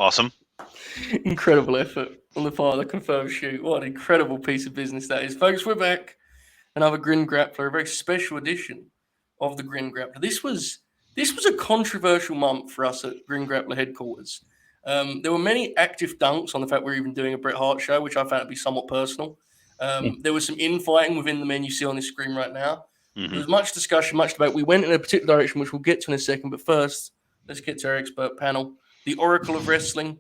Awesome. Incredible effort on the part of the confirmed shoot. What an incredible piece of business that is. Folks, we're back. Another Grin Grappler, a very special edition of the Grin Grappler. This was a controversial month for us at Grin Grappler headquarters. There were many active dunks on the fact we were even doing a Bret Hart show, which I found to be somewhat personal. There was some infighting within the men you see on this screen right now. Mm-hmm. There was much discussion, much debate. We went in a particular direction, which we'll get to in a second. But first, let's get to our expert panel. The Oracle of Wrestling.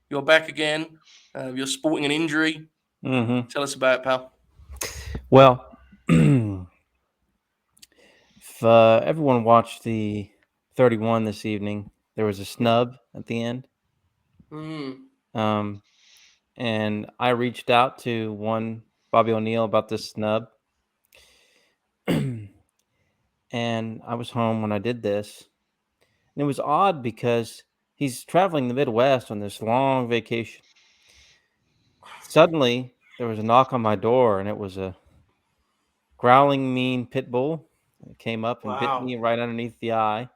You're back again. You're sporting an injury. Mm-hmm. Tell us about it, pal. Well, if everyone watched the 31 this evening, there was a snub at the end. And I reached out to one Bobby O'Neill about this snub. And I was home when I did this. And it was odd because he's traveling the Midwest on this long vacation. Suddenly, there was a knock on my door, and it was a growling, mean pit bull. It came up and bit me right underneath the eye,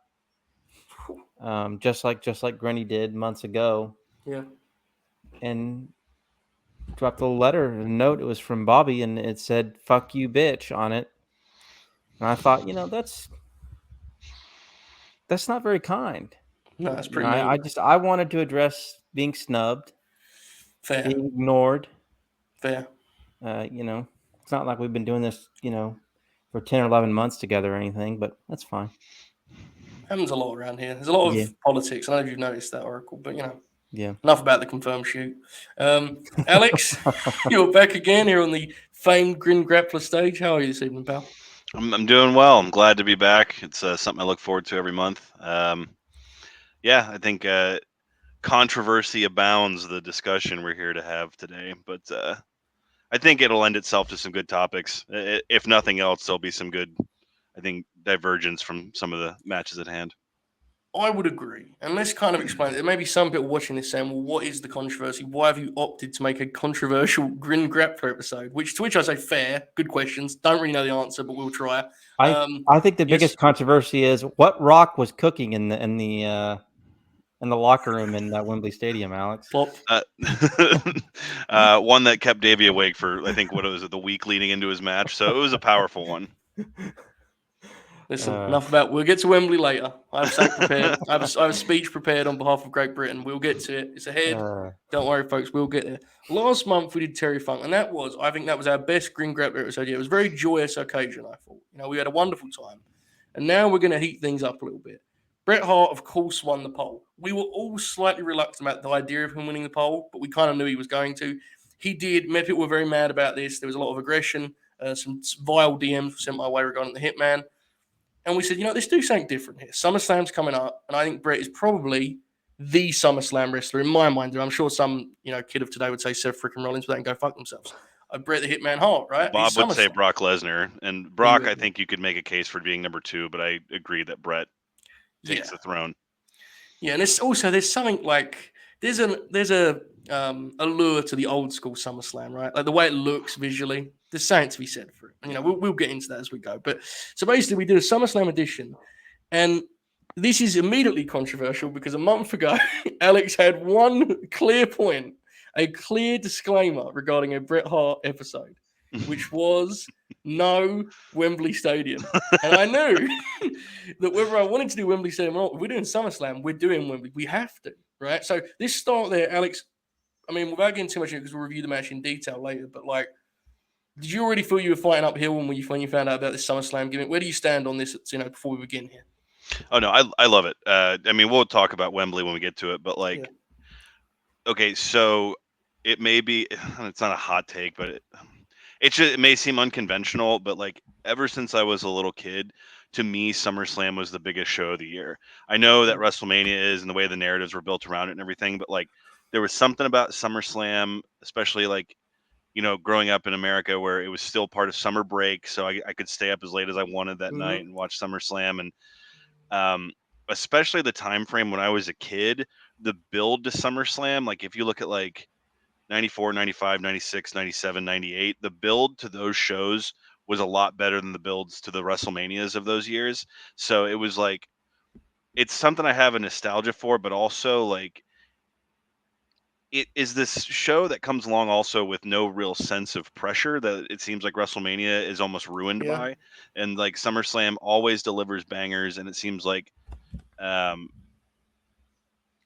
just like Grinny did months ago. Yeah. And dropped a letter, a note. It was from Bobby, and it said "fuck you, bitch" on it. And I thought, that's not very kind. No, that's pretty mean. I wanted to address being snubbed, Fair. being ignored. Fair. It's not like we've been doing this, for 10 or 11 months together or anything, but that's fine. Happens a lot around here. There's a lot of politics. I don't know if you've noticed that, Oracle, but Yeah. Enough about the confirmed shoot. Alex, you're back again here on the famed Grin Grappler stage. How are you this evening, pal? I'm doing well. I'm glad to be back. It's something I look forward to every month. I think controversy abounds the discussion we're here to have today, but I think it'll lend itself to some good topics. If nothing else, there'll be some good, I think, divergence from some of the matches at hand. I would agree. And let's kind of explain it. There may be some people watching this saying, well, what is the controversy? Why have you opted to make a controversial Grin Grappler episode? To which I say, fair, good questions. Don't really know the answer, but we'll try. I think the biggest controversy is what Rock was cooking in the locker room in Wembley Stadium, Alex. Plop. One that kept Davey awake for, I think, the week leading into his match. So it was a powerful one. Listen, enough about. We'll get to Wembley later. I have something prepared. I have a speech prepared on behalf of Great Britain. We'll get to it. It's ahead. Don't worry, folks. We'll get there. Last month we did Terry Funk, and I think that was our best Grin Grappler episode. It was a very joyous occasion. I thought, we had a wonderful time, and now we're going to heat things up a little bit. Bret Hart, of course, won the poll. We were all slightly reluctant about the idea of him winning the poll, but we kind of knew he was going to. He did. Many people were very mad about this. There was a lot of aggression. Some vile DMs were sent my way regarding the Hitman. And we said, let's do something different here. SummerSlam's coming up, and I think Bret is probably the SummerSlam wrestler in my mind. I'm sure some, kid of today would say Seth freaking Rollins, but they can go fuck themselves. Bret the Hitman Hart, right? Bob would say Brock Lesnar. And Brock, I think you could make a case for being number 2, but I agree that Bret takes the throne. Yeah, and there's something like there's a allure to the old school SummerSlam, right? Like the way it looks visually. There's something to be said for it. We'll get into that as we go. But so basically, we did a SummerSlam edition, and this is immediately controversial because a month ago, Alex had one clear point, a clear disclaimer regarding a Bret Hart episode, which was no Wembley Stadium. And I knew that whether I wanted to do Wembley Stadium or not, if we're doing SummerSlam, we're doing Wembley. We have to, right? So this start there, Alex, without getting too much in it because we'll review the match in detail later, but did you already feel you were fighting uphill when you found out about this SummerSlam gimmick? Where do you stand on this, before we begin here? Oh, no, I love it. We'll talk about Wembley when we get to it, but okay, so it may be, it's not a hot take, but it may seem unconventional, but ever since I was a little kid, to me, SummerSlam was the biggest show of the year. I know that WrestleMania is and the way the narratives were built around it and everything, but there was something about SummerSlam, especially growing up in America where it was still part of summer break. So I could stay up as late as I wanted that night and watch SummerSlam. And especially the time frame when I was a kid, the build to SummerSlam, if you look at 94, 95, 96, 97, 98, the build to those shows was a lot better than the builds to the WrestleManias of those years. So it was it's something I have a nostalgia for, but also it is this show that comes along also with no real sense of pressure that it seems like WrestleMania is almost ruined by, and like SummerSlam always delivers bangers, and it seems like um,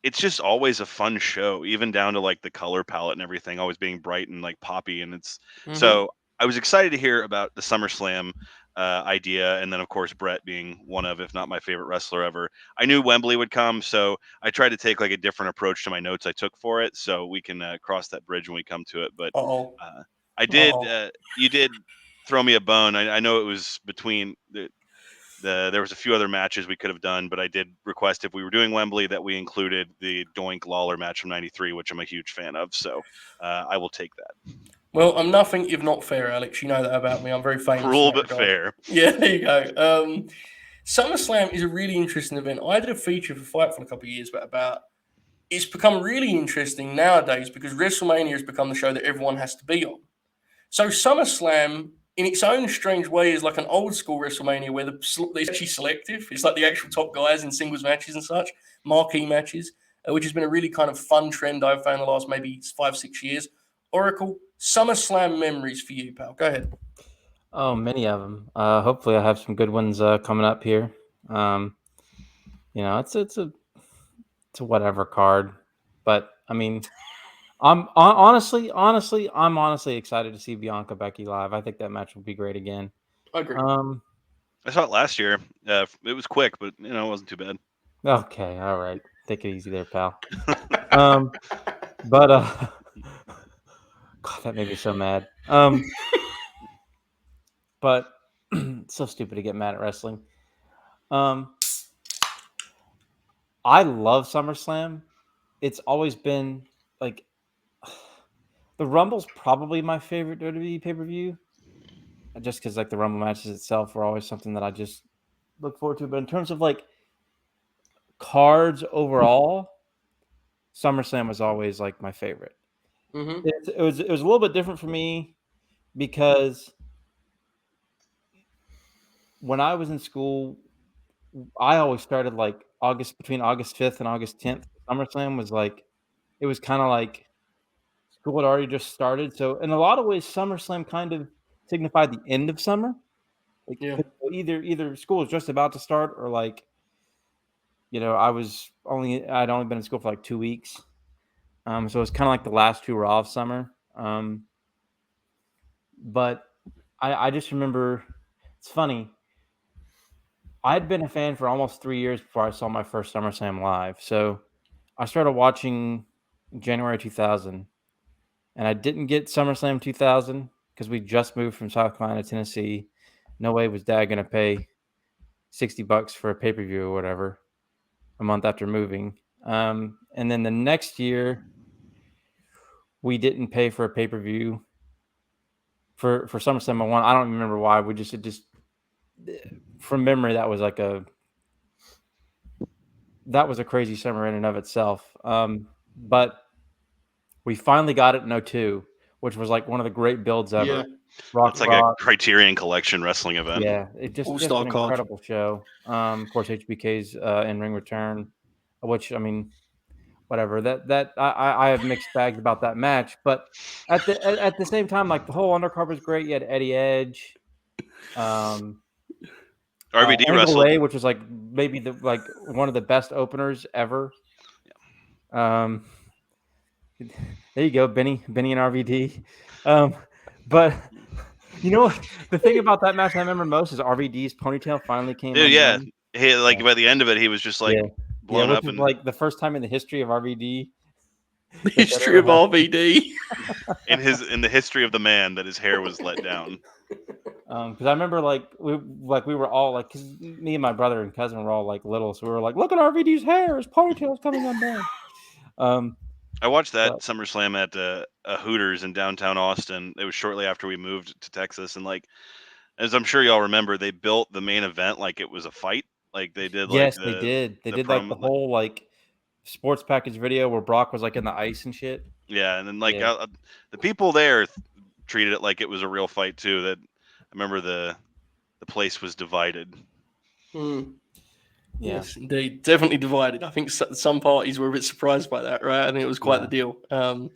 it's just always a fun show, even down to like the color palette and everything, always being bright and like poppy. And it's so I was excited to hear about the SummerSlam idea, and then of course Bret being one of, if not my favorite wrestler ever. I knew Wembley would come, so I tried to take like a different approach to my notes I took for it, so we can cross that bridge when we come to it. But I did, you did throw me a bone. I know it was between there was a few other matches we could have done, but I did request if we were doing Wembley that we included the Doink Lawler match from '93, which I'm a huge fan of. So I will take that. Well, I'm nothing if not fair, Alex. You know that about me. I'm very famous. Cruel but fair. Yeah, there you go. SummerSlam is a really interesting event. I did a feature for Fightful a couple of years back about it's become really interesting nowadays because WrestleMania has become the show that everyone has to be on. So SummerSlam, in its own strange way, is like an old school WrestleMania where it's actually selective. It's like the actual top guys in singles matches and such, marquee matches, which has been a really kind of fun trend I've found the last maybe 5-6 years. Oracle, SummerSlam memories for you, pal. Go ahead. Oh, many of them. Hopefully, I have some good ones coming up here. It's a whatever card, but I mean, I'm honestly excited to see Bianca Becky live. I think that match will be great again. I agree. I saw it last year. It was quick, but it wasn't too bad. Okay, all right. Take it easy there, pal. God, that made me so mad. But it's so stupid to get mad at wrestling. I love SummerSlam. It's always been like the Rumble's probably my favorite WWE pay-per-view. Just because like the Rumble matches itself are always something that I just look forward to. But in terms of like cards overall, SummerSlam was always like my favorite. It was a little bit different for me because when I was in school, I always started like between August 5th and August 10th. SummerSlam was like, it was kind of like school had already just started. So in a lot of ways, SummerSlam kind of signified the end of summer. Like, either school was just about to start or like, I'd only been in school for like 2 weeks. So it's kind of like the last two Raw of summer. But I just remember, it's funny. I'd been a fan for almost 3 years before I saw my first SummerSlam live. So I started watching January 2000, and I didn't get SummerSlam 2000 because we just moved from South Carolina to Tennessee. No way was Dad going to pay $60 for a pay-per-view or whatever a month after moving. And then the next year, we didn't pay for a pay-per-view for SummerSlam 01. I don't remember why. We just from memory, that was a crazy summer in and of itself. But we finally got it in 02, which was like one of the great builds ever. Yeah. It's like a Criterion Collection wrestling event. Yeah, it just an incredible show. Of course, HBK's in-ring return, which, I mean, whatever. That I have mixed bags about that match, but at the same time, like the whole undercard was great. You had Eddie Edge, RVD Angle Ray, which was like maybe one of the best openers ever. Yeah. There you go, Benny and RVD. But you know what? The thing about that match I remember most is RVD's ponytail finally came. Dude, yeah. By the end of it, he was just like blown up. And like the first time in the history of RVD. The history of RVD. in the history of the man that his hair was let down. Because I remember we were all like, because me and my brother and cousin were all like little, so we were like, look at RVD's hair, his ponytail's coming undone. I watched that SummerSlam at a Hooters in downtown Austin. It was shortly after we moved to Texas, and like, as I'm sure y'all remember, they built the main event like it was a fight. Like they did. Yes, they did. They did like the whole like sports package video where Brock was like in the ice and shit. Yeah, and then like the people there treated it like it was a real fight too. That I remember the place was divided. Yeah. Yes, indeed. Definitely divided. I think some parties were a bit surprised by that, right? I think it was quite the deal. Real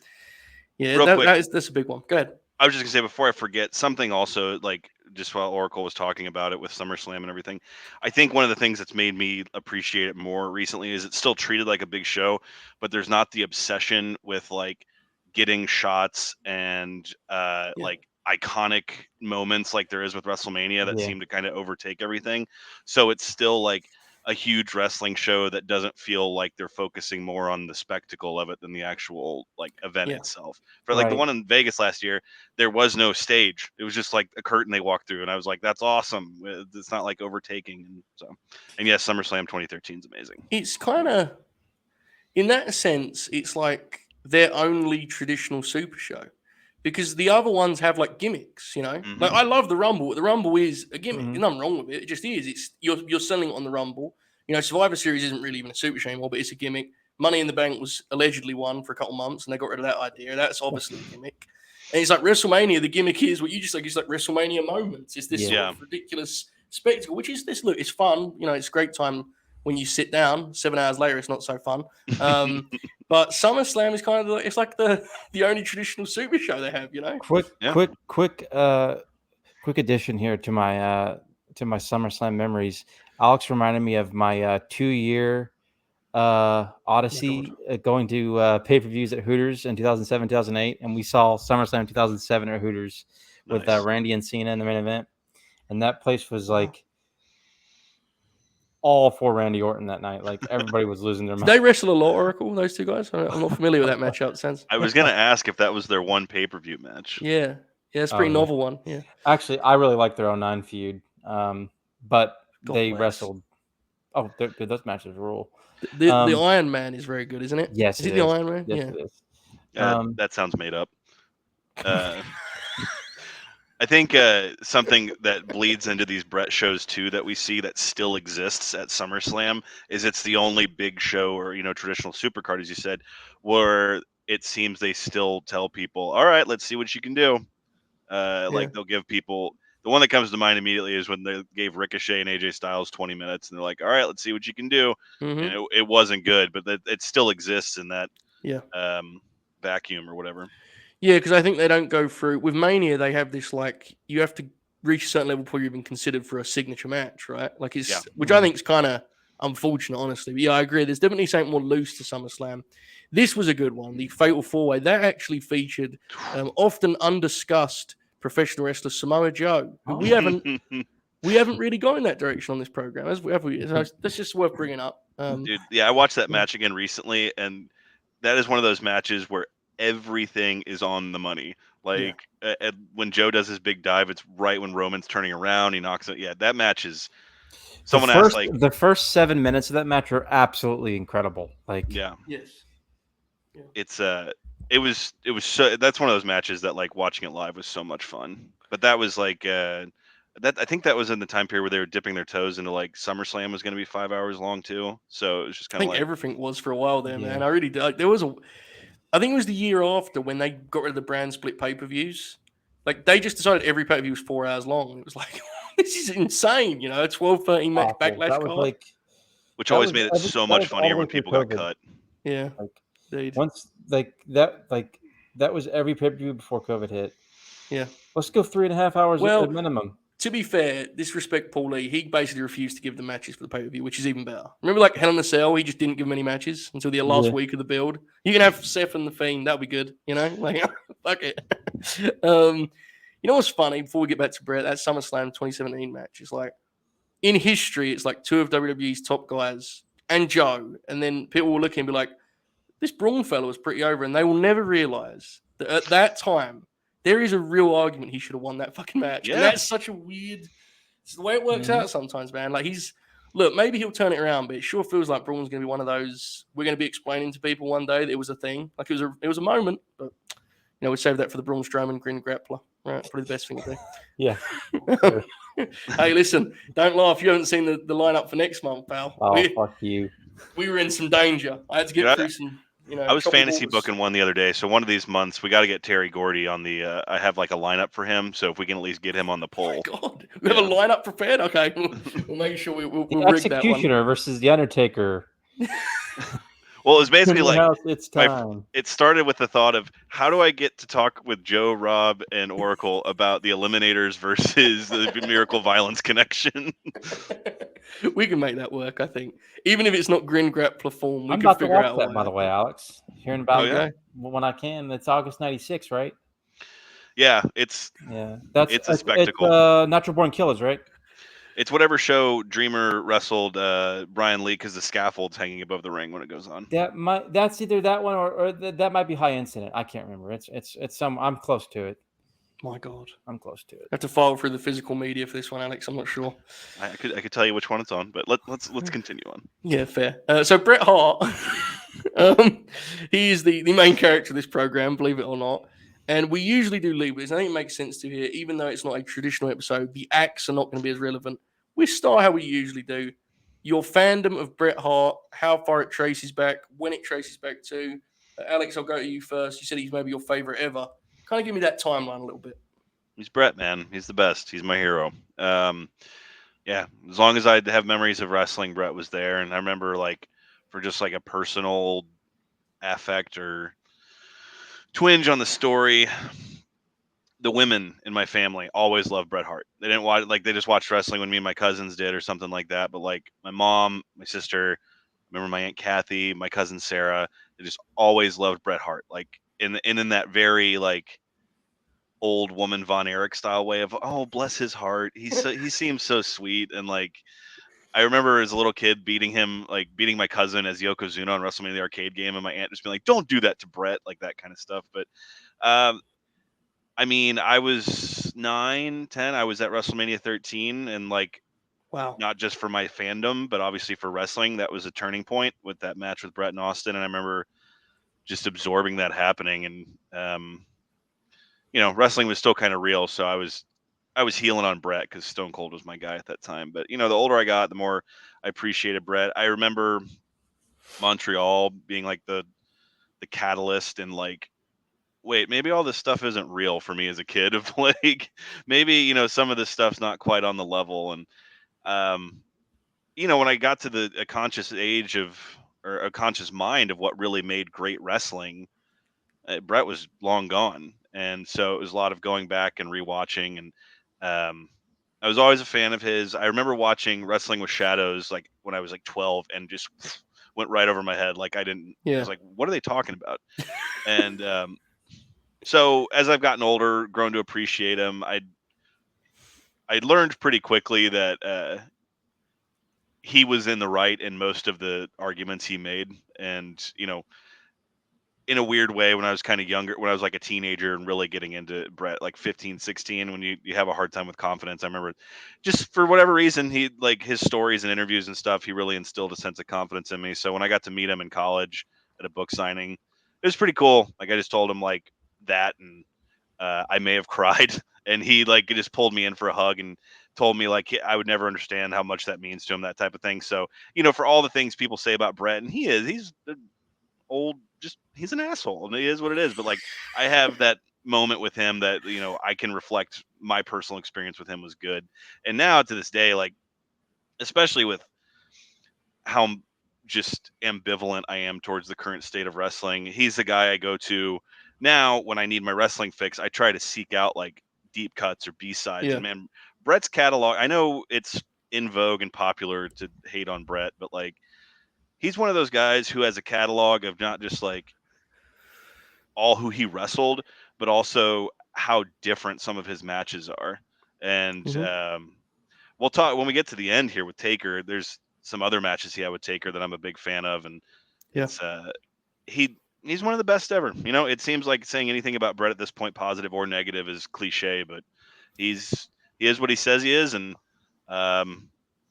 quick, that's a big one. Go ahead. I was just gonna say before I forget something also, like just while Oracle was talking about it with SummerSlam and everything, I think one of the things that's made me appreciate it more recently is it's still treated like a big show, but there's not the obsession with like getting shots and like iconic moments like there is with WrestleMania that seem to kind of overtake everything. So it's still like a huge wrestling show that doesn't feel like they're focusing more on the spectacle of it than the actual like event itself. For like the one in Vegas last year, there was no stage. It was just like a curtain they walked through, and I was like, "That's awesome." It's not like overtaking, and so. And yes, SummerSlam 2013 is amazing. It's kind of, in that sense, it's like their only traditional super show, because the other ones have like gimmicks. Like I love the Rumble. But the Rumble is a gimmick. There's nothing wrong with it. It just is. It's you're selling it on the Rumble. Survivor Series isn't really even a super show anymore, but it's a gimmick. Money in the Bank was allegedly won for a couple months, and they got rid of that idea. That's obviously a gimmick. And it's like WrestleMania. The gimmick is what you just like. It's like WrestleMania moments. It's this sort of ridiculous spectacle, which is this. Look, it's fun. It's a great time when you sit down. 7 hours later, it's not so fun. But SummerSlam is kind of it's like the only traditional super show they have. Quick addition here to my SummerSlam memories. Alex reminded me of my 2-year odyssey going to pay-per-views at Hooters in 2007, 2008, and we saw SummerSlam 2007 at Hooters with Randy and Cena in the main event, and that place was like all for Randy Orton that night. Like everybody was losing their mind. Did they wrestle a lot, Oracle? Those two guys? I'm not familiar with that matchup. Sense. I was gonna ask if that was their one pay-per-view match. Yeah, it's a pretty novel one. Yeah, actually, I really like their 09 feud, but they wrestled. Oh, those matches rule. The Iron Man is very good, isn't it? Yes, is it the Iron Man? Yes, it is. That sounds made up. I think something that bleeds into these Bret shows too that we see that still exists at SummerSlam is it's the only big show or traditional supercard, as you said, where it seems they still tell people, all right, let's see what you can do. Like they'll give people, the one that comes to mind immediately is when they gave Ricochet and AJ Styles 20 minutes and they're like, all right, let's see what you can do. And it wasn't good, but it still exists in that vacuum or whatever. Yeah, because I think they don't go through with Mania. They have this like you have to reach a certain level before you're even considered for a signature match, right? Like which I think is kind of unfortunate, honestly. But yeah, I agree. There's definitely something more loose to SummerSlam. This was a good one. The Fatal 4-Way that actually featured often undiscussed professional wrestler Samoa Joe, who we haven't really gone in that direction on this program, have we? So that's just worth bringing up. Dude, I watched that match again recently, and that is one of those matches where everything is on the money. Like when Joe does his big dive, it's right when Roman's turning around, he knocks it. Yeah, that match is. Someone asked like the first 7 minutes of that match are absolutely incredible. Like it's it was so that's one of those matches that like watching it live was so much fun. But that was like that I think that was in the time period where they were dipping their toes into like SummerSlam was going to be 5 hours long too. So it was just kind of like everything was for a while there, man. I really did. Like, I think it was the year after when they got rid of the brand split pay-per-views. Like they just decided every pay-per-view was 4 hours long. It was like, this is insane, a 12-13 match backlash card. Like, which always made it so much funnier when people got cut. Yeah. Like, once that was every pay-per-view before COVID hit. Yeah. Let's go 3.5 hours at minimum. To be fair, disrespect Paul Lee, he basically refused to give the matches for the pay-per-view, which is even better. Remember, like Hell in a Cell, he just didn't give them any matches until the last week of the build. You can have Seth and the Fiend, that'll be good, like fuck it. You know what's funny? Before we get back to Bret, that SummerSlam 2017 match is like in history. It's like two of WWE's top guys and Joe, and then people will look and be like, "This Braun fellow was pretty over," and they will never realize that at that time. There is a real argument he should have won that fucking match. Yeah. And that's such a weird... It's the way it works out sometimes, man. Like, Look, maybe he'll turn it around, but it sure feels like Braun's going to be one of those... We're going to be explaining to people one day that it was a thing. Like, it was a moment, but, we save that for the Braun Strowman Grin Grappler. Right? Probably the best thing to do. Yeah. Hey, listen, don't laugh. You haven't seen the lineup for next month, pal. Oh, fuck you. We were in some danger. I had to get through some... I was choppy fantasy waters. booking one the other day, so one of these months we got to get Terry Gordy on the. I have like a lineup for him, so if we can at least get him on the poll. Oh my God, we have a lineup prepared. Okay, we'll make sure we'll rig that one. Executioner versus the Undertaker. Well, it was basically like it's time. it started with the thought of how do I get to talk with Joe, Rob, and Oracle about the Eliminators versus the Miracle Violence Connection. We can make that work, I think. Even if it's not Grin Grappler form, we I'm can about to figure watch out a that, way. by the way, Alex. Hearing about yeah? when I can. It's August '96, right? Yeah, it's it's a spectacle. It's Natural Born Killers, right? It's whatever show Dreamer wrestled Brian Lee because the scaffold's hanging above the ring when it goes on. That's either that one or that might be High Incident. I can't remember. It's some. I'm close to it. My God, I'm close to it. I have to file through the physical media for this one, Alex. I'm not sure. I could tell you which one it's on, but let's continue on. Yeah, fair. So Bret Hart, he is the main character of this program, believe it or not. And we usually do leave this. I think it makes sense to here, even though it's not a traditional episode. The acts are not going to be as relevant. We start how we usually do. Your fandom of Bret Hart, how far it traces back, when it traces back to. Alex, I'll go to you first. You said he's maybe your favorite ever. Kind of give me that timeline a little bit. He's Bret, man. He's the best. He's my hero. Yeah, as long as I have memories of wrestling, Bret was there. And I remember, like, for just like a personal affect or twinge on the story, the women in my family always loved Bret Hart. They didn't watch, like, they just watched wrestling when me and my cousins did or something like that. But like my mom, my sister, remember my Aunt Kathy, my cousin Sarah, they just always loved Bret Hart. Like in that very like old woman Von Erich style way of, oh, bless his heart. He seems so sweet. And like, I remember as a little kid beating my cousin as Yokozuna on WrestleMania the arcade game, and my aunt just being like, don't do that to Bret, like that kind of stuff. But I mean, I was 9, 10. I was at WrestleMania 13, and like, wow, not just for my fandom, but obviously for wrestling, that was a turning point with that match with Bret and Austin. And I remember just absorbing that happening, and wrestling was still kind of real, so I was healing on Bret because Stone Cold was my guy at that time. But the older I got, the more I appreciated Bret. I remember Montreal being like the catalyst, and like, wait, maybe all this stuff isn't real for me as a kid. Of like, maybe some of this stuff's not quite on the level. And when I got to a conscious age or a conscious mind of what really made great wrestling, Bret was long gone. And so it was a lot of going back and rewatching. And I was always a fan of his. I remember watching Wrestling with Shadows like when I was like 12, and just went right over my head. Like I was like, what are they talking about? And so as I've gotten older, grown to appreciate him, I learned pretty quickly that he was in the right in most of the arguments he made. And in a weird way, when I was kind of younger, when I was like a teenager and really getting into Bret, like 15, 16, when you have a hard time with confidence, I remember just for whatever reason, he, like, his stories and interviews and stuff, he really instilled a sense of confidence in me. So when I got to meet him in college at a book signing, it was pretty cool. Like, I just told him like that, and I may have cried, and he like just pulled me in for a hug and told me like I would never understand how much that means to him, that type of thing. So, for all the things people say about Bret, and he's old, just he's an asshole, and it is what it is. But like, I have that moment with him that I can reflect my personal experience with him was good. And now to this day, like, especially with how just ambivalent I am towards the current state of wrestling, he's the guy I go to now when I need my wrestling fix. I try to seek out like deep cuts or B-sides. Yeah. And man, Bret's catalog, I know it's in vogue and popular to hate on Bret, but like, he's one of those guys who has a catalog of not just like all who he wrestled, but also how different some of his matches are. And we'll talk when we get to the end here with Taker. There's some other matches he had with Taker that I'm a big fan of, and it's he's one of the best ever. It seems like saying anything about Bret at this point, positive or negative, is cliche, but he is what he says he is. And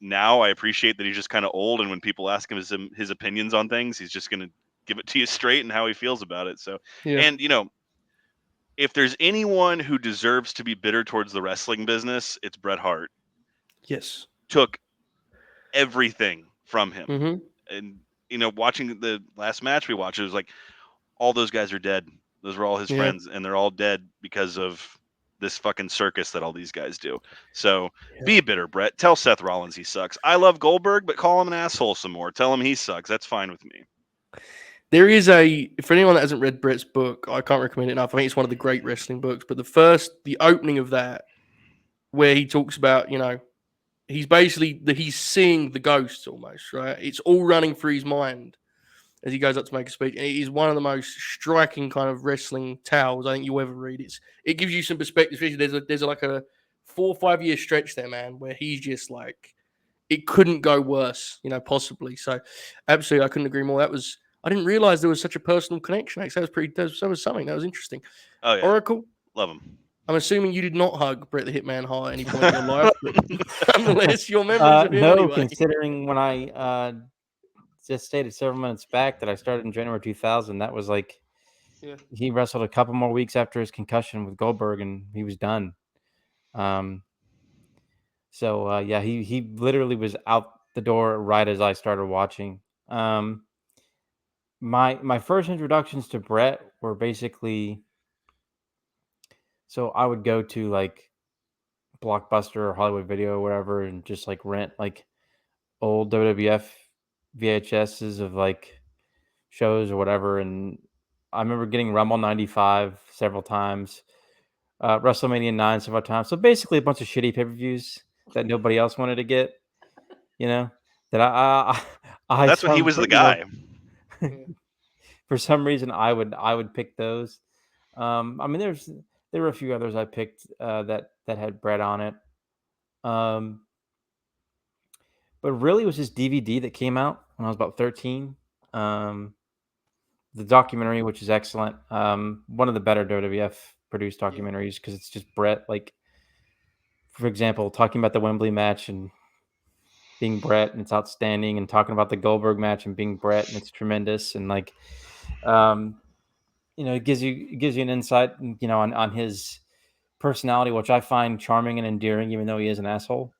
now I appreciate that he's just kind of old, and when people ask him his opinions on things, he's just going to give it to you straight and how he feels about it. So, and if there's anyone who deserves to be bitter towards the wrestling business, it's Bret Hart. Yes. Took everything from him. And watching the last match we watched, it was like all those guys are dead. Those were all his friends, and they're all dead because of this fucking circus that all these guys do. So be bitter, Bret. Tell Seth Rollins he sucks. I love Goldberg, but call him an asshole some more. Tell him he sucks. That's fine with me. There is for anyone that hasn't read Bret's book, I can't recommend it enough. I think it's one of the great wrestling books. But the opening of that, where he talks about, he's seeing the ghosts almost, right? It's all running through his mind as he goes up to make a speech. And it is one of the most striking kind of wrestling tales I think you'll ever read. It gives you some perspective. There's like a 4 or 5 year stretch there, man, where he's just like, it couldn't go worse, possibly. So absolutely, I couldn't agree more. I didn't realize there was such a personal connection. That was something that was interesting. Oh yeah, Oracle, love him. I'm assuming you did not hug Bret the Hitman Hart at any point in your life, but nonetheless, your memories of him no, anyway. Considering when I just stated several minutes back that I started in January 2000, that was like he wrestled a couple more weeks after his concussion with Goldberg, and he was done. So he literally was out the door right as I started watching. My first introductions to Bret were basically, so I would go to like Blockbuster or Hollywood Video or whatever and just like rent like old WWF VHSs of like shows or whatever. And I remember getting Rumble 95 several times, WrestleMania 9 several times. So basically a bunch of shitty pay-per-views that nobody else wanted to get, that I That's what he was the guy. For some reason I would pick those. I mean, there were a few others I picked that had Bret on it. But really it was this DVD that came out when I was about 13. The documentary, which is excellent. One of the better WWF produced documentaries because it's just Bret, like, for example, talking about the Wembley match and being Bret, and it's outstanding, and talking about the Goldberg match and being Bret, and it's tremendous. And like, it gives you an insight, on his personality, which I find charming and endearing, even though he is an asshole.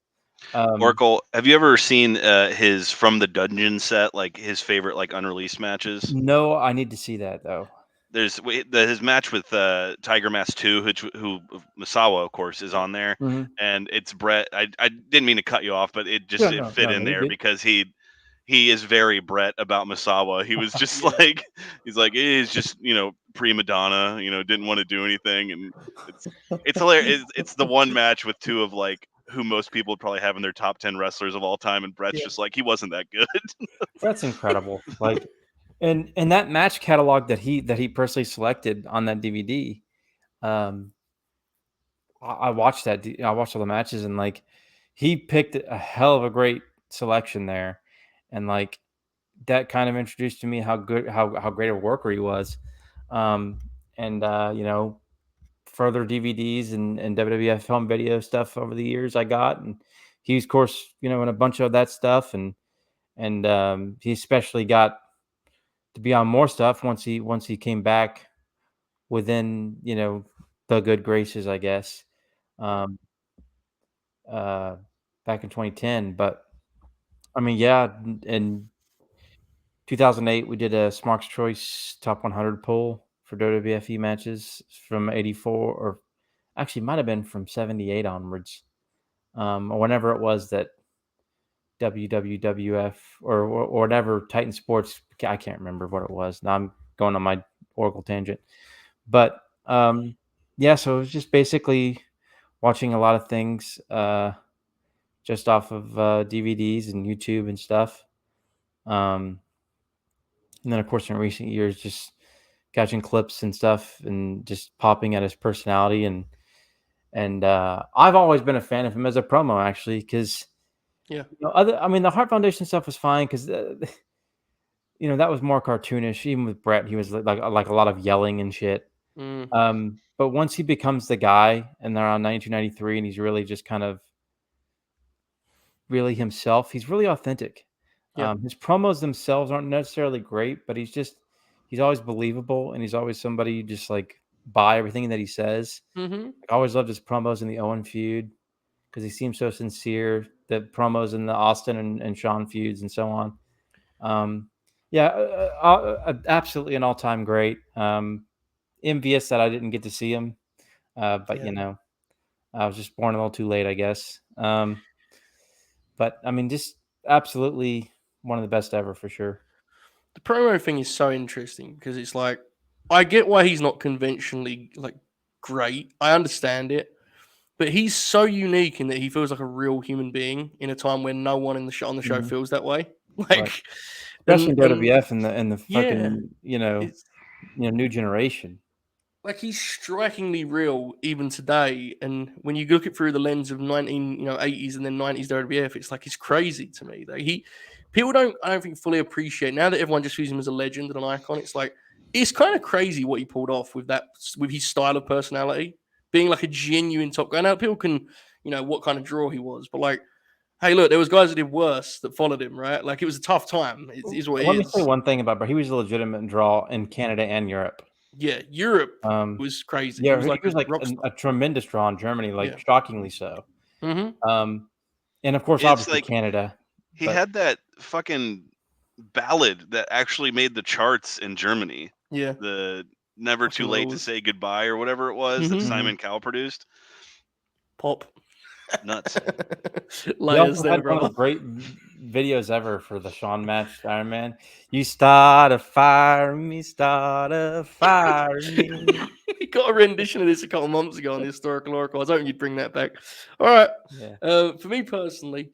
Oracle, have you ever seen his From the Dungeon set, like his favorite like unreleased matches? No, I need to see that though. There's his match with Tiger Mask 2, who Misawa, of course, is on there, and it's Bret. I didn't mean to cut you off, but it fit in there because he is very Bret about Misawa. He was just like, he's just prima donna, didn't want to do anything, and it's hilarious. It's the one match with two of like who most people would probably have in their top 10 wrestlers of all time, and Bret's just like, he wasn't that good. That's incredible. Like, and that match catalog that he personally selected on that DVD, I watched that. I watched all the matches, and like, he picked a hell of a great selection there, and like, that kind of introduced to me how great a worker he was. Further DVDs and WWF home video stuff over the years I got, and he's of course in a bunch of that stuff, and he especially got to be on more stuff once he came back within the good graces, I guess, back in 2010. But I mean, in 2008 we did a Smarks Choice Top 100 poll for WWF matches from 84, or actually might have been from 78 onwards, or whenever it was that WWF or whatever Titan Sports. I can't remember what it was. Now I'm going on my Oracle tangent, but so it was just basically watching a lot of things just off of DVDs and YouTube and stuff. And then of course in recent years, just catching clips and stuff and just popping at his personality, and I've always been a fan of him as a promo, actually, because the Hart Foundation stuff was fine because that was more cartoonish. Even with Bret, he was like a lot of yelling and shit. But once he becomes the guy, and they're on 1993, and he's really just kind of really himself. He's really authentic. His promos themselves aren't necessarily great, but he's always believable, and he's always somebody you just like buy everything that he says. I always loved his promos in the Owen feud because he seems so sincere. The promos in the Austin and Shawn feuds and so on. Yeah, absolutely an all-time great. Envious that I didn't get to see him, but I was just born a little too late, I guess. But I mean, just absolutely one of the best ever for sure. The promo thing is so interesting because it's like I get why he's not conventionally like great. I understand it, but he's so unique in that he feels like a real human being in a time when no one in the on the show Mhm. feels that way. Right. Like, Especially in and WWF and the yeah, fucking it's new generation. like he's strikingly real even today. And when you look it through the lens of 80s and then 90s WWF, it's like it's crazy to me. Like people I don't think fully appreciate now that everyone just views him as a legend and an icon. It's like it's kind of crazy what he pulled off with his style of personality, being like a genuine top guy. Now people can what kind of draw he was, but like, hey, look, there was guys that did worse that followed him, right? Like it was a tough time. It is what it Let me say is. one thing about Bret. He was a legitimate draw in Canada and Europe. Yeah, Europe Um, was crazy. yeah, He was like he was a like rock star. a tremendous draw in Germany, like Yeah. shockingly so. Mm-hmm. And of course, It's obviously like Canada. he But had that fucking ballad that actually made the charts in Germany. Yeah. The Never Too Fucking Late to rules. Say Goodbye or whatever it was that Mhm. Simon Cowell produced. Pop. Nuts. he Layers also there, had one of brother. the great videos ever for the Shawn match, Iron Man. You start a fire me, start a fire me. We got a rendition of this a couple months ago on the Historical Oracle. I was hoping you'd bring that back. All right. Yeah. For me personally,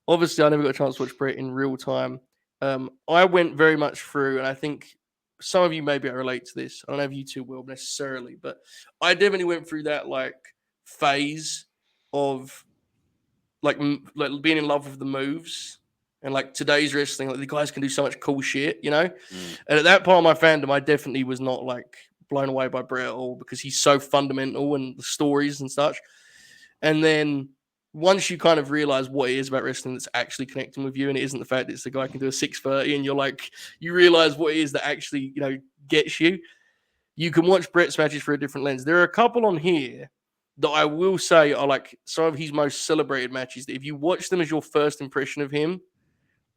obviously, I never got a chance to watch Bret in real time. I went very much through, and I think some of you maybe relate to this. I don't know if you two will necessarily, but I definitely went through that like phase of like being in love with the moves and like today's wrestling. Like the guys can do so much cool shit, And at that part of my fandom, I definitely was not like blown away by Bret at all because he's so fundamental and the stories and such. And then once you kind of realize what it is about wrestling that's actually connecting with you, and it isn't the fact that it's the guy can do a 630, and you're like, you realize what it is that actually, gets you. You can watch Bret's matches through a different lens. There are a couple on here that I will say are like some of his most celebrated matches that if you watch them as your first impression of him,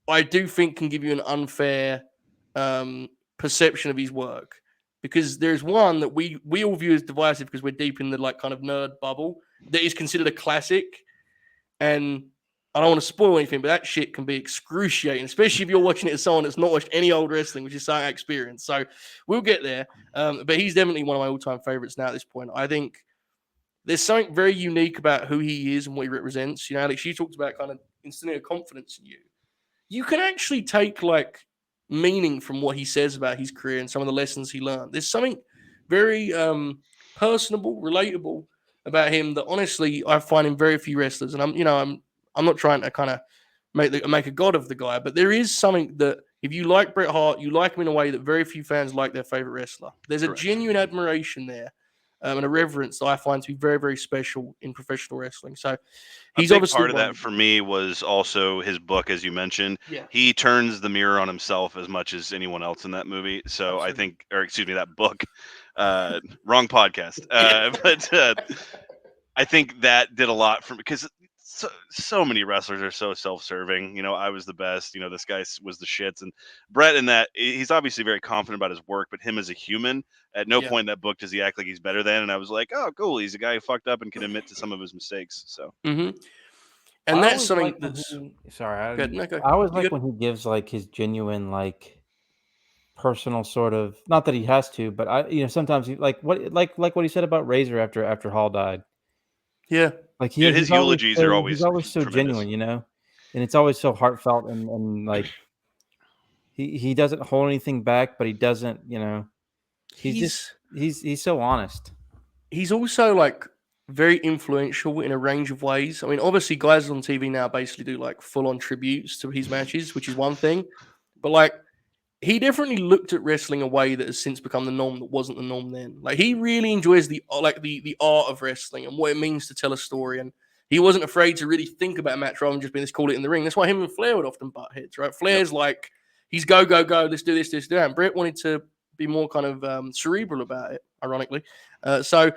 I do think can give you an unfair perception of his work. Because there's one that we all view as divisive because we're deep in the like kind of nerd bubble that is considered a classic. And I don't want to spoil anything, but that shit can be excruciating, especially if you're watching it as someone that's not watched any old wrestling, which is something I experienced. So we'll get there. But he's definitely one of my all-time favorites now at this point. I think there's something very unique about who he is and what he represents. Alex, you talked about kind of instilling a confidence in you. You can actually take like meaning from what he says about his career and some of the lessons he learned. There's something very personable, relatable about him that honestly I find in very few wrestlers. And I'm not trying to kind of make a god of the guy, but there is something that if you like Bret Hart, you like him in a way that very few fans like their favorite wrestler. There's a Correct. genuine admiration there. And a reverence that I find to be very, very special in professional wrestling. So he's a big obviously part of that for me was also his book, as you mentioned. Yeah. He turns the mirror on himself as much as anyone else in that movie. So Absolutely. I think, or excuse me, that book. Wrong podcast. But I think that did a lot for me because so many wrestlers are so self-serving. I was the best. This guy was the shits. And Bret, in that, he's obviously very confident about his work, but him as a human, at no point in that book does he act like he's better than. And I was like, oh, cool. He's a guy who fucked up and can admit to some of his mistakes. So. And I that's always something like when that's sorry, good. No, go. I always You like good? when he gives like his genuine like personal sort of, not that he has to, but sometimes he like what he said about Razor after Hall died. Yeah. Like Dude, his eulogies are he's always always so tremendous. genuine, and it's always so heartfelt and like he doesn't hold anything back, but he doesn't, he's so honest. He's also like very influential in a range of ways. I mean, obviously, guys on TV now basically do like full-on tributes to his matches, which is one thing. But like, he definitely looked at wrestling a way that has since become the norm that wasn't the norm then. Like, he really enjoys the art of wrestling and what it means to tell a story. And he wasn't afraid to really think about a match rather than just being, let's call it in the ring. That's why him and Flair would often butt heads, right? Flair's like, he's go, let's do this, that. And Bret wanted to be more kind of cerebral about it, ironically. So,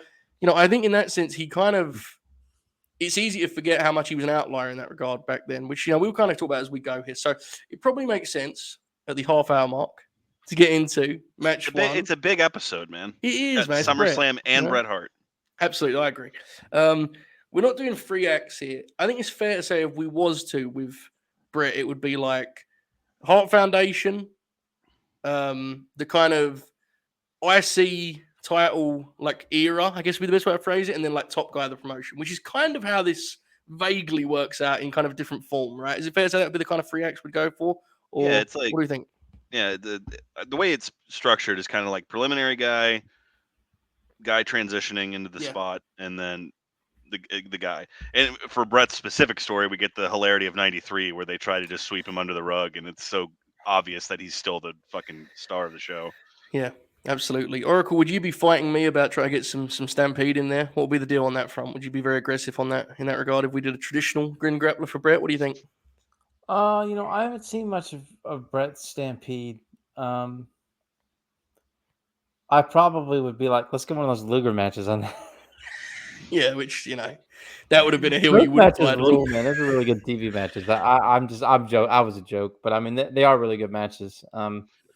I think in that sense, he kind of, it's easy to forget how much he was an outlier in that regard back then, which, we'll kind of talk about as we go here. So it probably makes sense at the half-hour mark to get into match one. It's a big episode, man. It is, man. SummerSlam and Bret Hart. Absolutely, I agree. We're not doing 3 acts here. I think it's fair to say if we was to with Bret, it would be like Hart Foundation, the kind of IC title like era, I guess would be the best way to phrase it, and then like top guy of the promotion, which is kind of how this vaguely works out in kind of different form, right? Is it fair to say that would be the kind of 3 acts we'd go for? Or yeah, it's like, what do you think? Yeah, the way it's structured is kind of like preliminary guy transitioning into the spot, and then the guy. And for Bret's specific story, we get the hilarity of '93 where they try to just sweep him under the rug, and it's so obvious that he's still the fucking star of the show. Yeah, absolutely. Oracle, would you be fighting me about trying to get some Stampede in there? What would be the deal on that front? Would you be very aggressive on that in that regard if we did a traditional Grin Grappler for Bret? What do you think? I haven't seen much of Bret's Stampede. I probably would be like, let's get one of those Luger matches on that. Yeah, which that would have been a hill you would have died on. Man, those are really good TV matches. I'm joking. I was a joke, but I mean they are really good matches.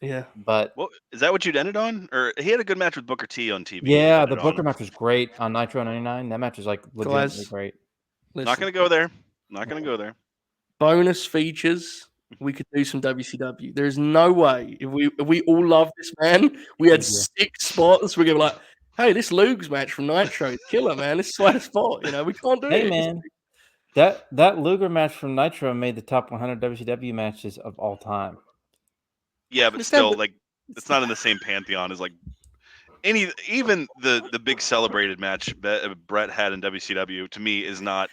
Yeah, but is that what you'd ended on? Or he had a good match with Booker T on TV. Yeah, the Booker match was great on Nitro '99. That match was like legitimately great. Listen, not going to go there. Not going to go there. Bonus features. We could do some WCW. There's no way if we all love this man. We had 6 spots. We're gonna be like, hey, this Lugs match from Nitro is killer, man. This is a spot. We can't do it. Hey, man, that Luger match from Nitro made the top 100 WCW matches of all time. Yeah, but still, like, it's not in the same pantheon as like even the big celebrated match Bret had in WCW. To me, is not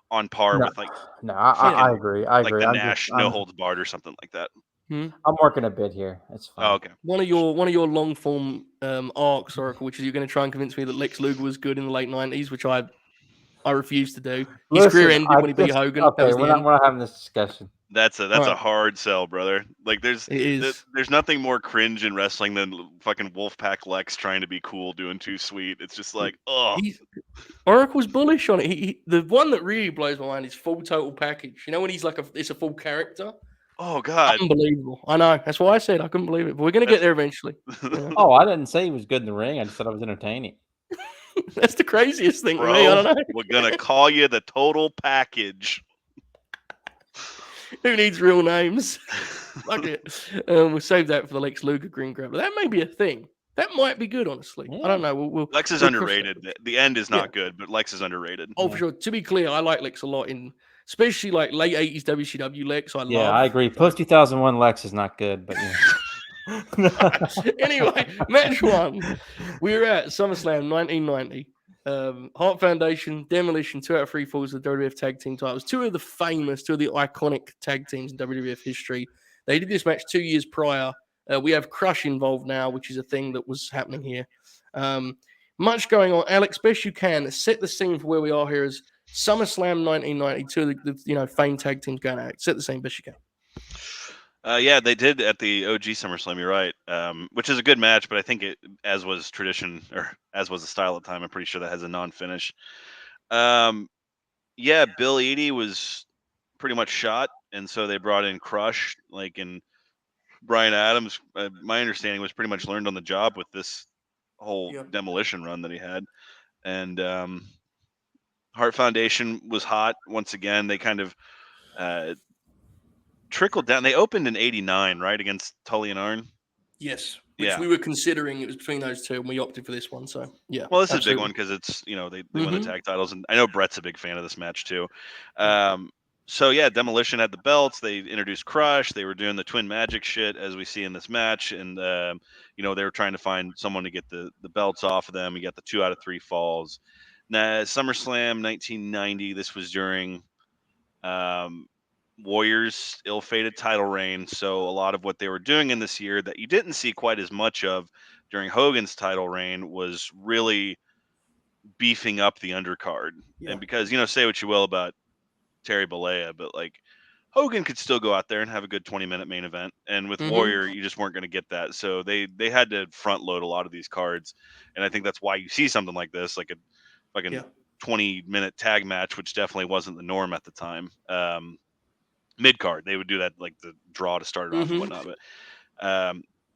on par with like. No, I agree. I agree. Like the Nash No Holds Barred or something like that. I'm working a bit here. It's fine. Oh, okay. One of your long form arcs, Oracle, which is you're going to try and convince me that Lex Luger was good in the late '90s, which I refuse to do. His career ended when he beat Hogan. Okay, we're not having this discussion. That's a hard sell, brother. Like there's nothing more cringe in wrestling than fucking Wolfpack Lex trying to be cool doing Too Sweet. It's just like, oh. Oracle's bullish on it. The one that really blows my mind is Full Total Package. When he's like it's a full character. Oh God, unbelievable! I know. That's why I said I couldn't believe it. But we're gonna get there eventually. Oh, I didn't say he was good in the ring. I just said I was entertaining. That's the craziest thing, bro. To me. I don't know. We're gonna call you the Total Package. Who needs real names? Fuck it. We'll save that for the Lex Luger Grin Grappler. That may be a thing. That might be good, honestly. Yeah. I don't know. Lex is underrated. The end is not good, but Lex is underrated. Oh, for sure. To be clear, I like Lex a lot, especially like late 80s WCW Lex. Yeah, I agree. Post 2001 Lex is not good, but Anyway, match 1. We're at SummerSlam 1990. Hart Foundation, Demolition, 2 out of 3 falls of the WWF tag team titles. 2 of the iconic tag teams in WWF history. They did this match 2 years prior. We have Crush involved now, which is a thing that was happening here. Much going on. Alex, best you can, set the scene for where we are here as SummerSlam 1992. The famed tag teams going out. Set the scene best you can. Yeah, they did at the OG SummerSlam. You're right, which is a good match, but I think as was tradition or as was the style at the time, I'm pretty sure that has a non-finish. Yeah, Bill Eadie was pretty much shot, and so they brought in Crush, and Brian Adams. My understanding was pretty much learned on the job with this whole Demolition run that he had, and Hart Foundation was hot once again. They kind of trickled down. They opened in '89, right, against Tully and Arn. Yes, which we were considering. It was between those two, and we opted for this one. So yeah. Well, this is a big one because it's they won the tag titles, and I know Bret's a big fan of this match too. So yeah, Demolition had the belts. They introduced Crush. They were doing the twin magic shit as we see in this match, and they were trying to find someone to get the belts off of them. We got the 2 out of 3 falls. Now SummerSlam 1990. This was during Warriors' ill-fated title reign. So a lot of what they were doing in this year that you didn't see quite as much of during Hogan's title reign was really beefing up the undercard. Yeah. And because say what you will about Terry Bollea, but Hogan could still go out there and have a good 20-minute main event, and with Warrior you just weren't going to get that, so they had to front load a lot of these cards, and I think that's why you see something like this, like a fucking 20-minute tag match, which definitely wasn't the norm at the time. mid card. They would do that like the draw to start it off and Mhm. whatnot. But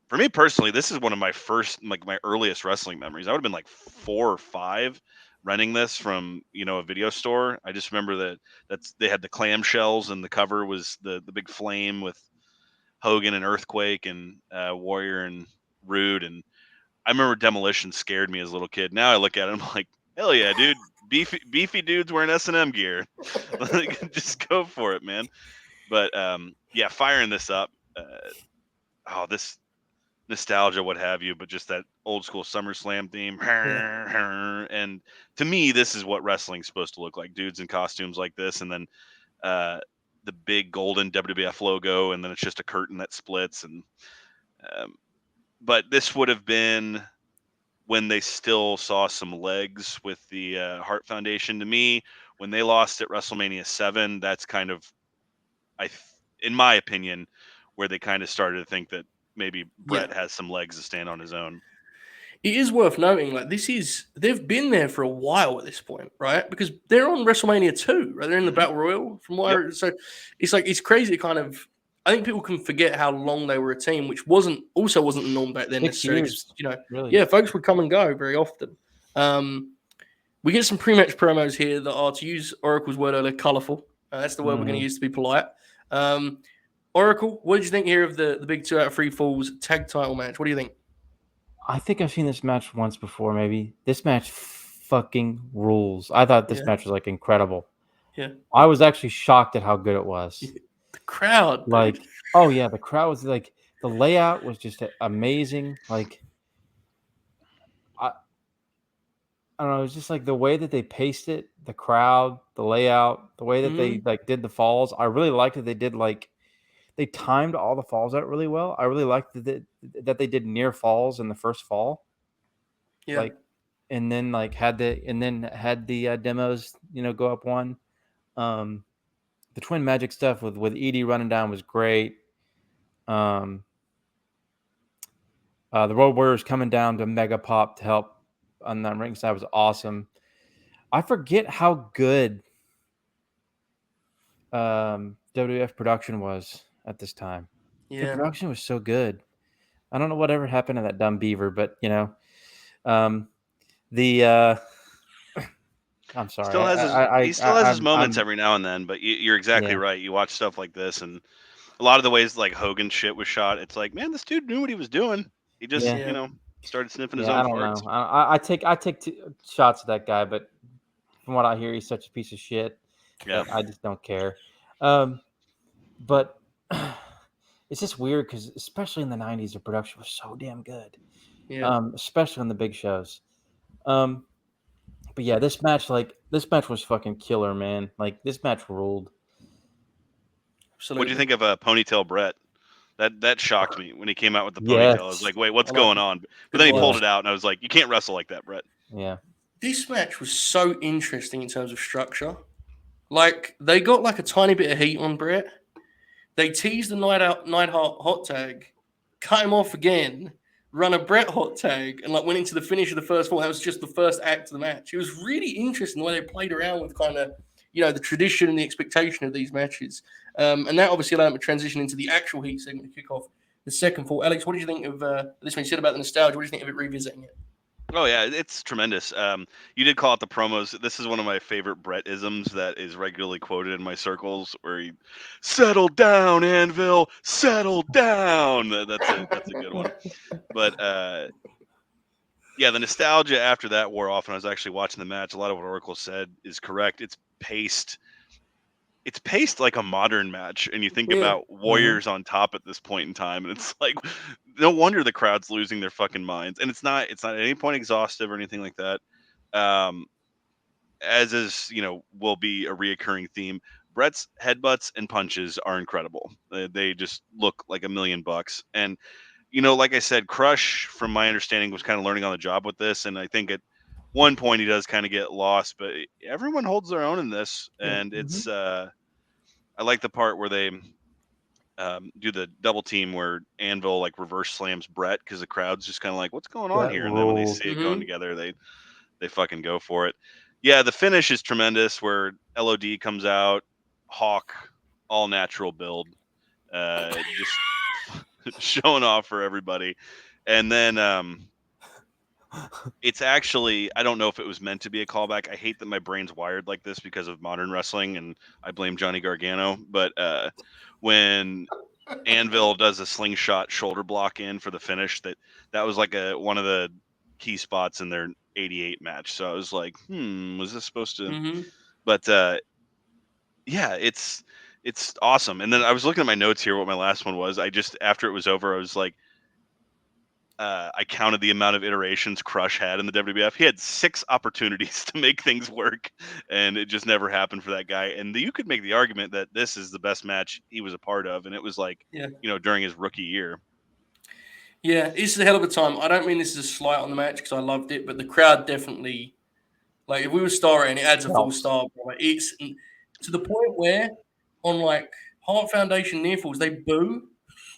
for me personally, this is one of my first, like my earliest wrestling memories. I would have been like 4 or 5 renting this from, a video store. I just remember that they had the clamshells and the cover was the big flame with Hogan and Earthquake and Warrior and Rude. And I remember Demolition scared me as a little kid. Now I look at him like, hell yeah, dude. Beefy dudes wearing S&M gear. Like, just go for it, man. But yeah, firing this up. This nostalgia, what have you, but just that old school SummerSlam theme. And to me, this is what wrestling's supposed to look like. Dudes in costumes like this, and then the big golden WWF logo, and then it's just a curtain that splits. And but this would have been when they still saw some legs with the Hart Foundation. To me, when they lost at WrestleMania 7, that's kind of, in my opinion, where they kind of started to think that maybe Bret has some legs to stand on his own. It is worth noting, like, they've been there for a while at this point, right? Because they're on WrestleMania 2, right? They're in the Battle Royal from what so it's crazy kind of. I think people can forget how long they were a team, which wasn't the norm back then 6 necessarily. years, Really. Folks would come and go very often. We get some pre-match promos here that are, to use Oracle's word earlier, colourful. That's the word we're going to use to be polite. Oracle, what did you think here of the big 2 out of 3 falls tag title match? What do you think? I think I've seen this match once before, maybe. This match fucking rules. I thought this match was like incredible. Yeah. I was actually shocked at how good it was. The crowd, like, dude. Oh yeah, the crowd was like, the layout was just amazing. Like, I don't know, it was just like the way that they paced it, the crowd, the layout, the way that they like did the falls. I really liked that they did they timed all the falls out really well. I really liked that they did near falls in the first fall. Yeah. Like, and then had the demos, go up one. The Twin Magic stuff with Edie running down was great. The Road Warriors coming down to Mega Pop to help on that ringside was awesome. I forget how good WWF production was at this time. Yeah. The production was so good. I don't know whatever happened to that dumb beaver, but I'm sorry. He still has his moments every now and then, but you're exactly right. You watch stuff like this, and a lot of the ways like Hogan shit was shot, it's like, man, this dude knew what he was doing. He just, started sniffing his own farts. I take 2 shots at that guy, but from what I hear, he's such a piece of shit. Yeah, I just don't care. But it's just weird because, especially in the '90s, the production was so damn good. Yeah. Especially on the big shows. But yeah, this match was fucking killer, man. Like, this match ruled. Absolutely. What do you think of Ponytail Bret? That shocked me when he came out with the ponytail. I was like, wait, what's going on? But then he pulled it out, and I was like, you can't wrestle like that, Bret. Yeah. This match was so interesting in terms of structure. Like, they got like a tiny bit of heat on Bret. They teased the Neidhart hot tag, cut him off again, run a Bret hot tag, and went into the finish of the first fall. That was just the first act of the match. It was really interesting the way they played around with kind of, the tradition and the expectation of these matches. And that obviously allowed them to transition into the actual heat segment to kick off the second fall. Alex, what did you think of this one? You said about the nostalgia. What do you think of it revisiting it? Oh yeah, it's tremendous. You did call out the promos. This is one of my favorite Bret-isms that is regularly quoted in my circles, where he, settle down, Anvil, settle down. That's a good one. But yeah, the nostalgia after that wore off, and I was actually watching the match. A lot of what Oracle said is correct. It's paced like a modern match, and you think about Warriors on top at this point in time, and it's like, no wonder the crowd's losing their fucking minds. And it's not at any point exhaustive or anything like that. As is, will be a reoccurring theme. Bret's headbutts and punches are incredible. They just look like $1 million. And like I said, Crush, from my understanding, was kind of learning on the job with this, and I think at one point he does kind of get lost, but everyone holds their own in this, and it's I like the part where they do the double team where Anvil reverse slams Bret, because the crowd's just kind of like, what's going on here? And then when they see it going together, they fucking go for it. Yeah, the finish is tremendous, where LOD comes out, Hawk all natural build, just showing off for everybody. And then it's actually, I don't know if it was meant to be a callback. I hate that my brain's wired like this because of modern wrestling, and I blame Johnny Gargano. But when Anvil does a slingshot shoulder block in for the finish, that was like one of the key spots in their 88 match. So I was like, was this supposed to? Mm-hmm. But yeah, it's awesome. And then I was looking at my notes here, what my last one was. I just, after it was over, I was like, I counted the amount of iterations Crush had in the WWF. He had 6 opportunities to make things work, and it just never happened for that guy. And you could make the argument that this is the best match he was a part of, and it was like, during his rookie year. Yeah, it's a hell of a time. I don't mean this is a slight on the match because I loved it, but the crowd definitely, like, if we were starring, it adds a full star. Like, it's to the point where on like Hart Foundation near falls, they boo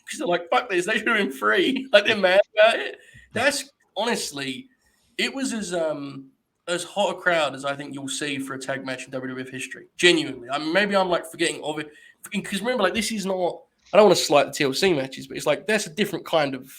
because they're like, "Fuck this!" They should have been free. Like, they're mad about it. That's honestly, it was as hot a crowd as I think you'll see for a tag match in WWF history. Genuinely, I mean, maybe I'm like forgetting of it because remember, like, this is not. I don't want to slight the TLC matches, but it's like that's a different kind of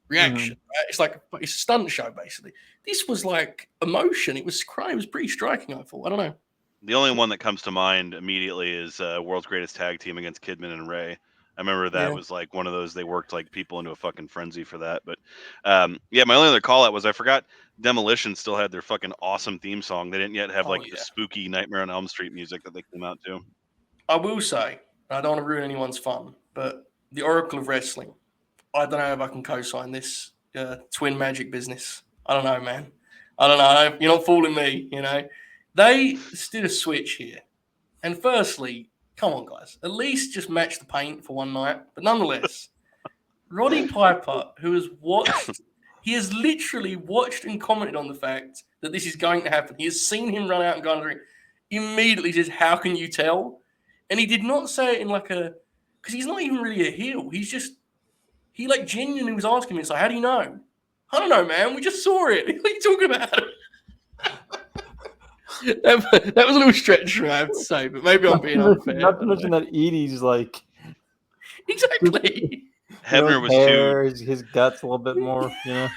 reaction. Right? It's like it's a stunt show basically. This was like emotion. It was pretty striking. I thought. I don't know. The only one that comes to mind immediately is World's Greatest Tag Team against Kidman and Ray. I remember that was like one of those, they worked like people into a fucking frenzy for that. But yeah, my only other call out was I forgot Demolition still had their fucking awesome theme song. They didn't yet have the spooky Nightmare on Elm Street music that they came out to. I will say, I don't want to ruin anyone's fun, but the Oracle of Wrestling, I don't know if I can co-sign this twin magic business. I don't know, man. I don't know. You're not fooling me, you know. They did a switch here. And firstly, come on, guys. At least just match the paint for one night. But nonetheless, Roddy Piper, who has watched, he has literally watched and commented on the fact that this is going to happen. He has seen him run out and go under it. Immediately says, "How can you tell?" And he did not say it in like because he's not even really a heel. He like genuinely was asking me, it's like, "How do you know?" "I don't know, man. We just saw it." What are you talking about? That was a little stretch, I have to say, but maybe I'm being unfair. Not to mention that Edie's like exactly. Hebner was his guts a little bit more, you know.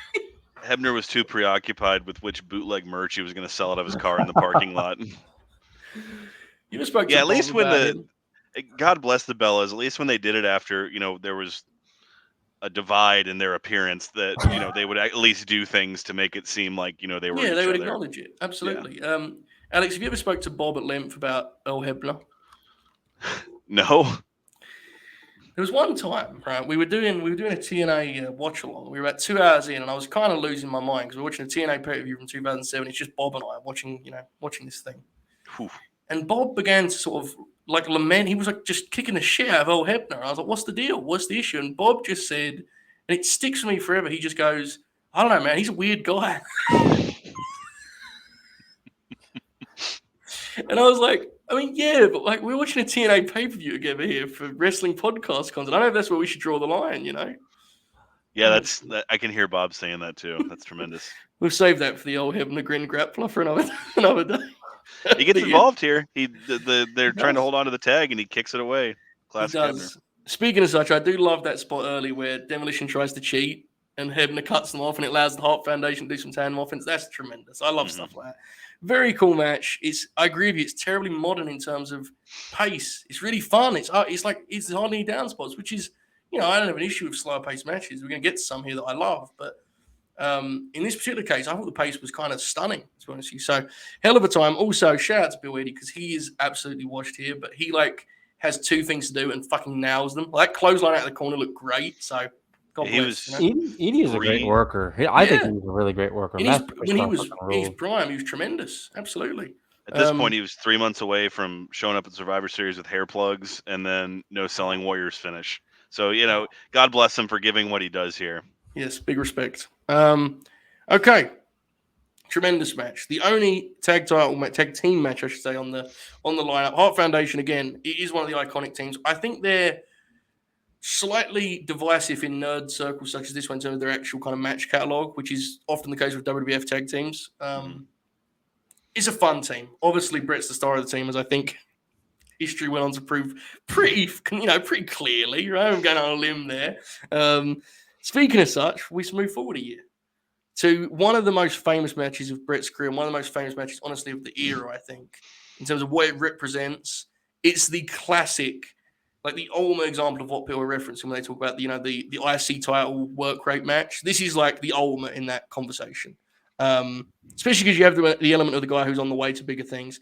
Hebner was too preoccupied with which bootleg merch he was going to sell out of his car in the parking lot. You just spoke to at least when God bless the Bellas, at least when they did it after, there was a divide in their appearance that, they would at least do things to make it seem like, they were they would other. acknowledge it. Absolutely. Yeah. Alex, have you ever spoke to Bob at length about Earl Hebner? No. There was one time, right? We were doing a TNA watch along. We were about 2 hours in, and I was kind of losing my mind because we were watching a TNA pay-per-view from 2007. It's just Bob and I watching this thing. Whew. And Bob began to sort of like lament. He was like just kicking the shit out of Earl Hebner. I was like, "What's the deal? What's the issue?" And Bob just said, and it sticks with me forever. He just goes, "I don't know, man. He's a weird guy." And I was like, I mean, yeah, but like we're watching a TNA pay-per-view together here for wrestling podcast content. I don't know if that's where we should draw the line, Yeah, I can hear Bob saying that too. That's tremendous. We'll save that for the old Hebner Grin Grappler for another day. He gets involved here. They're trying to hold on to the tag, and he kicks it away. Classic Hebner. Speaking of such, I do love that spot early where Demolition tries to cheat, and Hebner cuts them off, and it allows the Hart Foundation to do some tandem offense. That's tremendous. I love stuff like that. Very cool match. I agree with you. It's terribly modern in terms of pace. It's really fun. It's hardly down spots, which is, I don't have an issue with slower paced matches. We're going to get some here that I love, but in this particular case, I thought the pace was kind of stunning, to be honest with you. So, hell of a time. Also, shout out to Bill Eddie because he is absolutely washed here, but he has 2 things to do and fucking nails them. That clothesline out of the corner looked great. So, God bless. Edie is a great worker. I think he's a really great worker. When he was in his prime, he was tremendous. Absolutely. At this point, he was 3 months away from showing up at Survivor Series with hair plugs and then no selling Warriors finish. So, God bless him for giving what he does here. Yes, big respect. Okay. Tremendous match. The only tag team match, I should say, on the lineup. Hart Foundation, again, it is one of the iconic teams. I think they're slightly divisive in nerd circles such as this one in terms of their actual kind of match catalog, which is often the case with WWF tag teams. It's a fun team. Obviously, Bret's the star of the team, as I think history went on to prove pretty clearly, right? I'm going on a limb there. Speaking of such, we move forward a year to one of the most famous matches of Bret's career, and one of the most famous matches, honestly, of the era, I think, in terms of what it represents. It's the classic, like the ultimate example of what people are referencing when they talk about, the IC title work rate match. This is like the ultimate in that conversation, especially because you have the element of the guy who's on the way to bigger things.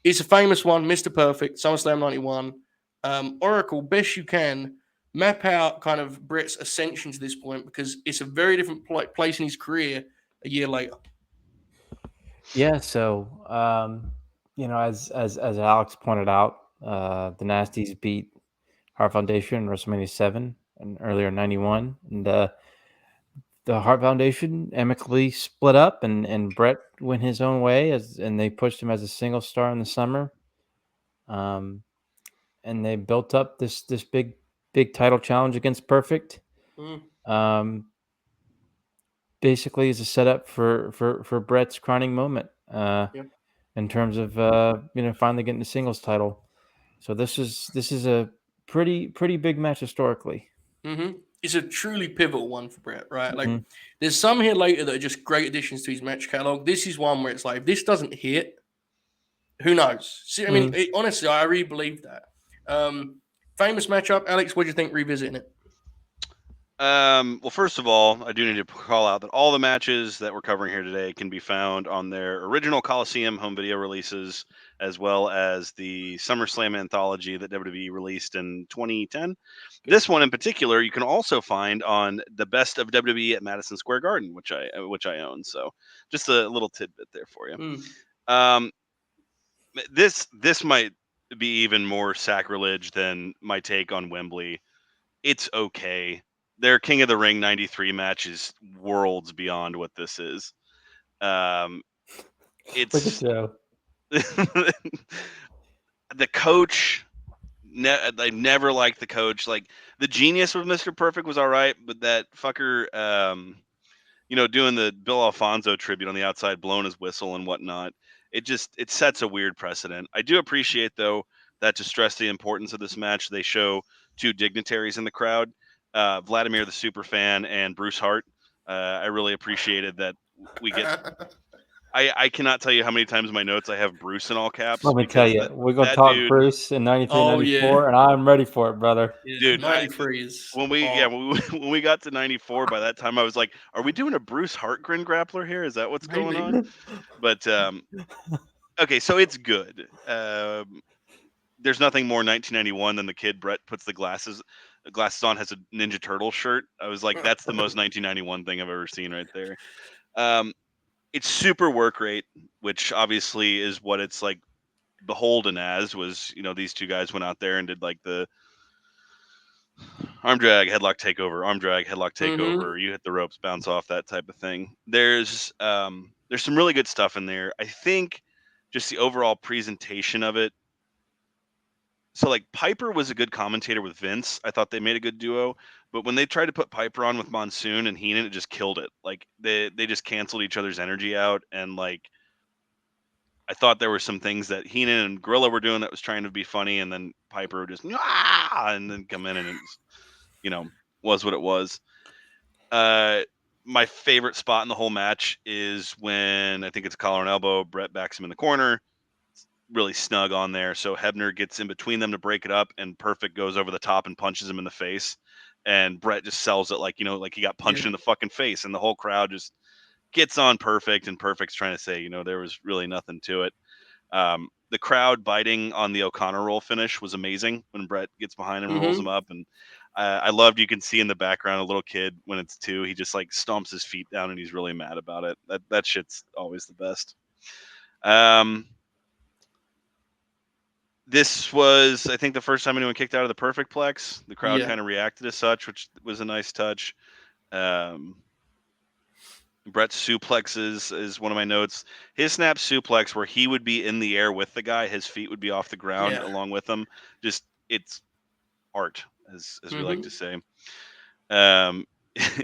It's a famous one, Mr. Perfect, SummerSlam 91. Oracle, best you can, map out kind of Bret's ascension to this point, because it's a very different place in his career a year later. Yeah, so as Alex pointed out, the Nasties beat Hart Foundation in WrestleMania 7 and earlier in 91, and the Hart Foundation amicably split up, and Bret went his own way and they pushed him as a single star in the summer. And they built up this big title challenge against Perfect. Basically as a setup for Bret's crowning moment in terms of finally getting the singles title. So this is a pretty big match historically. It's a truly pivotal one for Bret, right? Like there's some here later that are just great additions to his match catalog. This is one where it's like, if this doesn't hit, who knows? See, I mean, honestly, I really believe that. Famous matchup, Alex. What do you think revisiting it? Well, first of all, I do need to call out that all the matches that we're covering here today can be found on their original Coliseum home video releases, as well as the SummerSlam anthology that WWE released in 2010. This one in particular, you can also find on the Best of WWE at Madison Square Garden, which I own. So, just a little tidbit there for you. This might be even more sacrilege than my take on Wembley. It's okay. Their King of the Ring 93 match is worlds beyond what this is. It's the coach. I never liked the coach. Like, the genius of Mr. Perfect was all right, but that fucker, doing the Bill Alfonso tribute on the outside, blowing his whistle and whatnot, it sets a weird precedent. I do appreciate, though, that to stress the importance of this match, they show two dignitaries in the crowd. Vladimir the Superfan and Bruce Hart. I really appreciated that we get. I cannot tell you how many times in my notes I have Bruce in all caps. Let me tell you, we're gonna talk Bruce in 93, 94, and I'm ready for it, brother. Yeah, dude, 93 is when we got to 94. By that time, I was like, "Are we doing a Bruce Hart Grin Grappler here? Is that what's going on?" But okay, so it's good. There's nothing more 1991 than the kid Bret puts the glasses on, has a Ninja Turtle shirt. I was like, that's the most 1991 thing I've ever seen right there. It's super work rate, which obviously is what it's like beholden as. Was, these two guys went out there and did like the arm drag, headlock takeover, arm drag, headlock takeover. You hit the ropes, bounce off, that type of thing. There's some really good stuff in there. I think just the overall presentation of it. So, like, Piper was a good commentator with Vince. I thought they made a good duo, but when they tried to put Piper on with Monsoon and Heenan, it just killed it. Like, they just canceled each other's energy out, and like, I thought there were some things that Heenan and Gorilla were doing that was trying to be funny, and then Piper would just and then come in and it was what it was. My favorite spot in the whole match is when, I think it's a collar and elbow, Bret backs him in the corner. Really snug on there, so Hebner gets in between them to break it up, and Perfect goes over the top and punches him in the face, and Bret just sells it like he got punched in the fucking face, and the whole crowd just gets on Perfect, and Perfect's trying to say there was really nothing to it. The crowd biting on the O'Connor roll finish was amazing when Bret gets behind him and rolls him up, and I loved, you can see in the background a little kid when it's 2, he just like stomps his feet down and he's really mad about it. That shit's always the best. This was, I think, the first time anyone kicked out of the Perfect Plex. The crowd kind of reacted as such, which was a nice touch. Bret's suplexes is one of my notes. His snap suplex, where he would be in the air with the guy, his feet would be off the ground along with him. Just, it's art, as we like to say.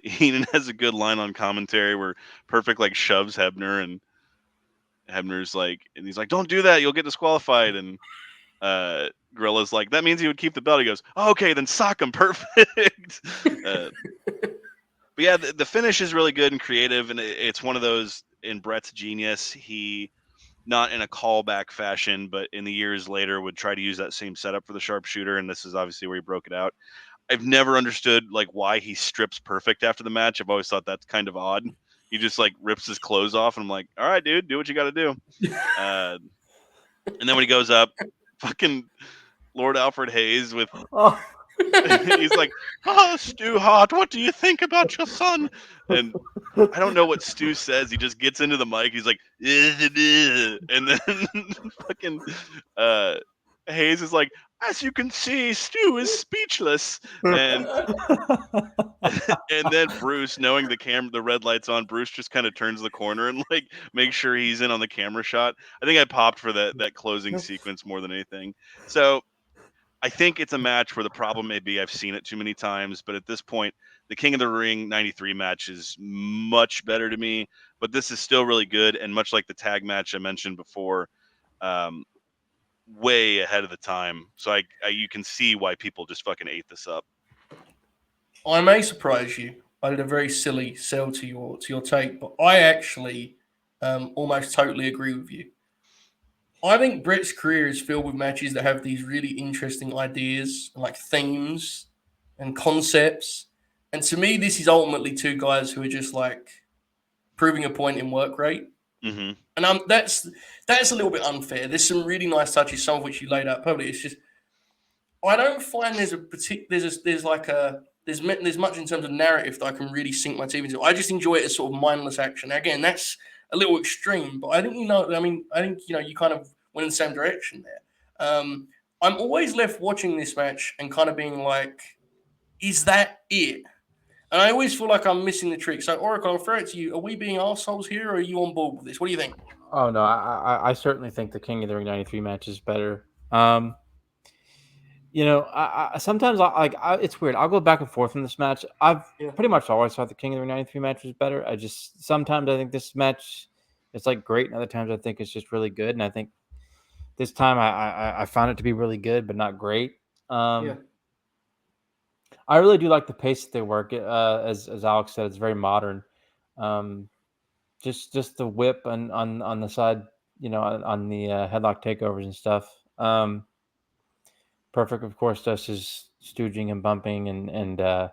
Heenan has a good line on commentary where Perfect like shoves Hebner, and Hebner's like, and he's like, "Don't do that, you'll get disqualified." And Gorilla's like, that means he would keep the belt. He goes, oh, okay, then sock him. Perfect. But yeah, the finish is really good and creative, and it's one of those in Bret's genius. He, not in a callback fashion, but in the years later would try to use that same setup for the sharpshooter, and this is obviously where he broke it out. I've never understood like why he strips perfect after the match. I've always thought that's kind of odd. He just like rips his clothes off, and I'm like, all right, dude, do what you got to do. And then when he goes up, fucking Lord Alfred Hayes with he's like, Stu Hart, what do you think about your son? And I don't know what Stu says. He just gets into the mic. He's like, and then fucking Hayes is like, as you can see, Stu is speechless. And and then Bruce, knowing the red light's on, Bruce just kind of turns the corner and like makes sure he's in on the camera shot. I think I popped for that closing sequence more than anything. So I think it's a match where the problem may be I've seen it too many times, but at this point, the King of the Ring 93 match is much better to me, but this is still really good, and much like the tag match I mentioned before, way ahead of the time. So you can see why people just fucking ate this up. I may surprise you. I did a very silly sell to your take, but I actually almost totally agree with you. I think Bret's career is filled with matches that have these really interesting ideas, and like themes and concepts. And to me, this is ultimately two guys who are just like proving a point in work rate. Mm-hmm. And that's a little bit unfair. There's some really nice touches, some of which you laid out perfectly. It's just I don't find there's much in terms of narrative that I can really sink my teeth into. I just enjoy it as sort of mindless action. Again, that's a little extreme, but I think you kind of went in the same direction there. I'm always left watching this match and kind of being like, is that it? And I always feel like I'm missing the trick. So, Oracle, I'll throw it to you. Are we being assholes here, or are you on board with this? What do you think? Oh no, I certainly think the King of the Ring '93 match is better. I sometimes it's weird. I'll go back and forth in this match. I've pretty much always thought the King of the Ring '93 match was better. Sometimes I think this match is like great, and other times I think it's just really good. And I think this time I found it to be really good, but not great. I really do like the pace that they work. As Alex said, it's very modern. Just the whip on the side, on the headlock takeovers and stuff. Perfect, of course, does his stooging and bumping and the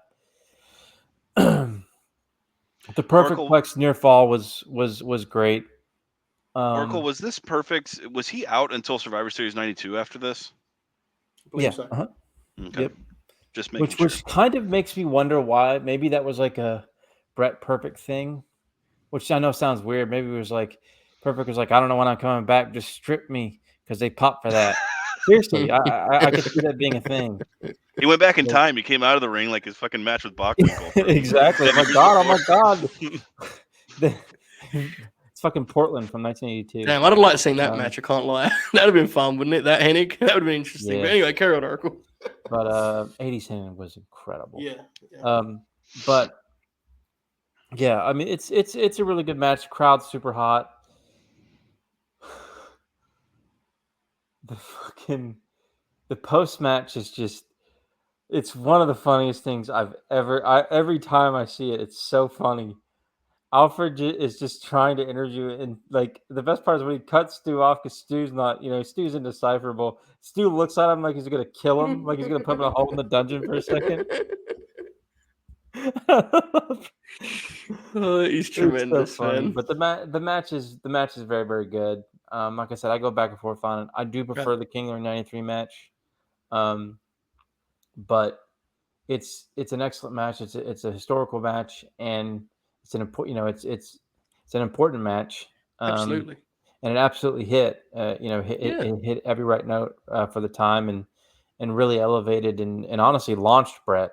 perfect flex near fall was great. Oracle, was this perfect? Was he out until Survivor Series 92 after this? Yeah. So. Uh-huh. Okay. Yep. Just making sure. Which kind of makes me wonder why. Maybe that was like a Bret Perfect thing, which I know sounds weird. Maybe it was like Perfect was like, I don't know when I'm coming back. Just strip me because they popped for that. Seriously, I could see that being a thing. He went back in time. He came out of the ring like his fucking match with Bachwinkle. Exactly. Oh my god. It's fucking Portland from 1982. Damn, I'd have liked to see that match. I can't lie. That'd have been fun, wouldn't it? That Hennig. That would have been interesting. Yeah. But anyway, carry on, Oracle. But 80s Hennig was incredible. Yeah. But yeah, I mean it's a really good match. Crowd's super hot. The post match is just, it's one of the funniest things I've every time I see it, it's so funny. Alfred is just trying to interview, and like the best part is when he cuts Stu off because Stu's not, Stu's indecipherable. Stu looks at him like he's gonna kill him, like he's gonna put him in a hole in the dungeon for a second. He's tremendous, so man. But the match is very, very good. Like I said, I go back and forth on it. I do prefer the King of the Ring '93 match, but it's an excellent match. It's a historical match, and it's an important, it's an important match. Absolutely, and it absolutely hit. It hit every right note for the time, and really elevated and honestly launched Bret.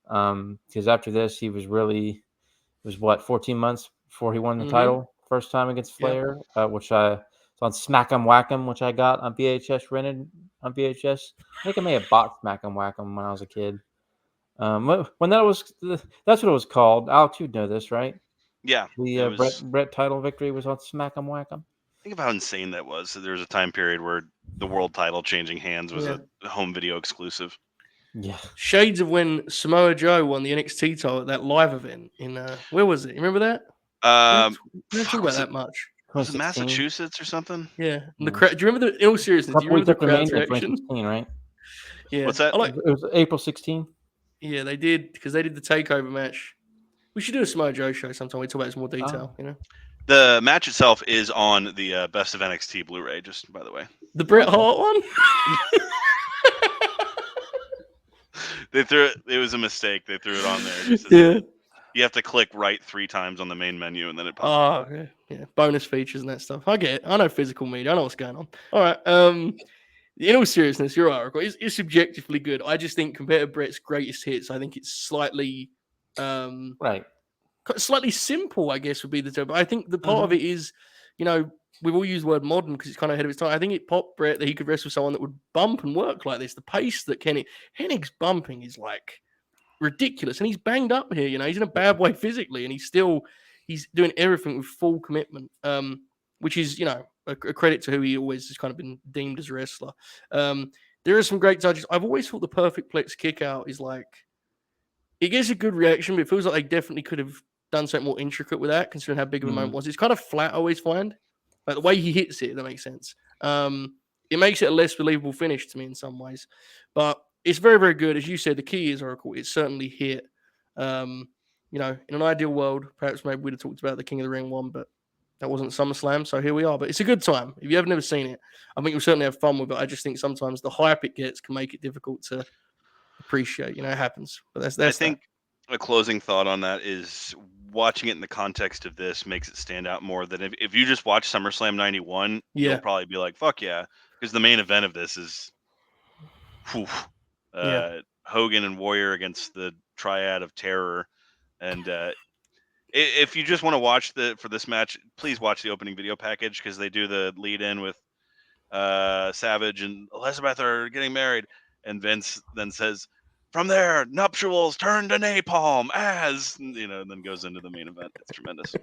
Because after this, he was 14 months before he won the title first time against Flair, which it's on Smack 'em Whack 'em, which I got on VHS, rented on VHS. I think I may have bought Smack 'em Whack 'em when I was a kid. When that's what it was called. Alex, you'd know this, right? Yeah. The Bret title victory was on Smack 'em Whack 'em. Think of how insane that was. So there was a time period where the world title changing hands was a home video exclusive. Yeah. Shades of when Samoa Joe won the NXT title at that live event in where was it? You remember that? We don't talk about that much. Was it Massachusetts or something? Yeah. And the crowd. Do you remember the? In all seriousness, do you remember the crowd's reaction? 2016, right? Yeah. What's that? It was April 16. Yeah, they did because they did the takeover match. We should do a Samoa Joe show sometime. We talk about this in more detail. You know. The match itself is on the Best of NXT Blu-ray. Just by the way. The Bret Hart one. They threw it. It was a mistake. They threw it on there. Yeah. You have to click right 3 times on the main menu, and then it pops. Oh, yeah. Bonus features and that stuff. I get it. I know physical media. I know what's going on. All right. In all seriousness, you're right. It's subjectively good. I just think compared to Bret's greatest hits, I think it's slightly slightly simple, I guess, would be the term. But I think the part of it is, you know, we've all used the word modern because it's kind of ahead of its time. I think it popped Bret that he could wrestle someone that would bump and work like this. The pace that Hennig's bumping is like ridiculous, and he's banged up here. You know, he's in a bad way physically, and he's doing everything with full commitment, which is, you know, a credit to who he always has kind of been deemed as a wrestler. There are some great touches. I've always thought the perfect plex kick out is like, it gets a good reaction, but it feels like they definitely could have done something more intricate with that, considering how big of a moment it was. It's kind of flat, I always find. Like the way he hits it, if that makes sense. It makes it a less believable finish to me in some ways. But it's very, very good. As you said, the key is Oracle. It's certainly hit. You know, in an ideal world, perhaps maybe we'd have talked about the King of the Ring one, but that wasn't SummerSlam, so here we are. But it's a good time. If you have never seen it, I think you'll certainly have fun with it. I just think sometimes the hype it gets can make it difficult to appreciate. You know, it happens. But that's I think a closing thought on that is watching it in the context of this makes it stand out more than if you just watch SummerSlam 91, you'll probably be like, fuck yeah. Because the main event of this is Hogan and Warrior against the Triad of Terror. And if you just want to watch for this match, please watch the opening video package because they do the lead in with Savage and Elizabeth are getting married. And Vince then says, from there, nuptials turn to napalm as, you know, and then goes into the main event. It's tremendous.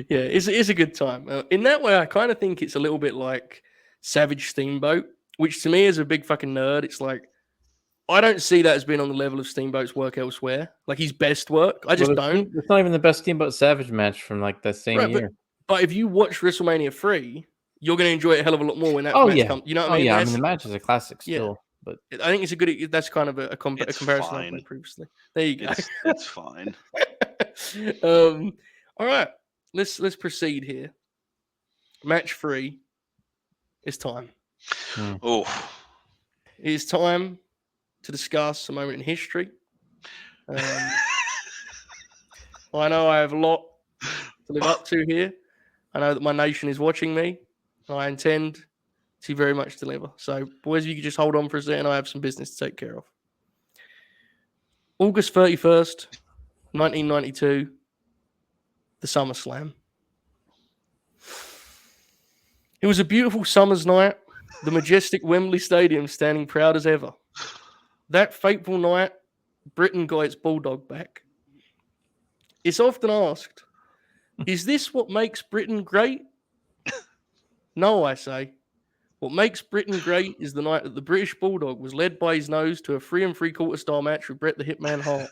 Yeah, it's a good time. In that way, I kind of think it's a little bit like Savage Steamboat, which to me as a big fucking nerd, it's like, I don't see that as being on the level of Steamboat's work elsewhere. Like his best work. I just don't. It's not even the best Steamboat Savage match from like that same year. But if you watch WrestleMania 3, you're going to enjoy it a hell of a lot more when that match comes. You know what I mean? Yeah, I mean, the match is a classic still. But I think it's a good. That's kind of a comparison I made previously. There you go. It's fine. All right, let's proceed here. Match 3. It's time. Oh, it's time to discuss a moment in history. I know I have a lot to live up to here. I know that my nation is watching me. I intend to very much deliver. So, boys, if you could just hold on for a second, I have some business to take care of. August 31st, 1992, the SummerSlam. It was a beautiful summer's night, the majestic Wembley Stadium standing proud as ever. That fateful night, Britain got its Bulldog back. It's often asked, is this what makes Britain great? No, I say. What makes Britain great is the night that the British Bulldog was led by his nose to a 3 3/4 style match with Bret the Hitman Hart.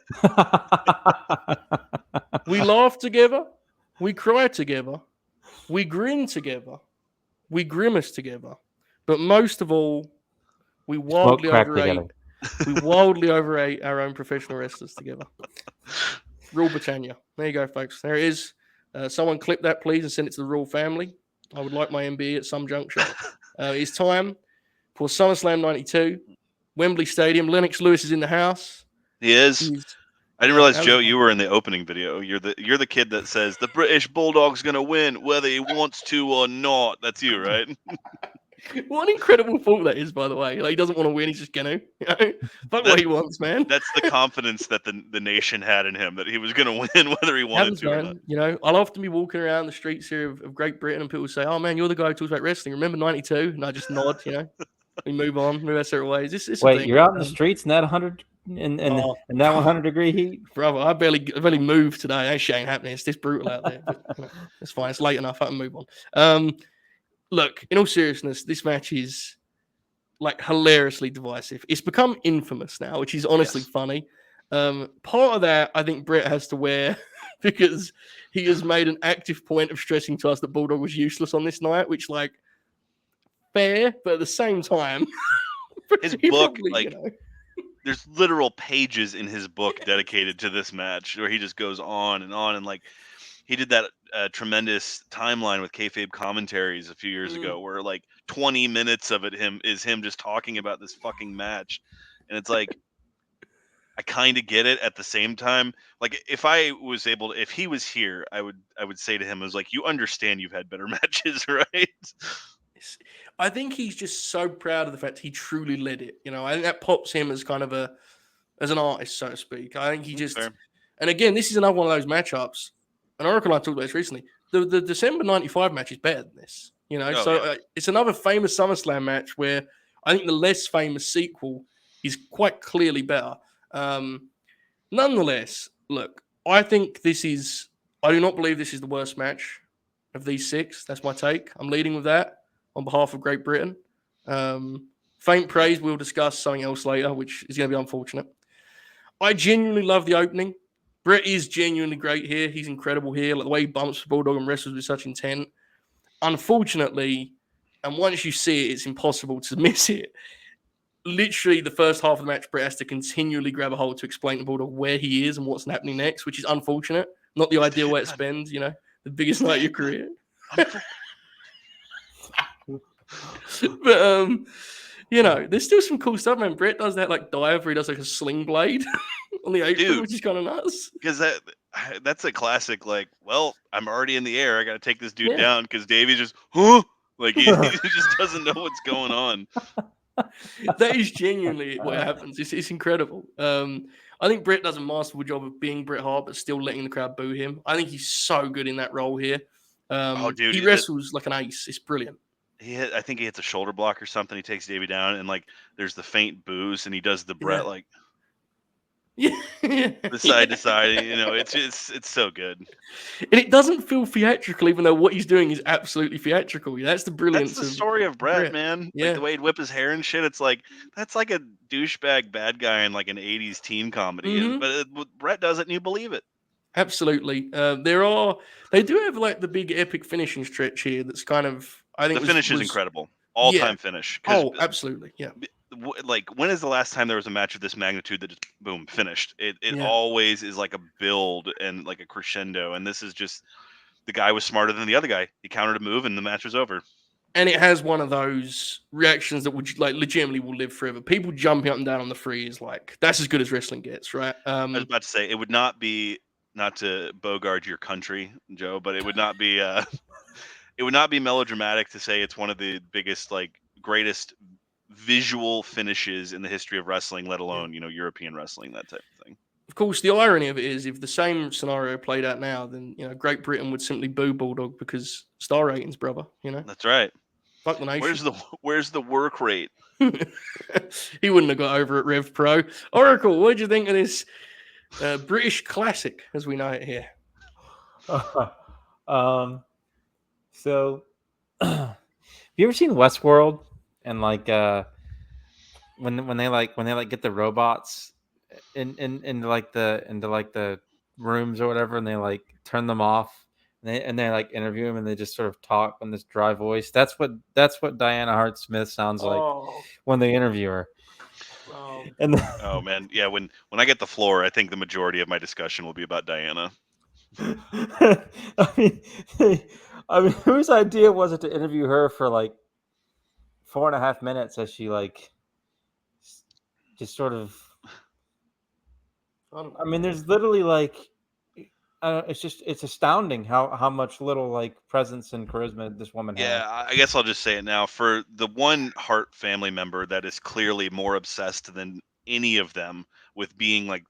We laughed together. We cried together. We grinned together. We grimaced together. But most of all, we wildly overate our own professional wrestlers together. Rule Britannia. There you go, folks. There it is. Someone clip that, please, and send it to the Rule family. I would like my MBE at some juncture. It's time for SummerSlam 92. Wembley Stadium. Lennox Lewis is in the house. He is. I didn't realize, Joe, you were in the opening video. You're the kid that says the British Bulldog's going to win whether he wants to or not. That's you, right? What an incredible thought that is, by the way. Like, he doesn't want to win, he's just going to. You know? Fuck what he wants, man. That's the confidence that the nation had in him, that he was going to win whether he wanted to or not. You know, I'll often be walking around the streets here of Great Britain and people say, oh, man, you're the guy who talks about wrestling. Remember 92? And I just nod, you know. We move on, move our separate ways. Wait, you're out in the streets in that 100 in that 100-degree heat, brother. I barely moved today. That shit ain't happening. It's this brutal out there. But it's fine. It's late enough. I can move on. Look, in all seriousness, this match is like hilariously divisive. It's become infamous now, which is honestly funny. Part of that, I think Bret has to wear because he has made an active point of stressing to us that Bulldog was useless on this night, which, like, fair, but at the same time, his book, probably, there's literal pages in his book dedicated to this match where he just goes on, and like he did that tremendous timeline with kayfabe commentaries a few years ago, where like 20 minutes of it is him just talking about this fucking match, and it's like I kind of get it at the same time. Like if he was here, I would say to him, I was like, you understand you've had better matches, right? I think he's just so proud of the fact he truly led it. I think that pops him as kind of as an artist, so to speak. I think he just, and again, this is another one of those matchups. And Oracle and I talked about this recently. The December '95 match is better than this. It's another famous SummerSlam match where I think the less famous sequel is quite clearly better. Nonetheless, look, I think I do not believe this is the worst match of these 6. That's my take. I'm leading with that on behalf of Great Britain. Faint praise, we'll discuss something else later, which is going to be unfortunate. I genuinely love the opening. Bret is genuinely great here. He's incredible here. Like the way he bumps the Bulldog and wrestles with such intent. Unfortunately, and once you see it, it's impossible to miss it. Literally, the first half of the match, Bret has to continually grab a hold to explain to Bulldog where he is and what's happening next, which is unfortunate. Not the ideal way to spend, the biggest night of your career. But there's still some cool stuff, man. Bret does that like dive where he does like a sling blade on the apron, which is kind of nuts. Because that's a classic. Like, well, I'm already in the air. I got to take this dude down because Davey's just like he just doesn't know what's going on. That is genuinely what happens. It's incredible. I think Bret does a masterful job of being Bret Hart, but still letting the crowd boo him. I think he's so good in that role here. Dude, he wrestles like an ace. It's brilliant. I think he hits a shoulder block or something. He takes Davey down, and like there's the faint boos, and he does the Bret like the side to side. It's so good, and it doesn't feel theatrical, even though what he's doing is absolutely theatrical. That's the brilliance. That's the story of Bret, man. Like the way he'd whip his hair and shit. It's like that's like a douchebag bad guy in like an '80s teen comedy, but Bret does it, and you believe it. Absolutely. They do have like the big epic finishing stretch here. That's kind of. I think the finish is incredible. All-time finish. Oh, absolutely. Yeah. Like, when is the last time there was a match of this magnitude that just, boom, finished? It always is like a build and like a crescendo. And this is just, the guy was smarter than the other guy. He countered a move and the match was over. And it has one of those reactions that would like legitimately will live forever. People jumping up and down on the free is like, that's as good as wrestling gets, right? I was about to say, it would not be, not to bogart your country, Joe, but it would not be... it would not be melodramatic to say it's one of the biggest, like, greatest visual finishes in the history of wrestling, let alone, European wrestling, that type of thing. Of course, the irony of it is, if the same scenario played out now, then, Great Britain would simply boo Bulldog because star ratings, brother, That's right. Fuck the nation. Where's the work rate? He wouldn't have got over at Rev Pro. Oracle, what did you think of this British classic, as we know it here? So, have you ever seen Westworld? And like, when they get the robots into the rooms or whatever, and they like turn them off, and they like interview them, and they just sort of talk in this dry voice. That's what Diana Hart Smith sounds like when they interview her. Oh man, yeah. When I get the floor, I think the majority of my discussion will be about Diana. I mean, whose idea was it to interview her for like 4.5 minutes as she like just sort of? I mean, there's literally like, it's astounding how much little like presence and charisma this woman has. Yeah, I guess I'll just say it now. For the one Hart family member that is clearly more obsessed than any of them with being like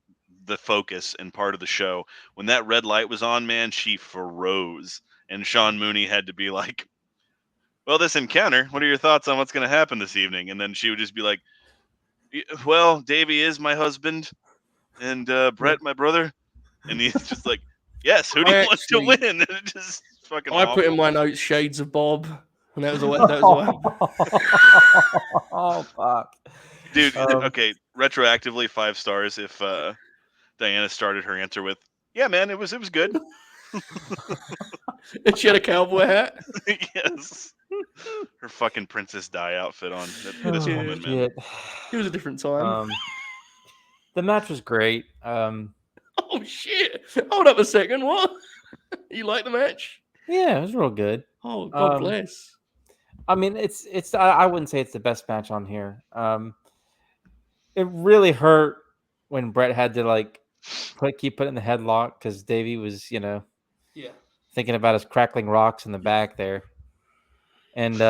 the focus and part of the show, when that red light was on, man, she froze. And Sean Mooney had to be like, well, this encounter, what are your thoughts on what's going to happen this evening? And then she would just be like, Well, Davey is my husband, and Bret my brother, and he's just like, yes. Who do you want to win? And it just fucking. I put in my notes Shades of Bob, and that was why. Oh fuck, dude. Okay, retroactively 5 stars if Diana started her answer with, "Yeah, man, it was good." And she had a cowboy hat. Yes. Her fucking Princess Di outfit on. This woman, man. It was a different time. The match was great. Oh shit! Hold up a second. What? You like the match? Yeah, it was real good. Oh, God bless. I mean, it's. I wouldn't say it's the best match on here. It really hurt when Bret had to keep putting the headlock because Davey was, thinking about his crackling rocks in the back there, and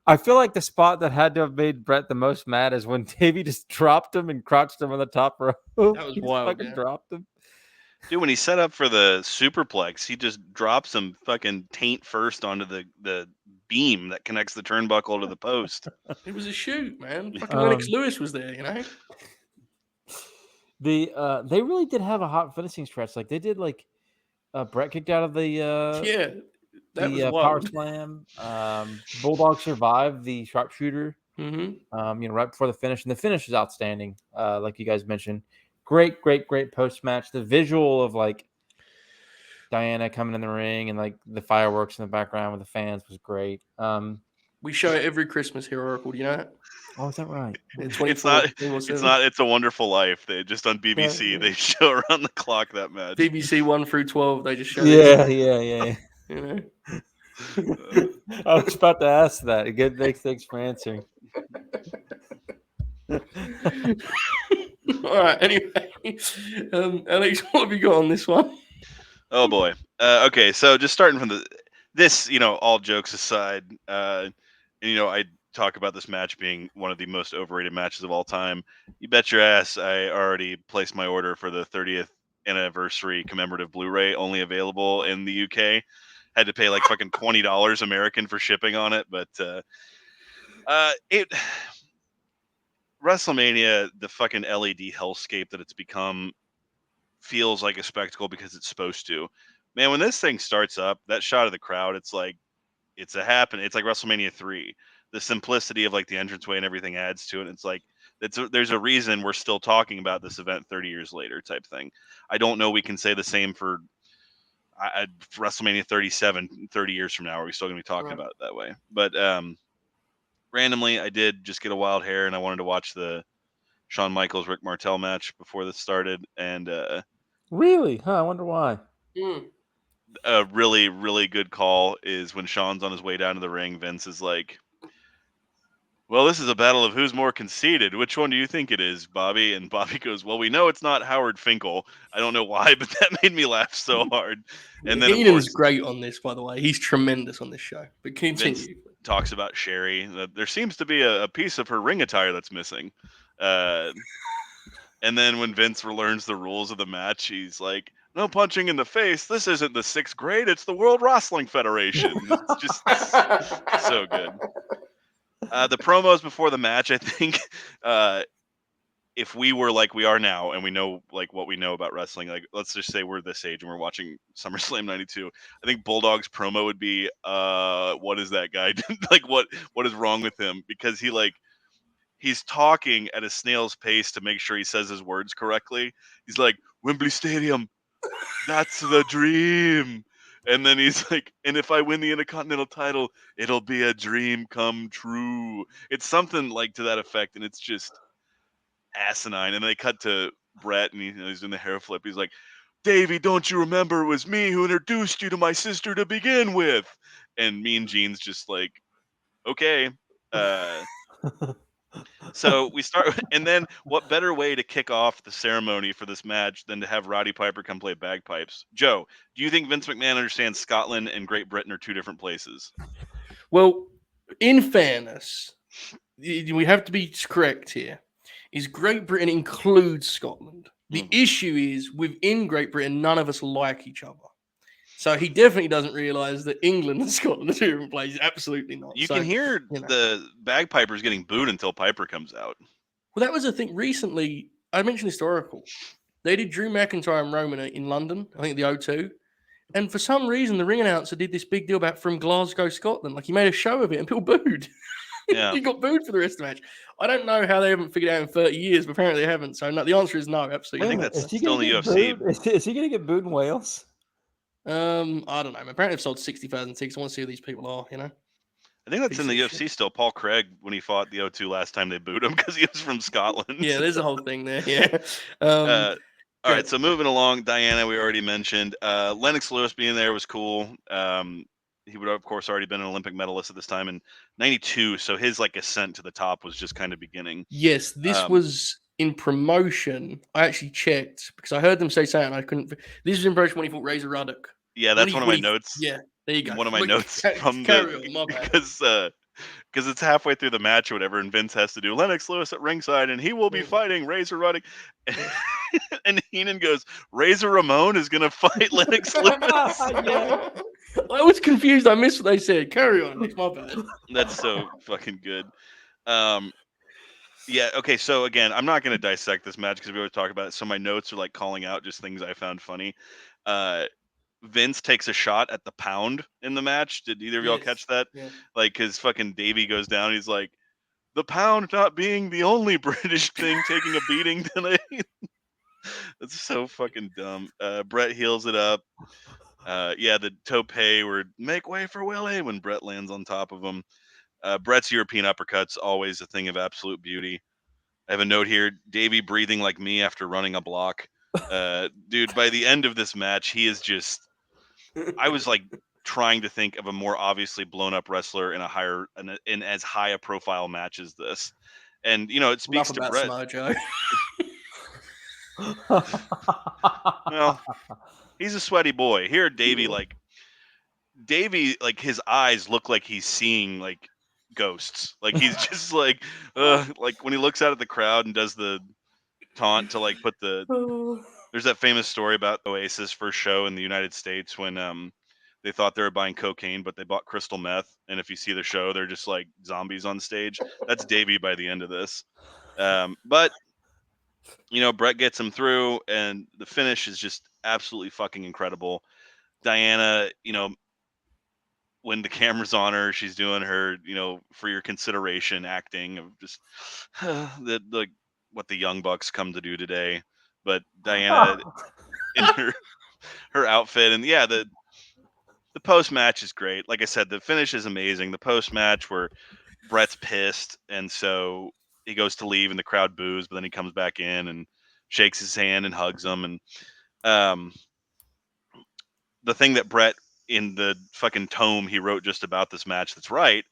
I feel like the spot that had to have made Bret the most mad is when Davey just dropped him and crouched him on the top rope. That was wild. Fucking dropped him. Dude, when he set up for the superplex, he just drops him fucking taint first onto the beam that connects the turnbuckle to the post. It was a shoot, man. Fucking Lennox Lewis was there, They really did have a hot finishing stretch. Like they did, Bret kicked out of the power slam. Bulldog survived the sharpshooter. Mm-hmm. Right before the finish, and the finish is outstanding. Like you guys mentioned. Great post match. The visual of Diana coming in the ring and the fireworks in the background with the fans was great. We show it every Christmas here, Oracle. Do you know it? Oh, is that right? It's not. It's a Wonderful Life. They just on BBC they show around the clock that match. BBC 1 through 12. They just show. Yeah. I was about to ask that. Good. Thanks for answering. All right. Anyway, Alex, what have you got on this one? Oh boy. Okay, so just starting from this, all jokes aside, and I talk about this match being one of the most overrated matches of all time. You bet your ass I already placed my order for the 30th anniversary commemorative Blu-ray, only available in the UK. Had to pay fucking $20 American for shipping on it, but WrestleMania, the fucking LED hellscape that it's become, feels like a spectacle because it's supposed to. Man, when this thing starts up, that shot of the crowd, it's like it's like WrestleMania 3. The simplicity of the entranceway and everything adds to it. It's like there's a reason we're still talking about this event 30 years later type thing. I don't know we can say the same for WrestleMania 37 30 years from now. Are we still going to be talking about it that way? But randomly, I did just get a wild hair, and I wanted to watch the Shawn Michaels Rick Martel match before this started, and really, I wonder why. A really, really good call is when Shawn's on his way down to the ring. Vince is like, "Well, this is a battle of who's more conceited. Which one do you think it is, Bobby?" And Bobby goes, "Well, we know it's not Howard Finkel." I don't know why, but that made me laugh so hard. And then Heenan's great on this, by the way. He's tremendous on this show. But continue. Vince talks about Sherry. There seems to be a piece of her ring attire that's missing. And then when Vince learns the rules of the match, he's like, "No punching in the face. This isn't the 6th grade. It's the World Wrestling Federation." It's just so good. The promos before the match, I think, if we were like we are now and we know what we know about wrestling, let's just say we're this age and we're watching SummerSlam 92, I think Bulldog's promo would be, what is that guy? What is wrong with him? Because he's talking at a snail's pace to make sure he says his words correctly. He's like, "Wembley Stadium, that's the dream." And then he's like, "And if I win the Intercontinental title, it'll be a dream come true." It's something to that effect, and it's just asinine. And they cut to Bret, and he's doing the hair flip. He's like, "Davey, don't you remember it was me who introduced you to my sister to begin with?" And Mean Gene's just like, "Okay." So we start, and then what better way to kick off the ceremony for this match than to have Roddy Piper come play bagpipes? Joe, do you think Vince McMahon understands Scotland and Great Britain are two different places? Well, in fairness, we have to be correct here. Is Great Britain includes Scotland? The issue is within Great Britain, none of us like each other. So he definitely doesn't realize that England and Scotland are two different places. Absolutely not. You can hear the bagpipers getting booed until Piper comes out. Well, that was the thing. Recently, I mentioned historical. They did Drew McIntyre and Roman in London, I think the O2. And for some reason, the ring announcer did this big deal about from Glasgow, Scotland. Like he made a show of it and people booed. Yeah. He got booed for the rest of the match. I don't know how they haven't figured it out in 30 years, but apparently they haven't. So no, the answer is no, absolutely. I think that's still in the UFC. Is he going to get booed in Wales? I don't know. Apparently they've sold 60,000 tickets. I want to see who these people are, you know? I think that's in the UFC still. Paul Craig, when he fought the O2 last time, they booed him because he was from Scotland. Yeah, there's a whole thing there. Yeah. All right, so moving along, Diana, we already mentioned. Lennox Lewis being there was cool. He would, of course, already been an Olympic medalist at this time in '92, so his ascent to the top was just kind of beginning. Yes, this was in promotion. I actually checked because I heard them say something. I couldn't. This was in promotion when he fought Razor Ruddock. Yeah, that's one of my notes. Yeah, there you go. One of my notes from because it's halfway through the match or whatever, and Vince has to do Lennox Lewis at ringside, and he will be fighting Razor Ruddock. And Heenan goes, Razor Ramon is going to fight Lennox Lewis. Yeah. I was confused. I missed what they said. Carry on. It's my bad. That's so fucking good. Yeah, okay, so again, I'm not going to dissect this match because we always talk about it. So my notes are calling out just things I found funny. Vince takes a shot at the pound in the match. Did either of y'all catch that? Yeah. Because fucking Davey goes down. He's like, the pound not being the only British thing taking a beating tonight. That's so fucking dumb. Bret heals it up. The tope where make way for Willie when Bret lands on top of him. Bret's European uppercuts, always a thing of absolute beauty. I have a note here. Davey breathing like me after running a block. Dude, by the end of this match, he is just... I was trying to think of a more obviously blown up wrestler in as high a profile match as this. And, it speaks to Bret. Smojo. Well, he's a sweaty boy. Here, Davey, his eyes look like he's seeing ghosts. He's just when he looks out at the crowd and does the taunt to put the... There's that famous story about Oasis' first show in the United States when they thought they were buying cocaine, but they bought crystal meth. And if you see the show, they're just zombies on stage. That's Davey by the end of this. But Bret gets him through, and the finish is just absolutely fucking incredible. Diana, when the camera's on her, she's doing her, for your consideration acting of just what the Young Bucks come to do today. But Diana in her outfit, and the post match is great. Like I said, the finish is amazing. The post match where Bret's pissed, and so he goes to leave, and the crowd boos, but then he comes back in and shakes his hand and hugs him. And the thing that Bret in the fucking tome he wrote just about this match that's right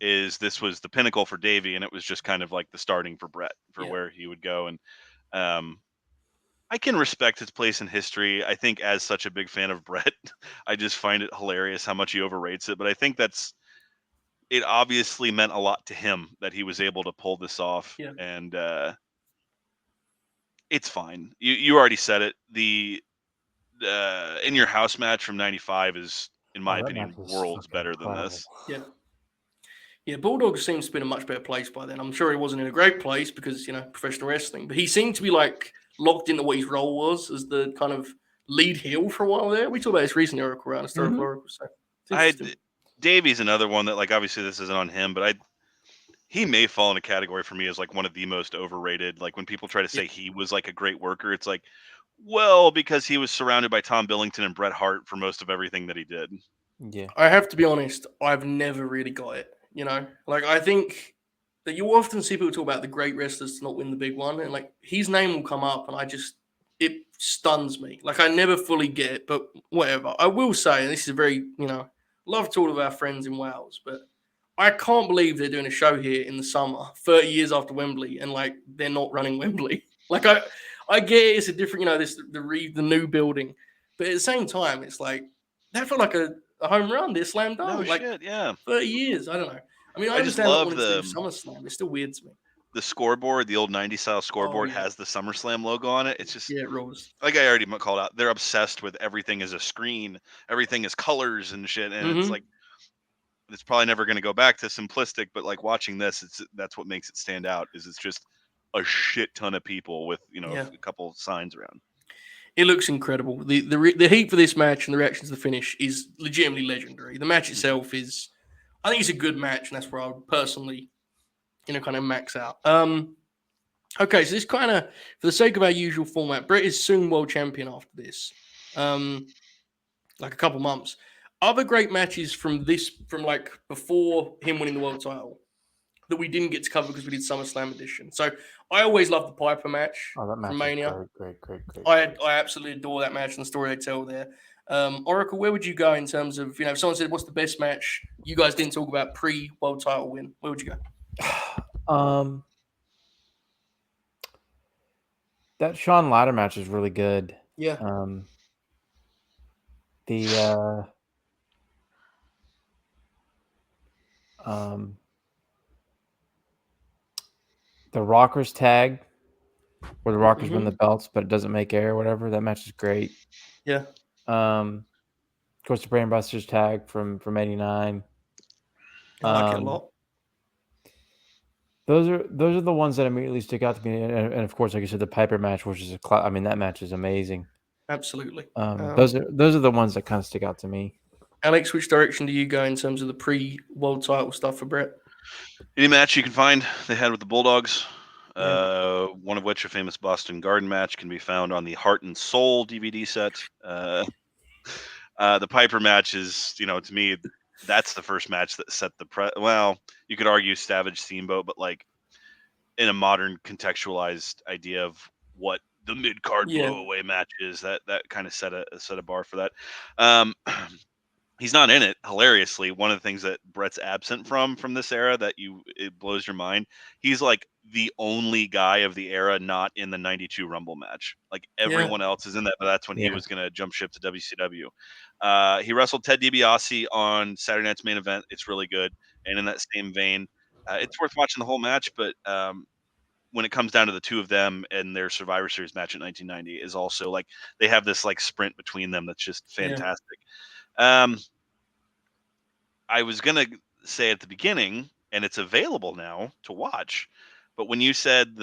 is this was the pinnacle for Davey, and it was just kind of the starting for Bret for where he would go. And I can respect his place in history. I think as such a big fan of Bret, I just find it hilarious how much he overrates it. But I think it obviously meant a lot to him that he was able to pull this off. Yeah. And it's fine. You already said it. The In Your House match from '95 is, in my opinion, worlds better than this. Yeah. Yeah, Bulldog seems to be in a much better place by then. I'm sure he wasn't in a great place because, professional wrestling. But he seemed to be locked into what his role was as the kind of lead heel for a while there. We talked about this recently, Oracle, around historical Oracle. So Davey's another one that obviously this isn't on him, but he may fall in a category for me as one of the most overrated. When people try to say he was a great worker, it's because he was surrounded by Tom Billington and Bret Hart for most of everything that he did. Yeah, I have to be honest, I've never really got it. I think that you often see people talk about the great wrestlers to not win the big one, and his name will come up, and it stuns me. I never fully get it, but whatever. I will say, and this is a very, love to all of our friends in Wales, but I can't believe they're doing a show here in the summer, 30 years after Wembley, and they're not running Wembley. I get it's a different, the new building, but at the same time, it's that felt like a home run. They're slam dunk. No shit, yeah. 30 years. I don't know. I mean, I just understand love wanting to do SummerSlam. It's still weird to me. the scoreboard, the old 90s style scoreboard, has the SummerSlam logo on it. It's just it rolls. like I already called out. They're obsessed with everything as a screen, everything is colors and shit, and it's like it's probably never going to go back to simplistic. But like watching this, that's what makes it stand out. Is it's just a shit ton of people with a couple signs around. It looks incredible. The heat for this match and the reaction to the finish is legitimately legendary. The match itself is, I think it's a good match, and that's where I would personally, kind of max out. Okay, so this kind of, for the sake of our usual format, Bret is soon world champion after this, like a couple months. Other great matches from like before him winning the world title that we didn't get to cover because we did SummerSlam edition. So I always love the Piper match, that match from Mania. Great. I absolutely adore that match and the story they tell there. Oracle, where would you go in terms of, if someone said, what's the best match you guys didn't talk about pre-world title win? Where would you go? That Shawn ladder match is really good. Yeah. The Rockers tag, where the Rockers win the belts, but it doesn't make air or whatever. That match is great. Yeah. Of course, the Brainbusters tag from '89. I like it a lot. Those are the ones that immediately stick out to me, and of course, like I said, the Piper match, which is that match is amazing. Absolutely. Those are the ones that kind of stick out to me. Alex, which direction do you go in terms of the pre-world title stuff for Bret? Any match you can find they had with the Bulldogs, one of which, a famous Boston Garden match, can be found on the Heart and Soul DVD set. The Piper match is, to me, that's the first match that set the well, you could argue Savage Steamboat, but like in a modern contextualized idea of what the mid-card blowaway match is, that kind of set a bar for that. He's not in it. Hilariously, one of the things that Bret's absent from this era that it blows your mind. He's like the only guy of the era not in the '92 Rumble match. Like everyone else is in that, but that's when he was going to jump ship to WCW. He wrestled Ted DiBiase on Saturday Night's Main Event. It's really good, and in that same vein, it's worth watching the whole match. But when it comes down to the two of them and their Survivor Series match in 1990, is also like they have this like sprint between them that's just fantastic. I was going to say at the beginning, and it's available now to watch, but when you said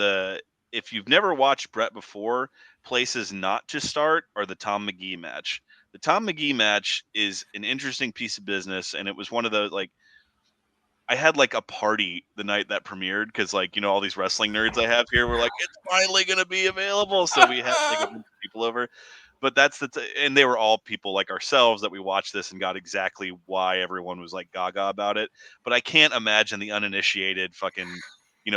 if you've never watched Bret before, places not to start are the Tom McGee match. The Tom McGee match is an interesting piece of business, and it was one of those, like, I had like a party the night that premiered because, like, all these wrestling nerds I have here were like, it's finally going to be available. So we had like a bunch of people over. But that's and they were all people like ourselves that we watched this and got exactly why everyone was like gaga about it. But I can't imagine the uninitiated fucking,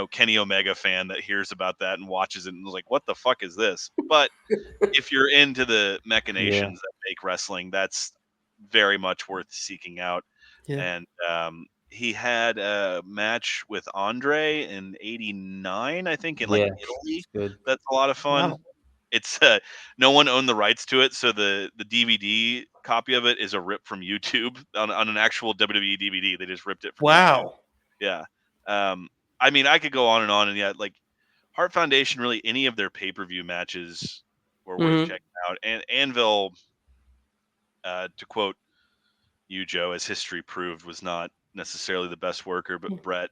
Kenny Omega fan that hears about that and watches it and was like, what the fuck is this? But if you're into the machinations that make wrestling, that's very much worth seeking out. Yeah. And he had a match with Andre in '89, I think, in like Italy. Good. That's a lot of fun. Wow. It's no one owned the rights to it, so the DVD copy of it is a rip from YouTube on an actual WWE DVD. They just ripped it from YouTube. Yeah. I mean, I could go on, and yet, like, Heart Foundation, really any of their pay-per-view matches were worth checking out. And Anvil, to quote you, Joe, as history proved, was not necessarily the best worker, but Bret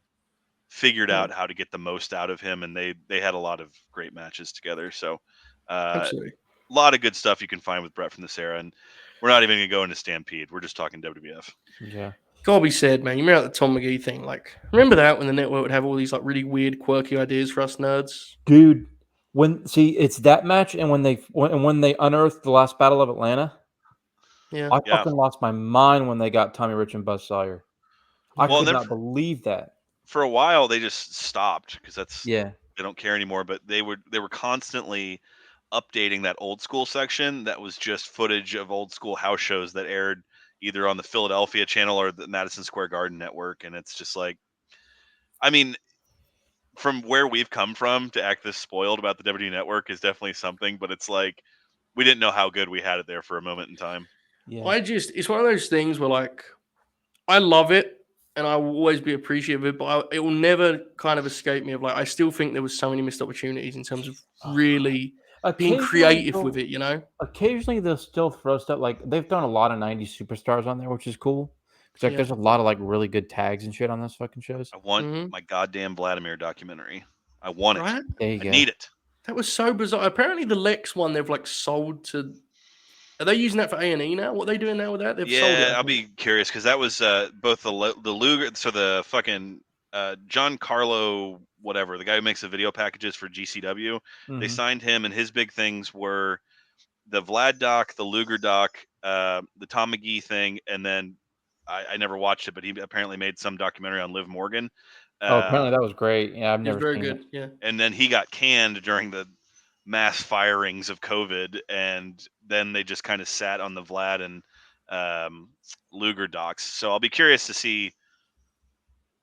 figured out how to get the most out of him, and they had a lot of great matches together. So a lot of good stuff you can find with Bret from this era, and we're not even going to go into Stampede. We're just talking WWF. Yeah. Gotta be said, man. You remember the Tom McGee thing? Like, remember that when the network would have all these like really weird, quirky ideas for us nerds? Dude, it's that match and when they unearthed the last Battle of Atlanta. Yeah. I fucking lost my mind when they got Tommy Rich and Buzz Sawyer. I could not believe that. For a while, they just stopped because they don't care anymore. But they were constantly updating that old school section that was just footage of old school house shows that aired either on the Philadelphia channel or the Madison Square Garden network. And it's just like, I mean, from where we've come from to act this spoiled about the WWE network is definitely something, but it's like we didn't know how good we had it there for a moment in time. Yeah. It's one of those things where, like, I love it. and I will always be appreciative of it, but it will never kind of escape me of like, I still think there was so many missed opportunities in terms of really being creative with it, you know? Occasionally they'll still throw stuff like they've done a lot of 90s superstars on there, which is cool. Because like there's a lot of like really good tags and shit on those fucking shows. I want my goddamn Vladimir documentary. I want it. Right? There you I go. need it. That was so bizarre. Apparently the Lex one they've like sold to. Are they using that for A&E now? What are they doing now with that? They've sold it. I'll be curious because that was both the Luger, so the fucking Giancarlo, whatever, the guy who makes the video packages for GCW. They signed him, and his big things were the Vlad doc, the Luger doc, the Tom McGee thing, and then I never watched it, but he apparently made some documentary on Liv Morgan. Apparently that was great. Yeah, I've never seen good. it. Yeah. And then he got canned during the mass firings of COVID, and then they just kind of sat on the Vlad and Luger docs. So I'll be curious to see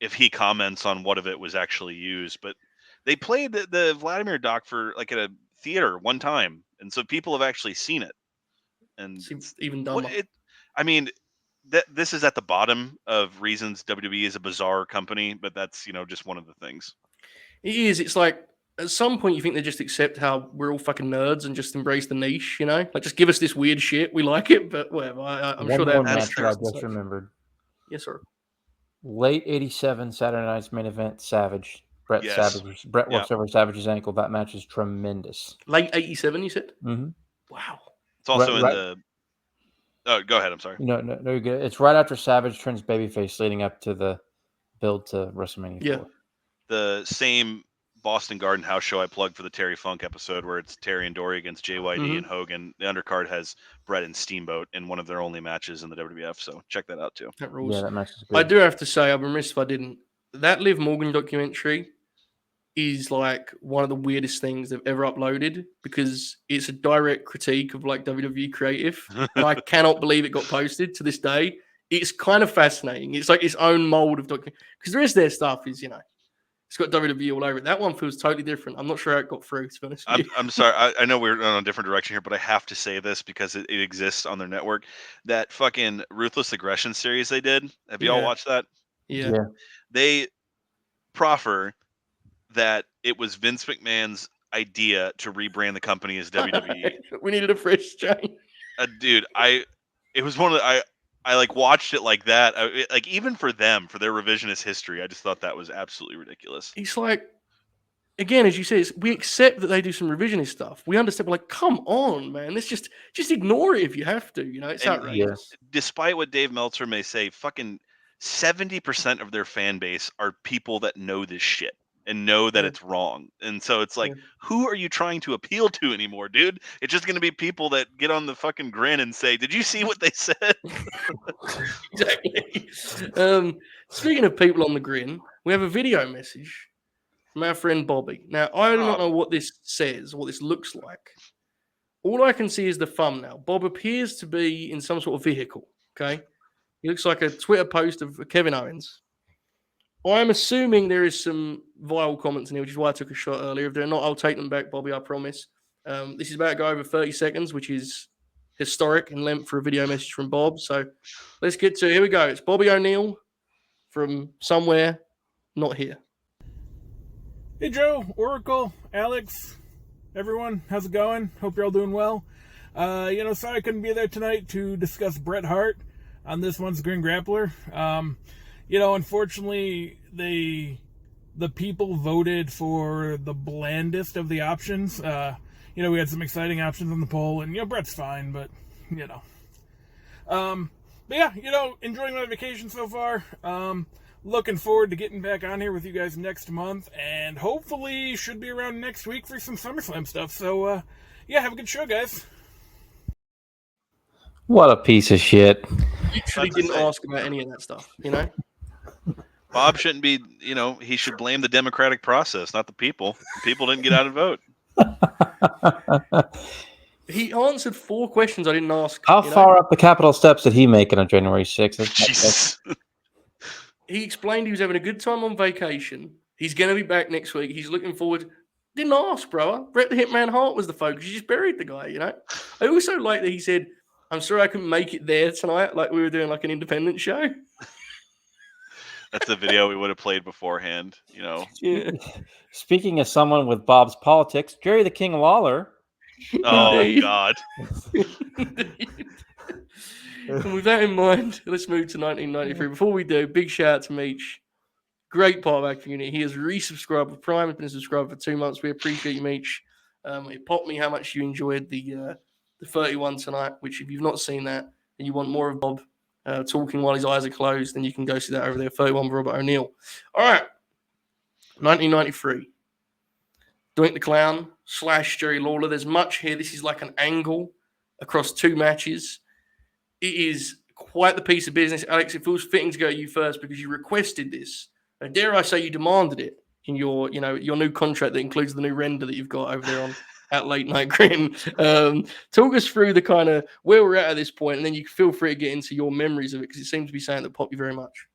if he comments on what of it was actually used. But they played the Vladimir doc for like at a theater one time, and so people have actually seen it. And seems even dumber. This is at the bottom of reasons WWE is a bizarre company, but that's just one of the things. It is. It's like at some point you think they just accept how we're all fucking nerds and just embrace the niche, like just give us this weird shit. We like it, but whatever. I'm sure that match I just remembered. Yes, sir. Late '87 Saturday Night's main event, Savage. Bret works over Savage's ankle. That match is tremendous. Late '87, you said? Mm-hmm. Wow. It's also in the. Oh, go ahead. I'm sorry. No, you're good. It's right after Savage turns babyface, leading up to the build to WrestleMania 4. The same Boston Garden House show I plugged for the Terry Funk episode, where it's Terry and Dory against JYD and Hogan. The undercard has Bret and Steamboat in one of their only matches in the WWF. So check that out too. That rules. Yeah, that match is good. I do have to say, I'd be remiss if I didn't. That Liv Morgan documentary is like one of the weirdest things they've ever uploaded because it's a direct critique of like WWE creative. And I cannot believe it got posted to this day. It's kind of fascinating. It's like its own mold of documentary because the rest of their stuff is, it's got WWE all over it. That one feels totally different. I'm not sure how it got through, to be honest with you. I'm sorry. I know we're on a different direction here, but I have to say this because it exists on their network. That fucking Ruthless Aggression series they did. Have you all watched that? Yeah. They proffer that it was Vince McMahon's idea to rebrand the company as WWE. We needed a fresh change. Dude, it was one of the, I like watched it like that. Like even for them, for their revisionist history, I just thought that was absolutely ridiculous. It's like, again, as you say, we accept that they do some revisionist stuff. We understand. We're like, come on, man. Let's just ignore it if you have to. It's outrageous. Despite what Dave Meltzer may say, fucking 70% of their fan base are people that know this shit and know that it's wrong. And so it's like, who are you trying to appeal to anymore, dude? It's just going to be people that get on the fucking Grin and say, did you see what they said? Exactly. Speaking of people on the Grin, we have a video message from our friend Bobby. Now, I do not know what this says, what this looks like. All I can see is the thumbnail. Bob appears to be in some sort of vehicle, okay? He looks like a Twitter post of Kevin Owens. I'm assuming there is some vile comments in here, which is why I took a shot earlier. If they're not, I'll take them back, Bobby, I promise. This is about to go over 30 seconds, which is historic in length for a video message from Bob. So let's get to it. Here we go. It's Bobby O'Neill from somewhere not here. Hey, Joe, Oracle, Alex, everyone. How's it going? Hope you're all doing well. Sorry I couldn't be there tonight to discuss Bret Hart on this one's Grin Grappler. Unfortunately, the people voted for the blandest of the options. We had some exciting options on the poll, and, Bret's fine, but, enjoying my vacation so far. Looking forward to getting back on here with you guys next month, and hopefully should be around next week for some SummerSlam stuff. So, have a good show, guys. What a piece of shit. Literally didn't ask about any of that stuff, Bob shouldn't be, he should blame the democratic process, not the people. The people didn't get out and vote. He answered 4 questions I didn't ask. How far up the Capitol steps did he make on January 6th? He explained he was having a good time on vacation. He's going to be back next week. He's looking forward. Didn't ask, bro. Bret the Hitman Hart was the focus. You just buried the guy, I also like that he said, I'm sorry I couldn't make it there tonight, like we were doing like an independent show. That's the video we would have played beforehand. Yeah. Speaking of someone with Bob's politics, Jerry the King Lawler. Oh Indeed. God. And with that in mind, let's move to 1993. Before we do, big shout out to Meech. Great part of our community. He has resubscribed with Prime. Has been subscribed for 2 months. We appreciate you, Meech. It popped me how much you enjoyed the 31 tonight, which if you've not seen that and you want more of Bob talking while his eyes are closed, then you can go see that over there, 31 with Robert O'Neill. All right. 1993. Doink the Clown / Jerry Lawler. There's much here. This is like an angle across 2 matches. It is quite the piece of business. Alex, it feels fitting to go to you first because you requested this. Dare I say you demanded it in your new contract that includes the new render that you've got over there on at Late Night Grin. Talk us through the kind of where we're at this point, and then you can feel free to get into your memories of it because it seems to be something that popped you very much.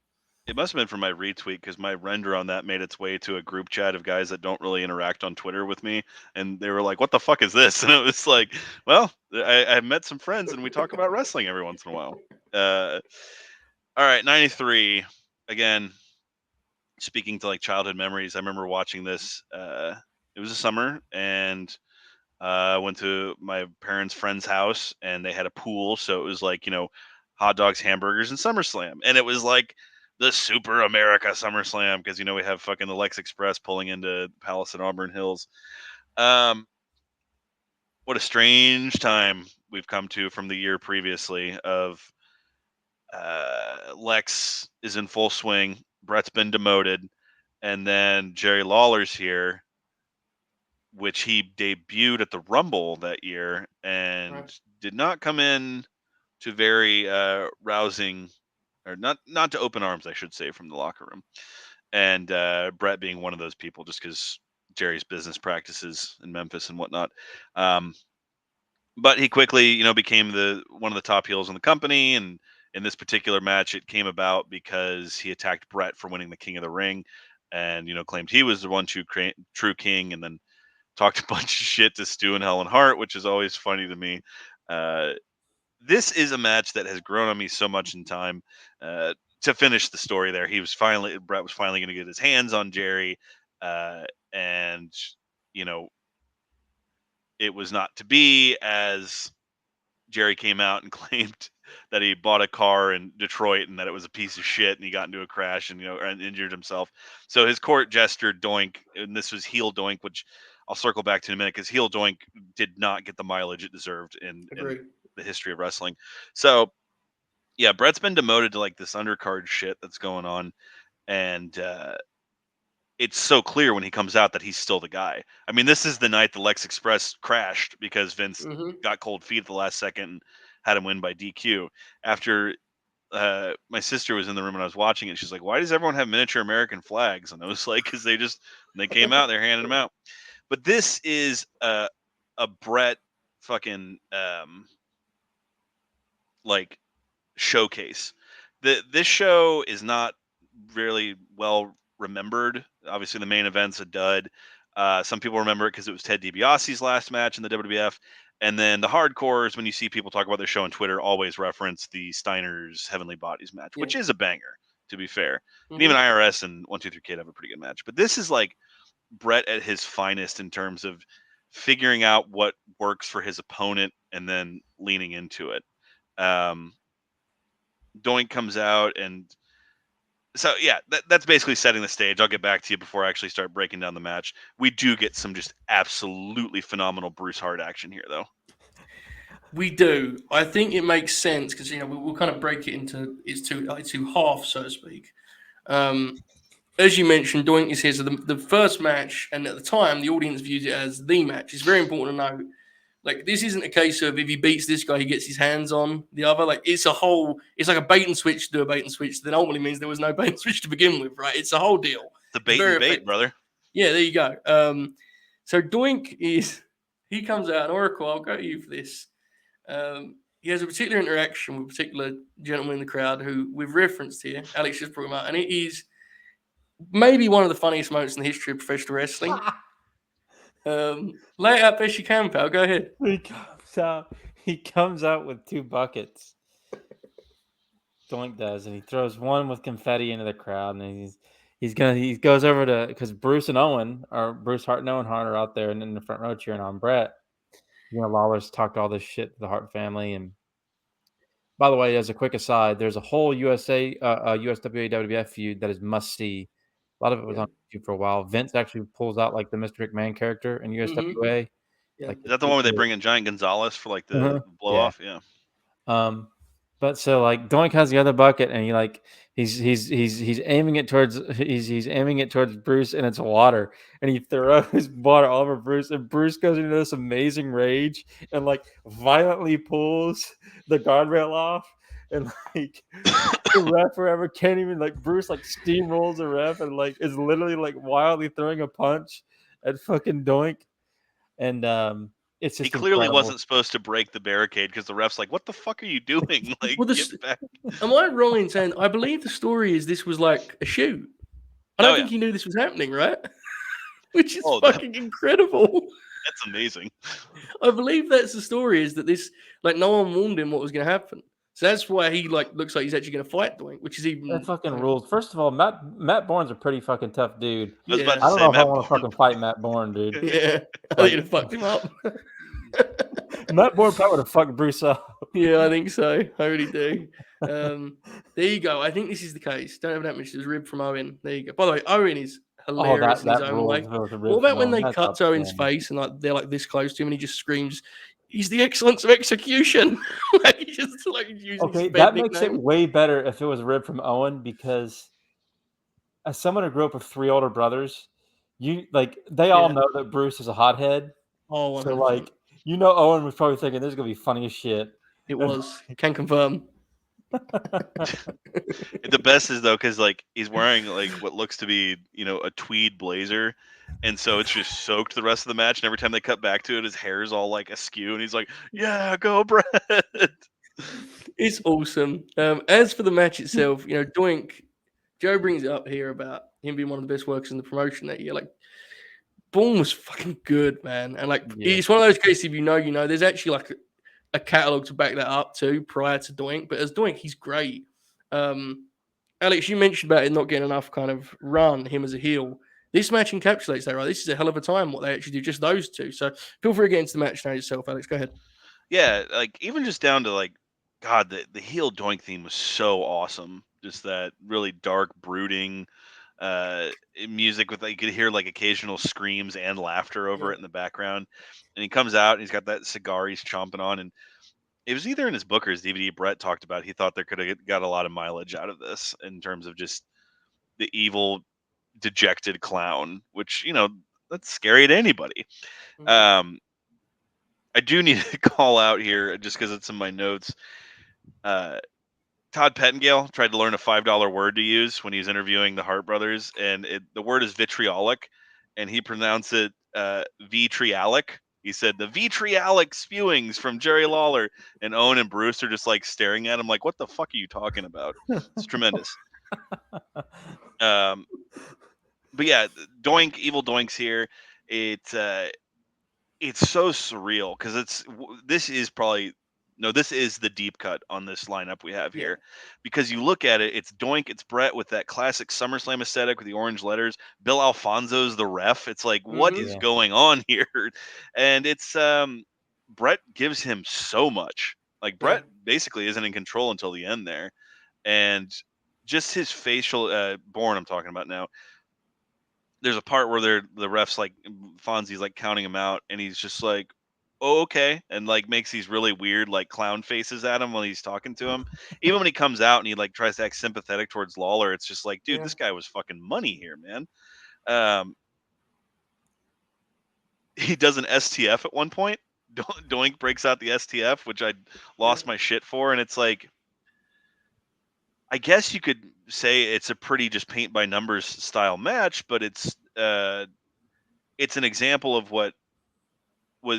It must have been from my retweet because my render on that made its way to a group chat of guys that don't really interact on Twitter with me. And they were like, what the fuck is this? And it was like, well, I met some friends and we talk about wrestling every once in a while. All right, 93. Again, speaking to like childhood memories, I remember watching this. It was a summer and I went to my parents' friend's house and they had a pool. So it was like, hot dogs, hamburgers, and SummerSlam. And it was like the Super America SummerSlam because, we have fucking the Lex Express pulling into Palace at Auburn Hills. What a strange time we've come to from the year previously of Lex is in full swing. Bret's been demoted. And then Jerry Lawler's here, which he debuted at the Rumble that year and did not come in to very rousing, or not to open arms, I should say, from the locker room. And Bret being one of those people, just because Jerry's business practices in Memphis and whatnot. But he quickly, became one of the top heels in the company. And in this particular match, it came about because he attacked Bret for winning the King of the Ring, and claimed he was the one true king, and then talked a bunch of shit to Stu and Helen Hart, which is always funny to me. This is a match that has grown on me so much in time. To finish the story there, Bret was finally going to get his hands on Jerry, and it was not to be, as Jerry came out and claimed that he bought a car in Detroit and that it was a piece of shit, and he got into a crash and and injured himself. So his court gestured Doink, and this was heel Doink, which I'll circle back to in a minute because heel Doink did not get the mileage it deserved in the history of wrestling. So yeah, Bret's been demoted to like this undercard shit that's going on, and it's so clear when he comes out that he's still the guy. I mean, this is the night the Lex Express crashed because Vince got cold feet at the last second and had him win by DQ. After my sister was in the room and I was watching it, she's like, "Why does everyone have miniature American flags?" And I was like, "Because they came out, they're handing them out." But this is a Bret fucking like showcase. This show is not really well remembered. Obviously, the main event's a dud. Some people remember it because it was Ted DiBiase's last match in the WWF. And then the hardcores, when you see people talk about their show on Twitter, always reference the Steiner's Heavenly Bodies match, which is a banger, to be fair. And even IRS and 1-2-3 Kid have a pretty good match. But this is like Bret at his finest in terms of figuring out what works for his opponent and then leaning into it. Doink comes out, and so yeah, that's basically setting the stage. I'll get back to you before I actually start breaking down the match. We do get some just absolutely phenomenal Bruce Hart action here, though. We do. I think it makes sense because we'll kind of break it into its two halves, so to speak. As you mentioned, Doink is here. So the first match, and at the time, the audience views it as the match. It's very important to note. Like, this isn't a case of if he beats this guy, he gets his hands on the other. Like, it's like a bait and switch to do a bait and switch. That ultimately means there was no bait and switch to begin with, right? It's a whole deal. The bait and bait, brother. Yeah, there you go. So Doink he comes out, and Oracle, I'll go to you for this. He has a particular interaction with a particular gentleman in the crowd who we've referenced here. Alex just brought him out, and it is maybe one of the funniest moments in the history of professional wrestling. Lay it out best you can, pal. Go ahead. He comes out with 2 buckets. Doink does, and he throws one with confetti into the crowd, and he goes over to, because Bruce and Owen, or Bruce Hart and Owen Hart, are out there and in the front row cheering on Bret. Lawler's talked all this shit to the Hart family. And by the way, as a quick aside, there's a whole USWA WWF feud that is must see. A lot of it was on YouTube for a while. Vince actually pulls out like the Mr. McMahon character in USWA. Yeah. Like, Is that the one where they bring in Giant Gonzalez for like the blow off? Yeah. But so like Doink has the other bucket, and he's aiming it towards Bruce, and it's water, and he throws water all over Bruce, and Bruce goes into this amazing rage and like violently pulls the guardrail off, and like the ref forever can't even, like, Bruce like steamrolls the ref and like is literally like wildly throwing a punch at fucking Doink, and it's just he clearly incredible. wasn't supposed to break the barricade because the ref's like, "What the fuck are you doing?" Like, get back. Am I wrong in saying I believe the story is this was like a shoot? I don't think he knew this was happening, right? Which is fucking incredible. That's amazing. I believe that's the story, is that this, like, no one warned him what was going to happen. So that's why he like looks like he's actually going to fight Doink, which is even that fucking rules. First of all, Matt Bourne's a pretty fucking tough dude. I was about to I don't say, know if I Matt want to fucking fight Matt Bourne, dude. Yeah, I think you'd have fucked him up. Matt Bourne probably would have fucked Bruce up. Yeah, I think so. I really do. There you go. I think this is the case. Don't have that much. It was ribbed from Owen. There you go. By the way, Owen is hilarious in his own way. What about when they cut to Owen's face and like they're like this close to him and he just screams, "He's the excellence of execution." Like, he just like using okay, that makes it way better if it was ribbed from Owen, because as someone who grew up with 3 older brothers, they all know that Bruce is a hothead. Oh, 100%. So like, Owen was probably thinking this is gonna be funny as shit. It was. Can confirm. The best is though, because like he's wearing like what looks to be a tweed blazer, and so it's just soaked the rest of the match. And every time they cut back to it, his hair's all like askew, and he's like, "Yeah, go Bret." It's awesome. As for the match itself, Doink, Joe brings it up here about him being one of the best workers in the promotion that year. Like, Bourne was fucking good, man, and like it's one of those cases, if you know, there's actually like a catalog to back that up too prior to Doink. But as Doink, he's great. Alex, you mentioned about it not getting enough kind of run, him as a heel. This match encapsulates that, right? This is a hell of a time what they actually do, just those two. So feel free to get into the match now yourself, Alex. Go ahead. Yeah, like even just down to like, God, the heel Doink theme was so awesome. Just that really dark, brooding music with, like, you could hear like occasional screams and laughter over it in the background. And he comes out and he's got that cigar he's chomping on, and it was either in his book or his DVD. Bret talked about he thought there could have got a lot of mileage out of this in terms of just the evil, dejected clown, which that's scary to anybody. I do need to call out here, just because it's in my notes. Todd Pettengill tried to learn a $5 word to use when he was interviewing the Hart brothers, and the word is vitriolic, and he pronounced it vitriolic. He said the vitriolic spewings from Jerry Lawler, and Owen and Bruce are just like staring at him like, "What the fuck are you talking about?" It's tremendous. But yeah, Doink, evil Doink's here. It's so surreal because this is the deep cut on this lineup we have here, because you look at it, it's Doink, it's Bret with that classic SummerSlam aesthetic with the orange letters. Bill Alfonso's the ref. It's like, what is going on here? And it's Bret gives him so much. Like, Bret basically isn't in control until the end there, and just his facial Bourne I'm talking about now. There's a part where the ref's like, Fonzie's like counting him out, and he's just like, "Oh, okay," and like makes these really weird like clown faces at him when he's talking to him. Even when he comes out and he like tries to act sympathetic towards Lawler, it's just like, dude, this guy was fucking money here, man. He does an STF at one point. Doink breaks out the STF, which I lost my shit for, and it's like, I guess you could say it's a pretty just paint by numbers style match, but it's an example of what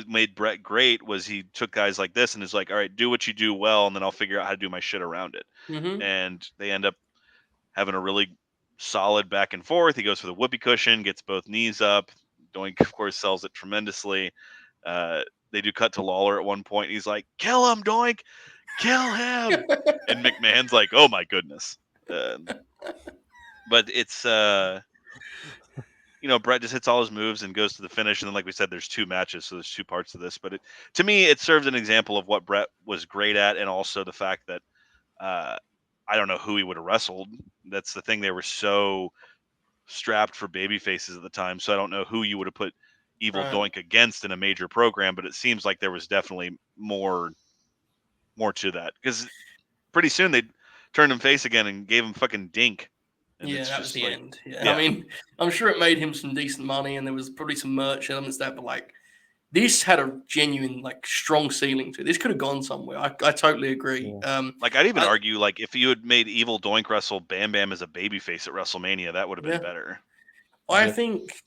made Bret great. Was he took guys like this and is like, all right, do what you do well, and then I'll figure out how to do my shit around it. And they end up having a really solid back and forth. He goes for the whoopee cushion, gets both knees up. Doink, of course, sells it tremendously. They do cut to Lawler at one point. He's like, "Kill him, Doink! kill him. And McMahon's like, oh my goodness. But it's Bret just hits all his moves and goes to the finish, and then like we said, there's 2 matches, so there's 2 parts to this. But to me, it serves an example of what Bret was great at, and also the fact that I don't know who he would have wrestled. That's the thing; they were so strapped for baby faces at the time, so I don't know who you would have put Evil Doink against in a major program. But it seems like there was definitely more to that, because pretty soon they turned him face again and gave him fucking Dink. And yeah, that was the like, end. Yeah. I mean, I'm sure it made him some decent money, and there was probably some merch elements there, but like, this had a genuine, like, strong ceiling to it. This could have gone somewhere. I totally agree. Yeah. Like, I'd even argue, like, if you had made Evil Doink wrestle Bam Bam as a babyface at WrestleMania, that would have been better. I think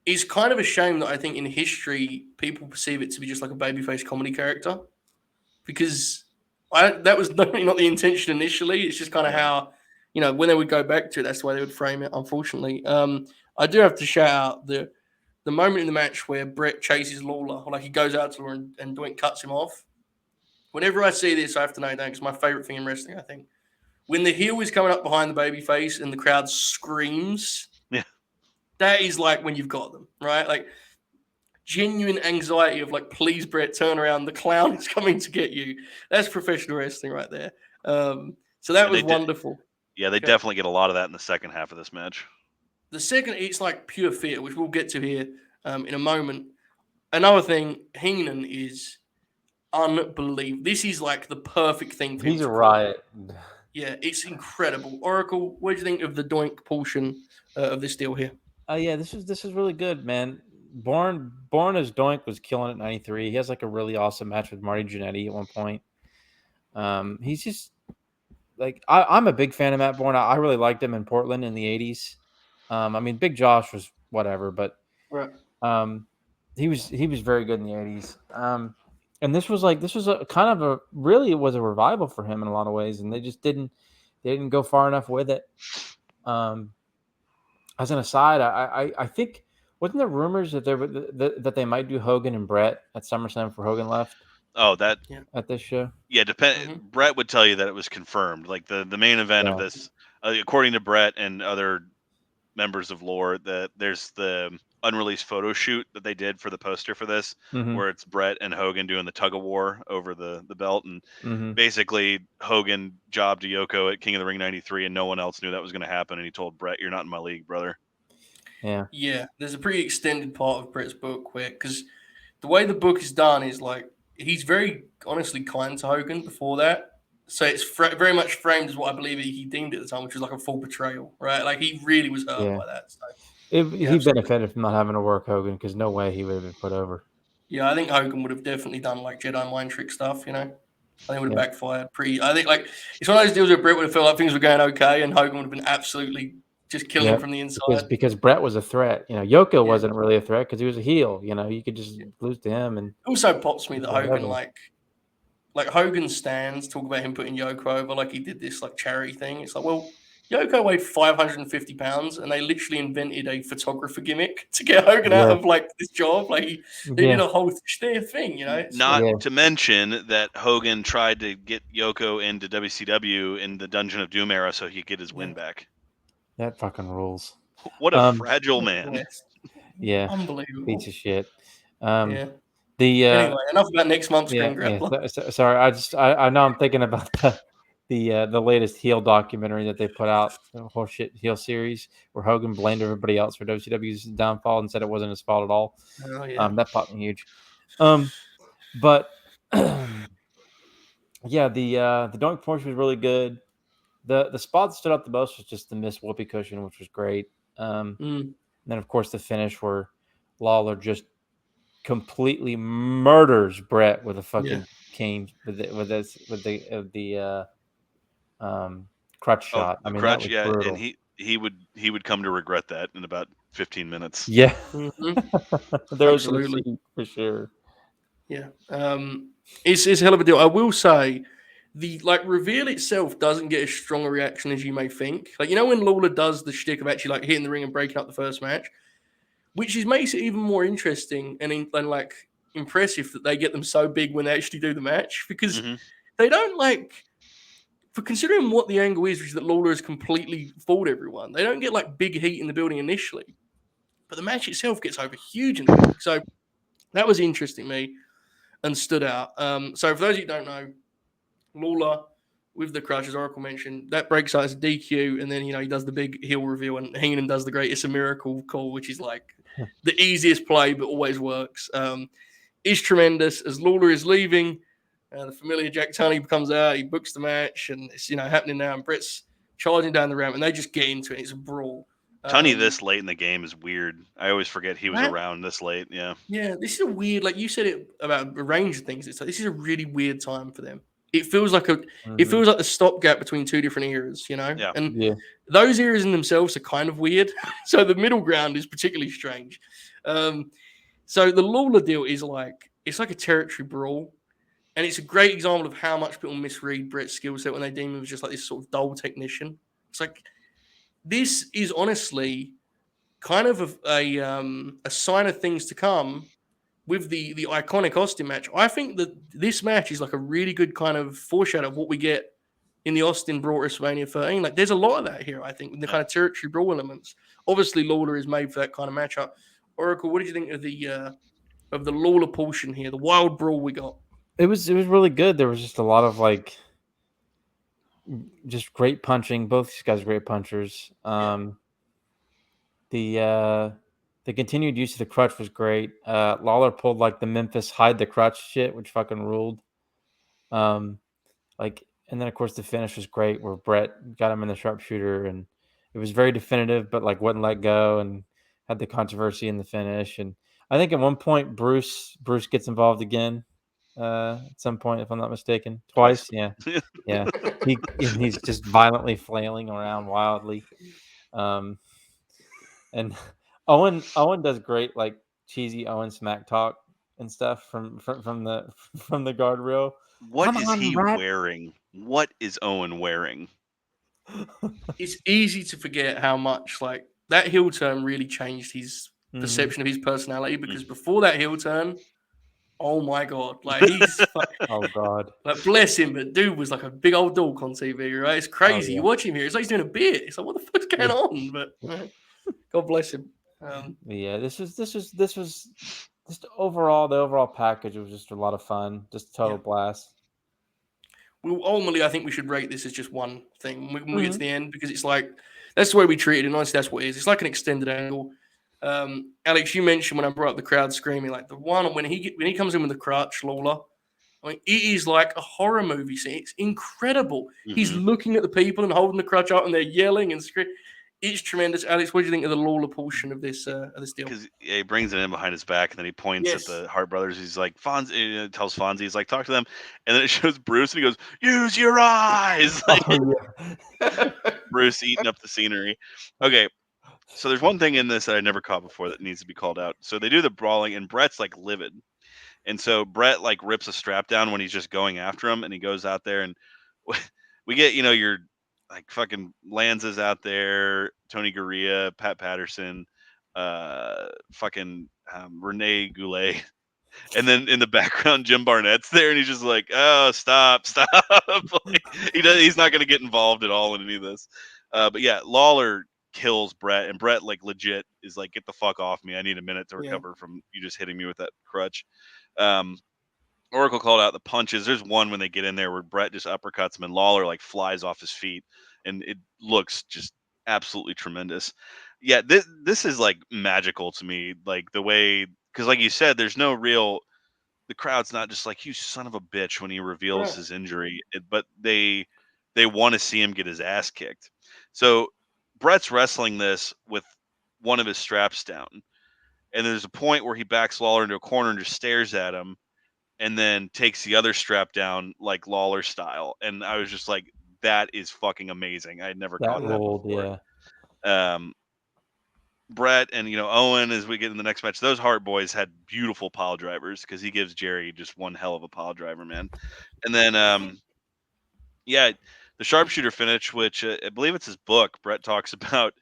it's kind of a shame that I think in history people perceive it to be just like a babyface comedy character, because that was definitely not the intention initially. It's just kind of how, when they would go back to it, that's the way they would frame it, unfortunately. I do have to shout out the moment in the match where Bret chases Lawler, or like he goes out to Lawler and Doink cuts him off. Whenever I see this, I have to know that, because my favorite thing in wrestling, I think, when the heel is coming up behind the babyface and the crowd screams, that is like when you've got them, right? Like, genuine anxiety of like, please, Bret, turn around. The clown is coming to get you. That's professional wrestling right there. So that was wonderful. They definitely get a lot of that in the second half of this match. The second, it's like pure fear, which we'll get to here in a moment. Another thing, Heenan is unbelievable. This is like the perfect thing for him. He's a riot. Yeah, it's incredible. Oracle, what do you think of the Doink portion of this deal here? Yeah, this is really good, man. Born as Doink was killing it 93. He has like a really awesome match with Marty Jannetty at one point. He's just like, I'm a big fan of Matt Bourne. I really liked him in Portland in the 80s. I mean, Big Josh was whatever, but he was very good in the 80s. And this was a kind of a revival for him in a lot of ways, and they didn't go far enough with it. As an aside, I think, wasn't there rumors that they might do Hogan and Bret at SummerSlam before Hogan left? Oh, that at this show? Yeah, Bret would tell you that it was confirmed. Like the main event of this, according to Bret and other members of lore, that there's the unreleased photo shoot that they did for the poster for this, where it's Bret and Hogan doing the tug of war over the belt, and basically Hogan jobbed to Yoko at King of the Ring 93, and no one else knew that was going to happen, and he told Bret, "You're not in my league, brother." Yeah, there's a pretty extended part of Bret's book where, because the way the book is done is like, he's very honestly kind to Hogan before that. So it's very much framed as what I believe he deemed at the time, which was like a full betrayal, right? Like, he really was hurt by that. So, he benefited from not having to work Hogan, because no way he would have been put over. Yeah, I think Hogan would have definitely done like Jedi mind trick stuff, I think it would have backfired I think like, it's one of those deals where Bret would have felt like things were going okay, and Hogan would have been absolutely just killing him from the inside. Because Bret was a threat. Yoko wasn't really a threat because he was a heel. You could just lose to him. And it also pops me that Hogan, like Hogan's stands talk about him putting Yoko over, like he did this like charity thing. It's like, well, Yoko weighed 550 pounds, and they literally invented a photographer gimmick to get Hogan out of like this job. Like, they did a whole thing, Not to mention that Hogan tried to get Yoko into WCW in the Dungeon of Doom era so he could get his win back. That fucking rules. What a fragile man. Yeah. Unbelievable. Piece of shit. Anyway, enough about next month's Grin Grappler. Sorry, I know I'm thinking about the latest heel documentary that they put out, the Horseshit heel series, where Hogan blamed everybody else for WCW's downfall and said it wasn't his fault at all. Oh, yeah. That popped me huge. But the Doink portion was really good. The spot that stood out the most was just the missed whoopee cushion, which was great. And then, of course, the finish where Lawler just completely murders Bret with a fucking cane with the crutch shot. I mean, crutch, and he would come to regret that in about 15 minutes. Yeah, there was absolutely for sure. Yeah, it's a hell of a deal. I will say, the reveal itself doesn't get as strong a reaction as you may think. Like, when Lawler does the shtick of actually hitting the ring and breaking up the first match, which makes it even more interesting and impressive that they get them so big when they actually do the match. Because they don't like, for considering what the angle is, which is that Lawler has completely fooled everyone. They don't get like big heat in the building initially, but the match itself gets over huge in the building. So that was interesting to me and stood out. So for those of you who don't know, Lawler with the crutch, as Oracle mentioned, that breaks out as a DQ, and then he does the big heel reveal, and Heenan does the great "It's a Miracle" call, which is like the easiest play but always works. Is tremendous. As Lawler is leaving, the familiar Jack Tunney comes out, he books the match, and it's happening now, and Bret's charging down the ramp, and they just get into it. It's a brawl. Tunney this late in the game is weird. I always forget he was around this late. Yeah. Yeah, this is a weird, like you said it about a range of things. It's like this is a really weird time for them. It feels like it feels like the stopgap between two different eras, Yeah. And those eras in themselves are kind of weird. So the middle ground is particularly strange. So the Lawler deal is like, it's like a territory brawl. And it's a great example of how much people misread Bret's skill set when they deem him as just like this sort of dull technician. It's like, this is honestly kind of a sign of things to come with the iconic Austin match. I think that this match is like a really good kind of foreshadow of what we get in the Austin Brawl WrestleMania 13. Like, there's a lot of that here, I think, with the kind of territory brawl elements. Obviously, Lawler is made for that kind of matchup. Oracle, what did you think of the Lawler portion here, the wild brawl we got? It was really good. There was just a lot of like just great punching. Both these guys are great punchers. The continued use of the crutch was great. Lawler pulled like the Memphis hide the crutch shit, which fucking ruled. And then of course the finish was great, where Bret got him in the sharpshooter, and it was very definitive, but like wouldn't let go, and had the controversy in the finish. And I think at one point Bruce gets involved again. At some point, if I'm not mistaken, twice. Yeah. He's just violently flailing around wildly. And Owen does great, like cheesy Owen smack talk and stuff from the guardrail. What is he wearing? What is Owen wearing? It's easy to forget how much like that heel turn really changed his perception of his personality, because before that heel turn, oh my god, like he's oh god, like bless him, but dude was like a big old dog on TV, right? It's crazy. You watch him here, it's like he's doing a bit. It's like, what the fuck's going on? But God bless him. This was just overall, the overall package was just a lot of fun, just a total blast. Well, ultimately, I think we should rate this as just one thing when we get to the end, because it's like, that's the way we treat it, and honestly, that's what it is. It's like an extended angle. Alex, you mentioned when I brought up the crowd screaming, like the one when he comes in with the crutch, Lawler, I mean, it is like a horror movie scene. It's incredible. He's looking at the people and holding the crutch up, and they're yelling and screaming. It's tremendous. Alex, what do you think of the Lawler portion of this deal? Because he brings it in behind his back, and then he points at the Hart brothers. He's like, Fonzie, tells Fonzie, he's like, talk to them. And then it shows Bruce, and he goes, use your eyes. Bruce eating up the scenery. Okay, so there's one thing in this that I never caught before that needs to be called out. So they do the brawling, and Bret's like livid. And so Bret like rips a strap down when he's just going after him, and he goes out there, and we get, your like fucking Lanza's out there, Tony Gurria, Pat Patterson, fucking Rene Goulet, and then in the background Jim Barnett's there, and he's just like, oh, stop. Like, he's not going to get involved at all in any of this. But yeah, Lawler kills Bret, and Bret like legit is like, get the fuck off me. I need a minute to recover from you just hitting me with that crutch. Oracle called out the punches. There's one when they get in there where Bret just uppercuts him, and Lawler like flies off his feet, and it looks just absolutely tremendous. Yeah, this is like magical to me, like the way, because like you said, there's no real, the crowd's not just like, you son of a bitch when he reveals his injury, but they want to see him get his ass kicked. So Bret's wrestling this with one of his straps down, and there's a point where he backs Lawler into a corner and just stares at him, and then takes the other strap down like Lawler style. And I was just like, that is fucking amazing. I had never caught that before. Yeah. Bret and Owen, as we get in the next match, those Hart boys had beautiful pile drivers, because he gives Jerry just one hell of a pile driver, man. And then the sharpshooter finish, which I believe it's his book, Bret talks about,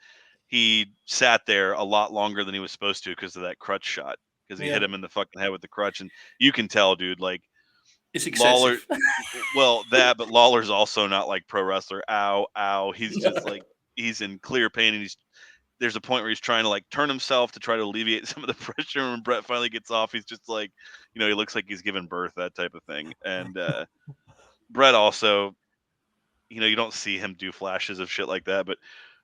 he sat there a lot longer than he was supposed to because of that crutch shot, because he hit him in the fucking head with the crutch. And you can tell, dude, like It's excessive. But Lawler's also not like pro wrestler. Ow, ow. He's just like, he's in clear pain, and there's a point where he's trying to like turn himself to try to alleviate some of the pressure. And when Bret finally gets off, he's just like, he looks like he's given birth, that type of thing. And Bret also, you don't see him do flashes of shit like that, but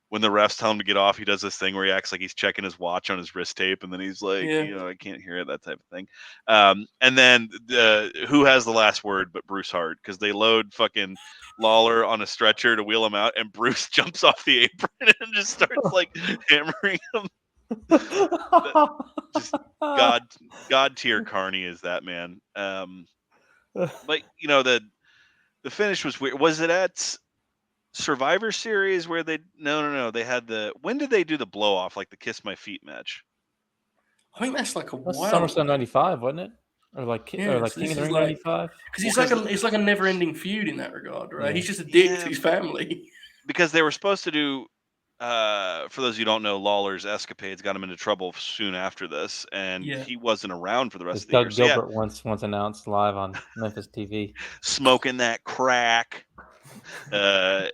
when the refs tell him to get off, he does this thing where he acts like he's checking his watch on his wrist tape, and then he's like, I can't hear it, that type of thing. And then who has the last word but Bruce Hart? Because they load fucking Lawler on a stretcher to wheel him out, and Bruce jumps off the apron and just starts like hammering him. Just god tier carny is that man. But the finish was weird. Was it at Survivor Series where they they had when did they do the blow off, like the Kiss My Feet match? I think that's like SummerSlam 95, wasn't it? Or like King of the Ring 95? Because it's like a never ending feud in that regard, right? Yeah. He's just a dick to his family. Because they were supposed to do for those who don't know, Lawler's escapades got him into trouble soon after this, and he wasn't around for the rest of the year. Doug Gilbert once announced live on Memphis TV. Smoking that crack. King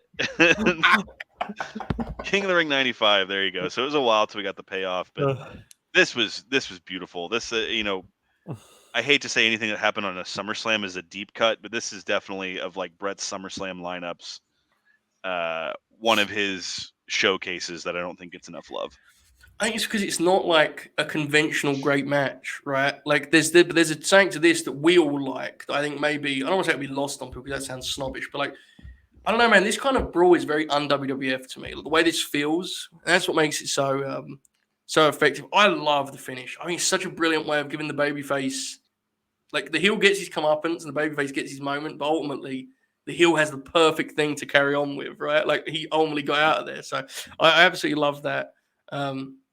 of the Ring 95, there you go. So it was a while till we got the payoff, but this was beautiful. This I hate to say anything that happened on a SummerSlam is a deep cut, but this is definitely, of like Bret's SummerSlam lineups, one of his showcases that I don't think gets enough love. I think it's because it's not like a conventional great match, right? Like there's a saying to this that we all like. That I think maybe, I don't want to say it'll be lost on people because that sounds snobbish, but like, I don't know, man. This kind of brawl is very un-WWF to me. Like, the way this feels, and that's what makes it so effective. I love the finish. I mean, it's such a brilliant way of giving the babyface, like the heel gets his comeuppance and the babyface gets his moment, but ultimately the heel has the perfect thing to carry on with, right? Like he ultimately got out of there. So I absolutely love that.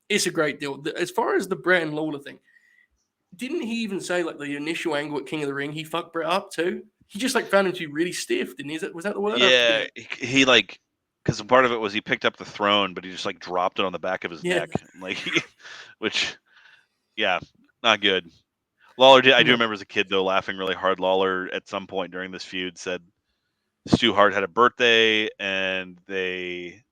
It's a great deal. As far as the Bret and Lawler thing, didn't he even say like the initial angle at King of the Ring, he fucked Bret up too? He just like found him to be really stiff, didn't he? Was that the word? Yeah, he like, because part of it was he picked up the throne, but he just like dropped it on the back of his neck, like, which, not good. Lawler I do remember as a kid though laughing really hard. Lawler at some point during this feud said Stu Hart had a birthday and they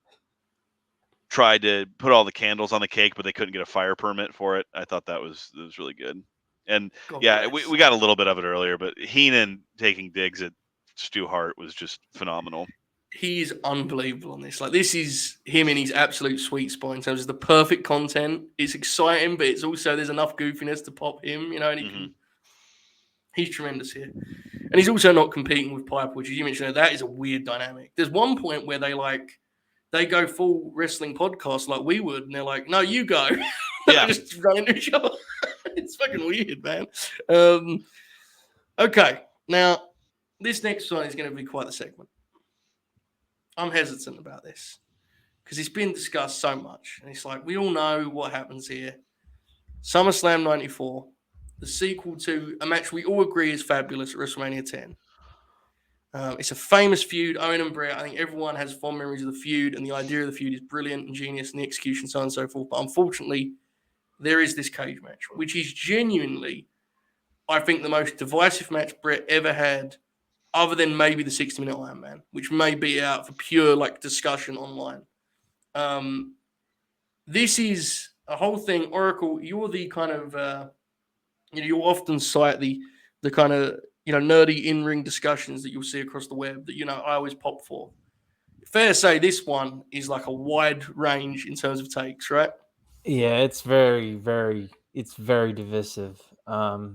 tried to put all the candles on the cake, but they couldn't get a fire permit for it. I thought that was really good. And we got a little bit of it earlier, but Heenan taking digs at Stu Hart was just phenomenal. He's unbelievable on this. Like, this is him in his absolute sweet spot in terms of the perfect content. It's exciting, but it's also, there's enough goofiness to pop him, and he's tremendous here. And he's also not competing with Piper, which, as you mentioned, that is a weird dynamic. There's one point where they go full wrestling podcast like we would, and they're like, no, you go. Yeah. Just run into each other. It's fucking weird, man. Okay, now, this next one is going to be quite the segment. I'm hesitant about this because it's been discussed so much. And it's like, we all know what happens here. SummerSlam 94, the sequel to a match we all agree is fabulous at WrestleMania 10. It's a famous feud, Owen and Bret. I think everyone has fond memories of the feud, and the idea of the feud is brilliant and genius, and the execution, so on and so forth. But unfortunately, there is this cage match, which is genuinely, I think, the most divisive match Bret ever had, other than maybe the 60-minute Iron Man, which may be out for pure discussion online. This is a whole thing. Oracle, you're the kind of, you often cite the kind of, nerdy in-ring discussions that you'll see across the web that, I always pop for. Fair to say this one is like a wide range in terms of takes, right? Yeah, it's very, very, divisive. I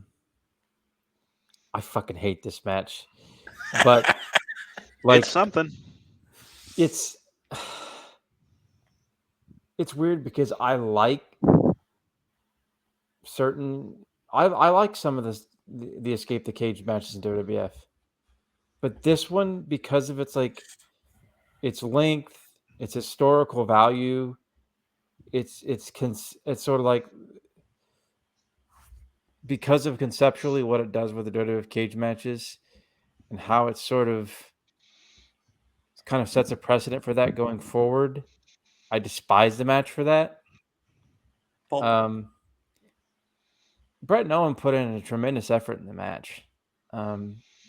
fucking hate this match. But it's something. It's weird because I like I like some of the escape the cage matches in WWF, but this one, because of its length, its historical value, it's sort of like, because of conceptually what it does with the WWF cage matches and how it sort of kind of sets a precedent for that going forward. I despise the match for that. Bret and Owen put in a tremendous effort in the match.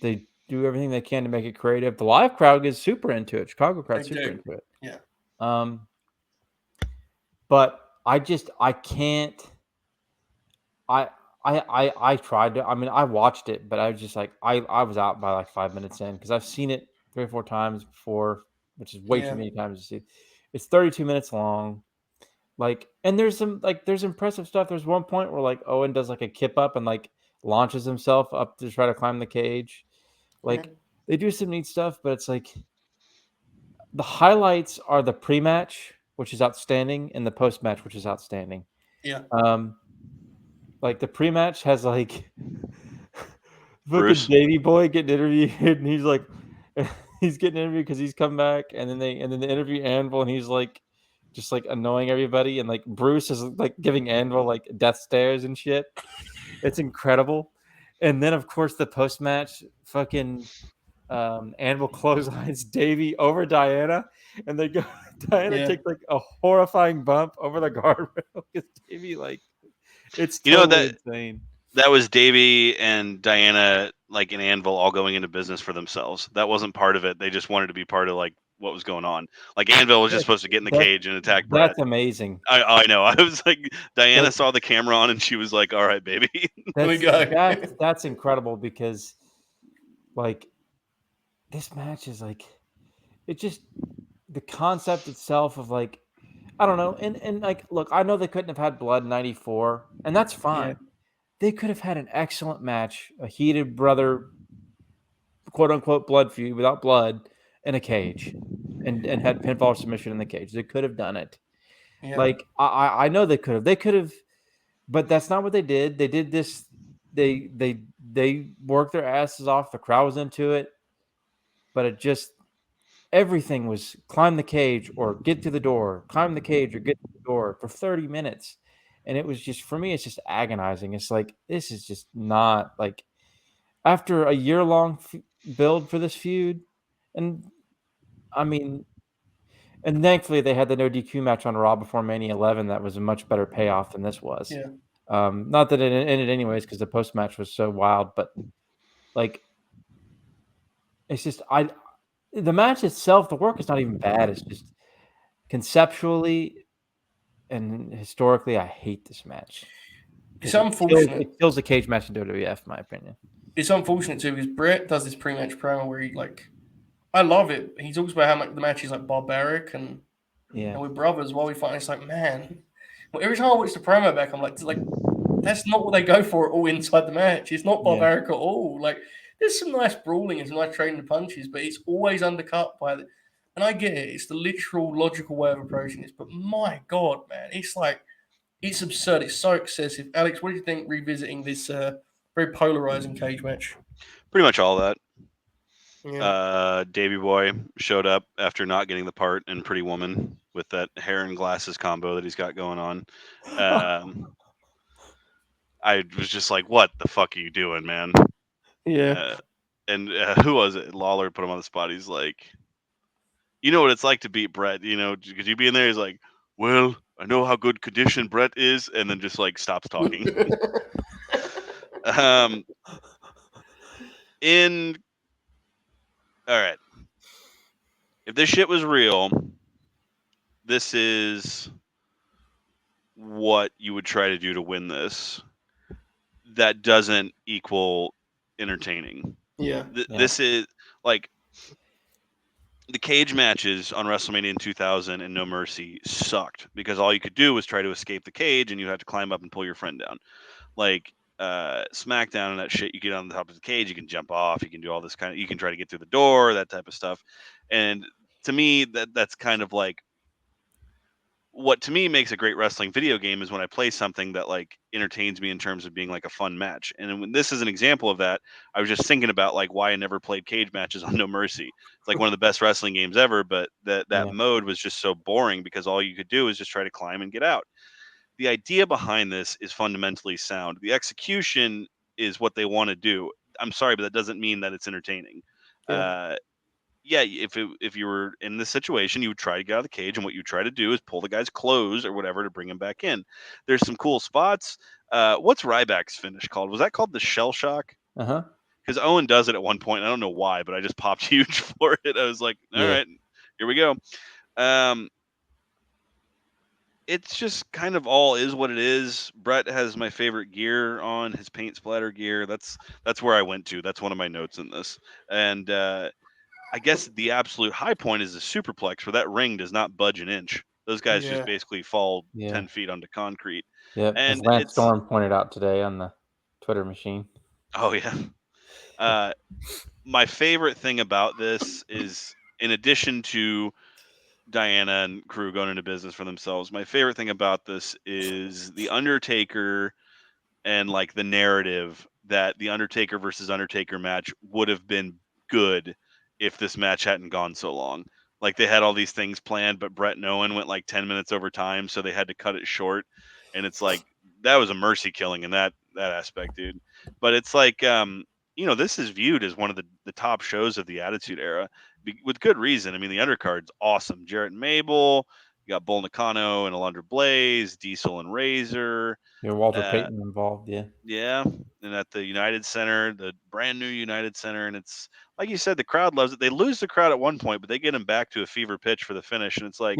They do everything they can to make it creative. The live crowd gets super into it. Chicago crowd's super into it. Yeah. But I can't. I tried to. I mean, I watched it, but I was just like, I was out by like 5 minutes in because I've seen it 3 or 4 times before, which is way too many times to see. It's 32 minutes long. Like, and there's impressive stuff. There's one point where like Owen does like a kip up and like launches himself up to try to climb the cage. Like they do some neat stuff, but it's like the highlights are the pre-match, which is outstanding, and the post-match, which is outstanding. Yeah. Like the pre-match has like Bruce. fucking Davey Boy getting interviewed, and he's like, he's getting interviewed because he's come back, and then they interview Anvil, and he's like, just like annoying everybody, and like Bruce is like giving Anvil like death stares and shit. It's incredible. And then of course the post-match fucking Anvil clotheslines Davey over Diana, and they go. Diana takes like a horrifying bump over the guardrail because Davey like. It's totally insane. That was Davey and Diana, like in Anvil, all going into business for themselves. That wasn't part of it. They just wanted to be part of like what was going on. Like Anvil was just supposed to get in the cage and attack Bret. That's amazing. I know. I was like, Diana saw the camera on and she was like, "All right, baby." There we go. That's incredible because, like, this match is like, it just the concept itself of like. I don't know. And like, look, I know they couldn't have had blood in 94, and that's fine. Yeah. They could have had an excellent match, a heated brother, quote unquote, blood feud without blood in a cage and had pinfall submission in the cage. They could have done it. Yeah. Like, I know they could have, but that's not what they did. They did this. They worked their asses off. The crowd was into it, but it just, everything was climb the cage or get to the door, climb the cage or get to the door for 30 minutes. And it was just, for me, it's just agonizing. It's like, this is just not like, after a year-long build for this feud. And I mean, and thankfully they had the no DQ match on Raw before Mania 11. That was a much better payoff than this was. Yeah. Not that it ended anyways, because the post-match was so wild, but like, it's just, the match itself, the work is not even bad. It's just conceptually and historically, I hate this match. It's unfortunate. It kills the cage match in WWF, in my opinion. It's unfortunate too because Bret does this pre-match promo where he like, I love it. He talks about how much the match is like barbaric and we're brothers while we fight. And it's like, man, well, every time I watch the promo back, I'm like, that's not what they go for at all inside the match. It's not barbaric at all. Like, there's some nice brawling and some nice trading of punches, but it's always undercut by the. And I get it; it's the literal, logical way of approaching this. But my God, man, it's like it's absurd. It's so excessive. Alex, what do you think revisiting this very polarizing cage match? Pretty much all that. Yeah. Davey Boy showed up after not getting the part in Pretty Woman with that hair and glasses combo that he's got going on. I was just like, "What the fuck are you doing, man?" Yeah. And who was it? Lawler put him on the spot. He's like, "You know what it's like to beat Bret, you know, could you be in there?" He's like, "Well, I know how good condition Bret is," and then just like stops talking. All right. If this shit was real, this is what you would try to do to win this. That doesn't equal entertaining. Yeah. This is like the cage matches on WrestleMania in 2000 and No Mercy sucked because all you could do was try to escape the cage and you have to climb up and pull your friend down. Like SmackDown and that shit, you get on the top of the cage, you can jump off, you can do all this kind of, you can try to get through the door, that type of stuff. And to me, that's kind of like what to me makes a great wrestling video game is when I play something that like entertains me in terms of being like a fun match. And when this is an example of that, I was just thinking about like why I never played cage matches on No Mercy. It's like one of the best wrestling games ever, but that mode was just so boring because all you could do is just try to climb and get out. The idea behind this is fundamentally sound. The execution is what they want to do. I'm sorry, but that doesn't mean that it's entertaining. If you were in this situation, you would try to get out of the cage, and what you try to do is pull the guy's clothes or whatever to bring him back in. There's some cool spots. What's Ryback's finish called? Was that called the shell shock? Uh-huh. because Owen does it at one point. I don't know why, but I just popped huge for it. I was like, all right, here we go. It's just kind of all is what it is. Bret has my favorite gear on, his paint splatter gear. That's where I went to. That's one of my notes in this. And I guess the absolute high point is the superplex, where that ring does not budge an inch. Those guys just basically fall 10 feet onto concrete. Yeah, and as Lance Storm pointed out today on the Twitter machine. Oh, yeah. My favorite thing about this is, in addition to Diana and crew going into business for themselves, my favorite thing about this is the Undertaker and like the narrative that the Undertaker versus Undertaker match would have been good if this match hadn't gone so long. Like, they had all these things planned, but Bret and Owen went like 10 minutes over time, so they had to cut it short. And it's like, that was a mercy killing in that aspect, dude. But it's like, this is viewed as one of the top shows of the Attitude Era, with good reason. I mean, the undercard's awesome. Jarrett and Mabel, you got Bull Nakano and Alundra Blaze, Diesel and Razor. Walter Payton involved, Yeah, and at the United Center, the brand new United Center, and it's like you said, the crowd loves it. They lose the crowd at one point, but they get them back to a fever pitch for the finish, and it's like,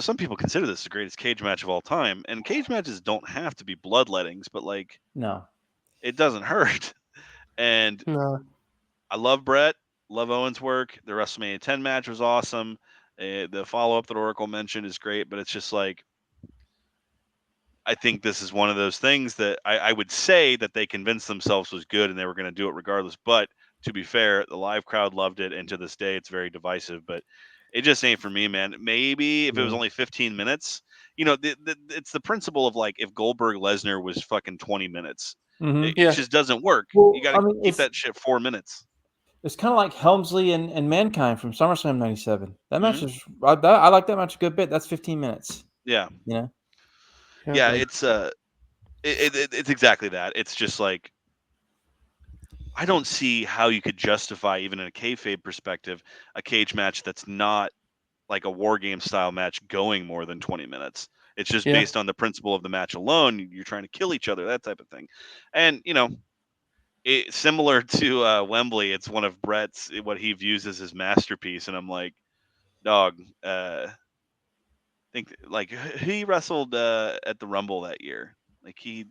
some people consider this the greatest cage match of all time, and cage matches don't have to be bloodlettings, but like, no, it doesn't hurt. And I love Bret, love Owen's work. The WrestleMania 10 match was awesome. The follow-up that Oracle mentioned is great, but it's just like, I think this is one of those things that I would say that they convinced themselves was good and they were going to do it regardless. But to be fair, the live crowd loved it, and to this day, it's very divisive. But it just ain't for me, man. Maybe if it was only 15 minutes, it's the principle of like if Goldberg Lesnar was fucking 20 minutes. It just doesn't work. Well, you got to keep that shit 4 minutes. It's kind of like Helmsley and Mankind from SummerSlam 97. That match is I like that match a good bit. That's 15 minutes. Yeah. Yeah. Yeah, it's it's exactly that. It's just like, I don't see how you could justify, even in a kayfabe perspective, a cage match that's not like a war game style match going more than 20 minutes. It's just based on the principle of the match alone. You're trying to kill each other, that type of thing. And similar to Wembley, it's one of Bret's, what he views as his masterpiece, and I'm like, dog. Think like he wrestled at the Rumble that year. Like he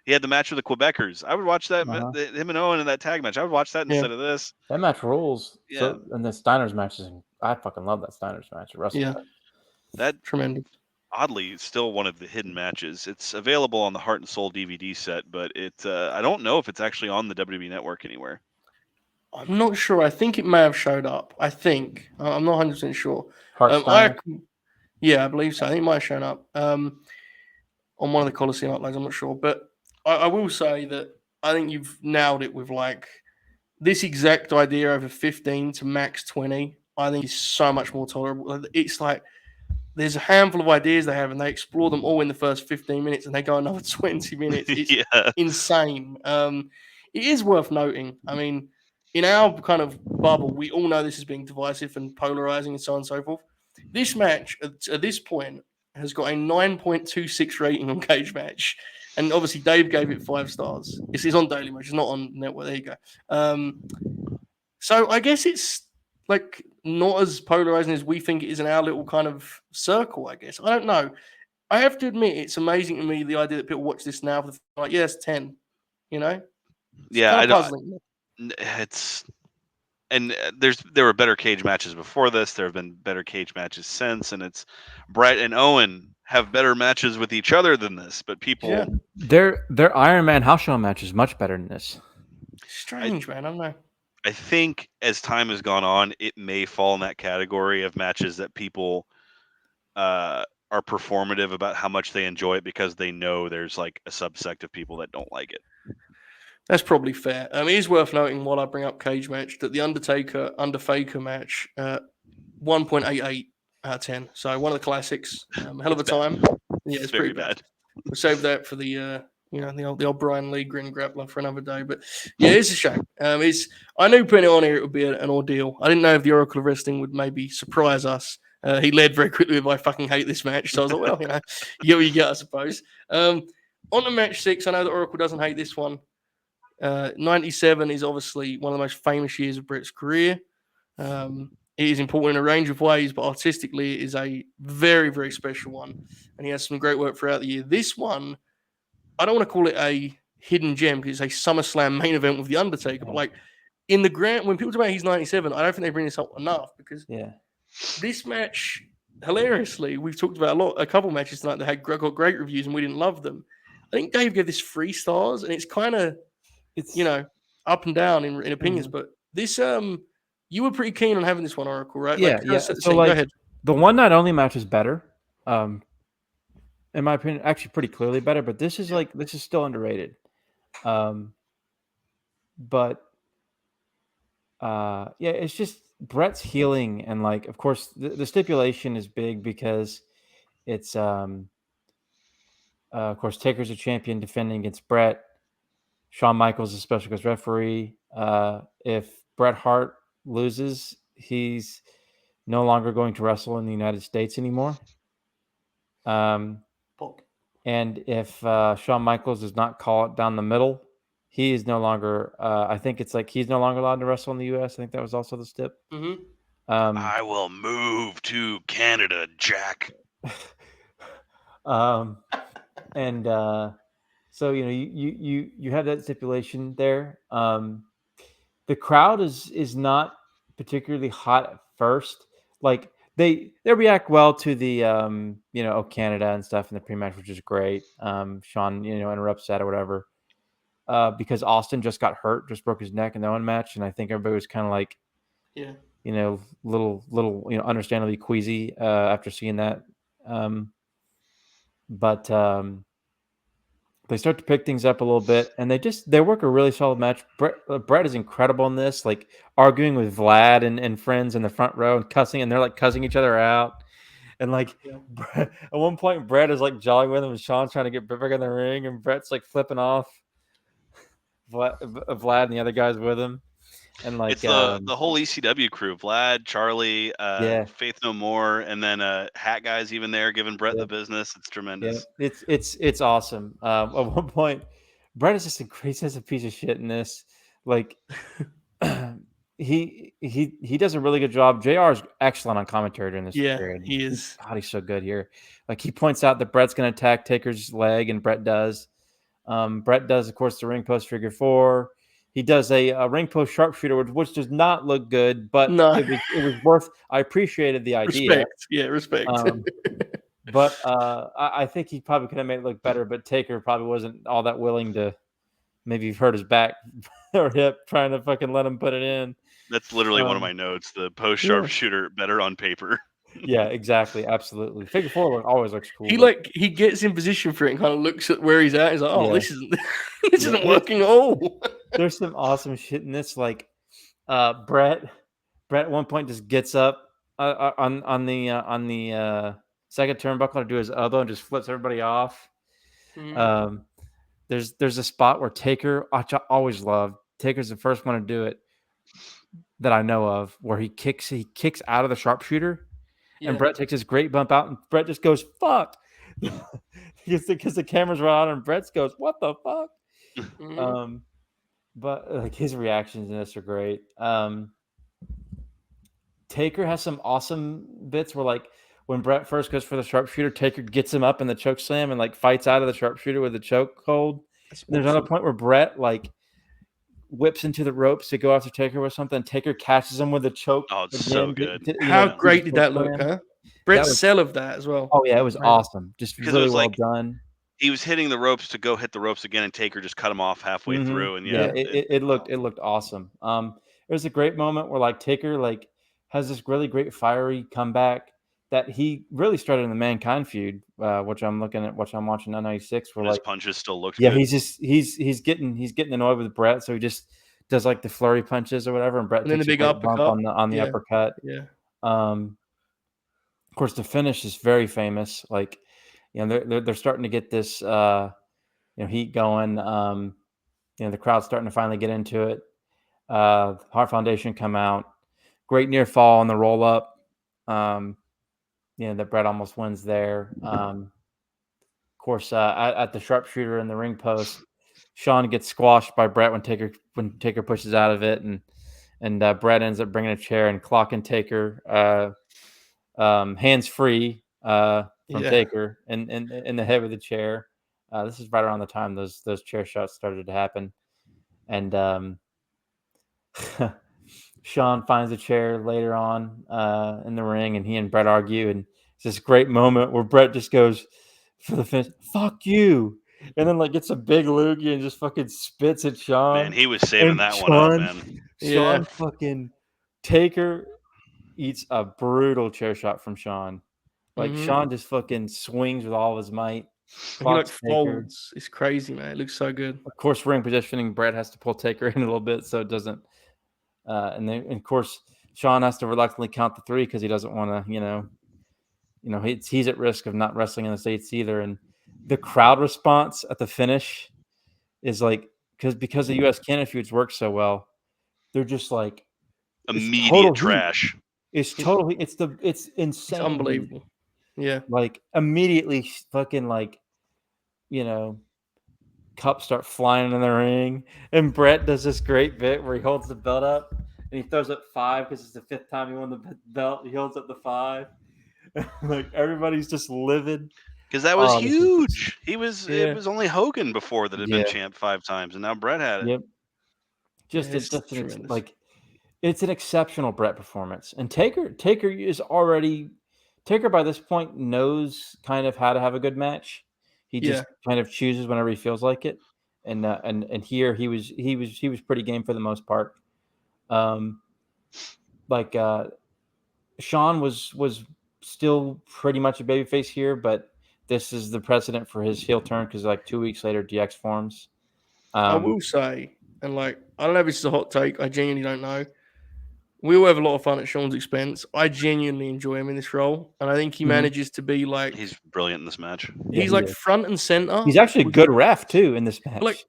had the match with the Quebecers. I would watch that him and Owen in that tag match. I would watch that instead of this. That match rules. Yeah. So, and the Steiners match I fucking love that Steiners match. That tremendous. Oddly, still one of the hidden matches. It's available on the Heart and Soul DVD set, but I don't know if it's actually on the WWE Network anywhere. I'm not sure. I think it may have showed up. I think I'm not 100% sure. Yeah, I believe so. I think it might have shown up on one of the Coliseum uploads. I'm not sure. But I will say that I think you've nailed it with like this exact idea over 15 to max 20. I think is so much more tolerable. It's like there's a handful of ideas they have and they explore them all in the first 15 minutes and they go another 20 minutes. It's insane. It is worth noting. I mean, in our kind of bubble, we all know this is being divisive and polarizing and so on and so forth. This match, at this point, has got a 9.26 rating on Cage Match. And obviously, Dave gave it 5 stars. It's on Daily Match. It's not on Network. There you go. So I guess it's like not as polarizing as we think it is in our little kind of circle, I guess. I don't know. I have to admit, it's amazing to me, the idea that people watch this now. Like, it's 10, It's I don't. It's... And there were better cage matches before this. There have been better cage matches since, and it's Bret and Owen have better matches with each other than this. But people, their Iron Man house show match is much better than this. Strange, man. I don't know. I think as time has gone on, it may fall in that category of matches that people are performative about how much they enjoy it because they know there's like a subsect of people that don't like it. That's probably fair. It is worth noting while I bring up Cage Match that the Undertaker Faker match, 1.88 out of 10. So one of the classics. Hell of a time. Yeah, it's pretty bad. We'll save that for the the old Brian Lee Grin Grappler for another day. But yeah, it's a shame. I knew putting it on here it would be an ordeal. I didn't know if the Oracle of Wrestling would maybe surprise us. He led very quickly with I fucking hate this match. So I was like, well, you get what you get, I suppose. On to match 6, I know that Oracle doesn't hate this one. '97 is obviously one of the most famous years of Bret's career. It is important in a range of ways, but artistically, it is a very, very special one. And he has some great work throughout the year. This one, I don't want to call it a hidden gem because it's a SummerSlam main event with The Undertaker. But like in the grand, when people talk about he's 97, I don't think they bring this up enough because this match, hilariously, we've talked about a couple matches tonight that had got great reviews and we didn't love them. I think Dave gave this 3 stars, and it's kind of, up and down in opinions. But this, you were pretty keen on having this one, Oracle, right? Yeah, So go ahead. The one night only match is better. In my opinion, actually pretty clearly better, but this is still underrated. It's just Bret's healing, and like, of course, the stipulation is big because it's of course, Taker's a champion defending against Bret. Shawn Michaels is a special guest referee. If Bret Hart loses, he's no longer going to wrestle in the United States anymore. And if Shawn Michaels does not call it down the middle, he is no longer. I think it's like he's no longer allowed to wrestle in the U.S. I think that was also the stip. Mm-hmm. I will move to Canada, Jack. So you have that stipulation there. The crowd is not particularly hot at first. Like they react well to the Canada and stuff in the pre-match, which is great. Shawn interrupts that or whatever. Because Austin just got hurt, just broke his neck in the Owen match, and I think everybody was kind of like, little understandably queasy after seeing that. But they start to pick things up a little bit, and they work a really solid match. Bret is incredible in this, like arguing with Vlad and friends in the front row and cussing, and they're like cussing each other out. And like at one point, Bret is like jawing with him, and Shawn's trying to get Bret back in the ring, and Bret's like flipping off Vlad and the other guys with him. And like it's the whole ECW crew, Vlad, Charlie, Faith No More, and then Hat Guy's even there giving Bret the business. It's tremendous. Yeah. It's awesome. At one point, Bret is just a crazy as a piece of shit in this. Like he does a really good job. JR is excellent on commentary during this period. He is. God, he's so good here. Like he points out that Bret's going to attack Taker's leg, and Bret does. Bret does, of course, the ring post figure 4. He does a ring post sharpshooter, which does not look good, but it was worth. I appreciated the idea. Respect. But I think he probably could have made it look better. But Taker probably wasn't all that willing to. Maybe hurt his back or hip trying to fucking let him put it in. That's literally one of my notes. The post sharpshooter better on paper. Yeah, exactly, absolutely. Figure 4 always looks cool. He gets in position for it and kind of looks at where he's at. He's like, "Oh, this isn't working at all." There's some awesome shit in this. Like, Bret at one point just gets up on the second turnbuckle to do his elbow and just flips everybody off. Mm-hmm. There's a spot where Taker, which I always loved. Taker's the first one to do it that I know of, where he kicks out of the sharpshooter. And Bret takes this great bump out, and Bret just goes, "Fuck," because the cameras were on, and Bret goes, "What the fuck?" Mm-hmm. But like his reactions in this are great. Taker has some awesome bits where, like, when Bret first goes for the sharpshooter, Taker gets him up in the choke slam and like fights out of the sharpshooter with the choke hold. There's another point where Bret like whips into the ropes to go after Taker with something. Taker catches him with a choke. Oh, it's so good. How great did that look, huh? Bret's sell of that as well. Oh, yeah, it was awesome. Just really well done. He was hitting the ropes to go hit the ropes again, and Taker just cut him off halfway through. And it looked awesome. It was a great moment where like Taker like has this really great fiery comeback that he really started in the Mankind feud, which I'm watching on 96. Where his like punches still look good. he's getting annoyed with Bret, so he just does like the flurry punches or whatever, and Bret takes the big uppercut on the uppercut. Yeah. Of course, the finish is very famous. Like, they're starting to get this heat going. The crowd's starting to finally get into it. Hart Foundation come out. Great near fall on the roll up. That Bret almost wins there. Of course, at the sharpshooter in the ring post, Shawn gets squashed by Bret when Taker pushes out of it, and Bret ends up bringing a chair and clocking Taker hands free from Taker and in the head of the chair. This is right around the time those chair shots started to happen, and Shawn finds a chair later on in the ring, and he and Bret argue, and it's this great moment where Bret just goes for the finish, "Fuck you," and then like gets a big loogie and just fucking spits at Shawn. Man, he was saving that one up, man. Shawn fucking Taker eats a brutal chair shot from Shawn. Like Shawn just fucking swings with all of his might. He like folds. It's crazy, man. It looks so good. Of course, ring positioning, Bret has to pull Taker in a little bit so it doesn't. And then, of course, Shawn has to reluctantly count the 3 because he doesn't want to, he's at risk of not wrestling in the States either. And the crowd response at the finish is like because the U.S. Canada feuds work so well, they're just like immediate trash. It's totally it's insane. It's unbelievable. Yeah, like immediately fucking like cups start flying in the ring, and Bret does this great bit where he holds the belt up and he throws up 5 because it's the 5th time he won the belt. He holds up the 5. Like everybody's just livid because that was huge. It was only Hogan before that had been champ 5 times, and now Bret had it. Yep. It's an exceptional Bret performance, and Taker by this point knows kind of how to have a good match. He just kind of chooses whenever he feels like it, and here he was pretty game for the most part. Shawn was still pretty much a babyface here, but this is the precedent for his heel turn because like 2 weeks later DX forms. I will say, and like I don't know if this is a hot take, I genuinely don't know. We all have a lot of fun at Shawn's expense. I genuinely enjoy him in this role, and I think he manages to be like he's brilliant in this match. He's like front and center. He's actually a good ref too in this match. Like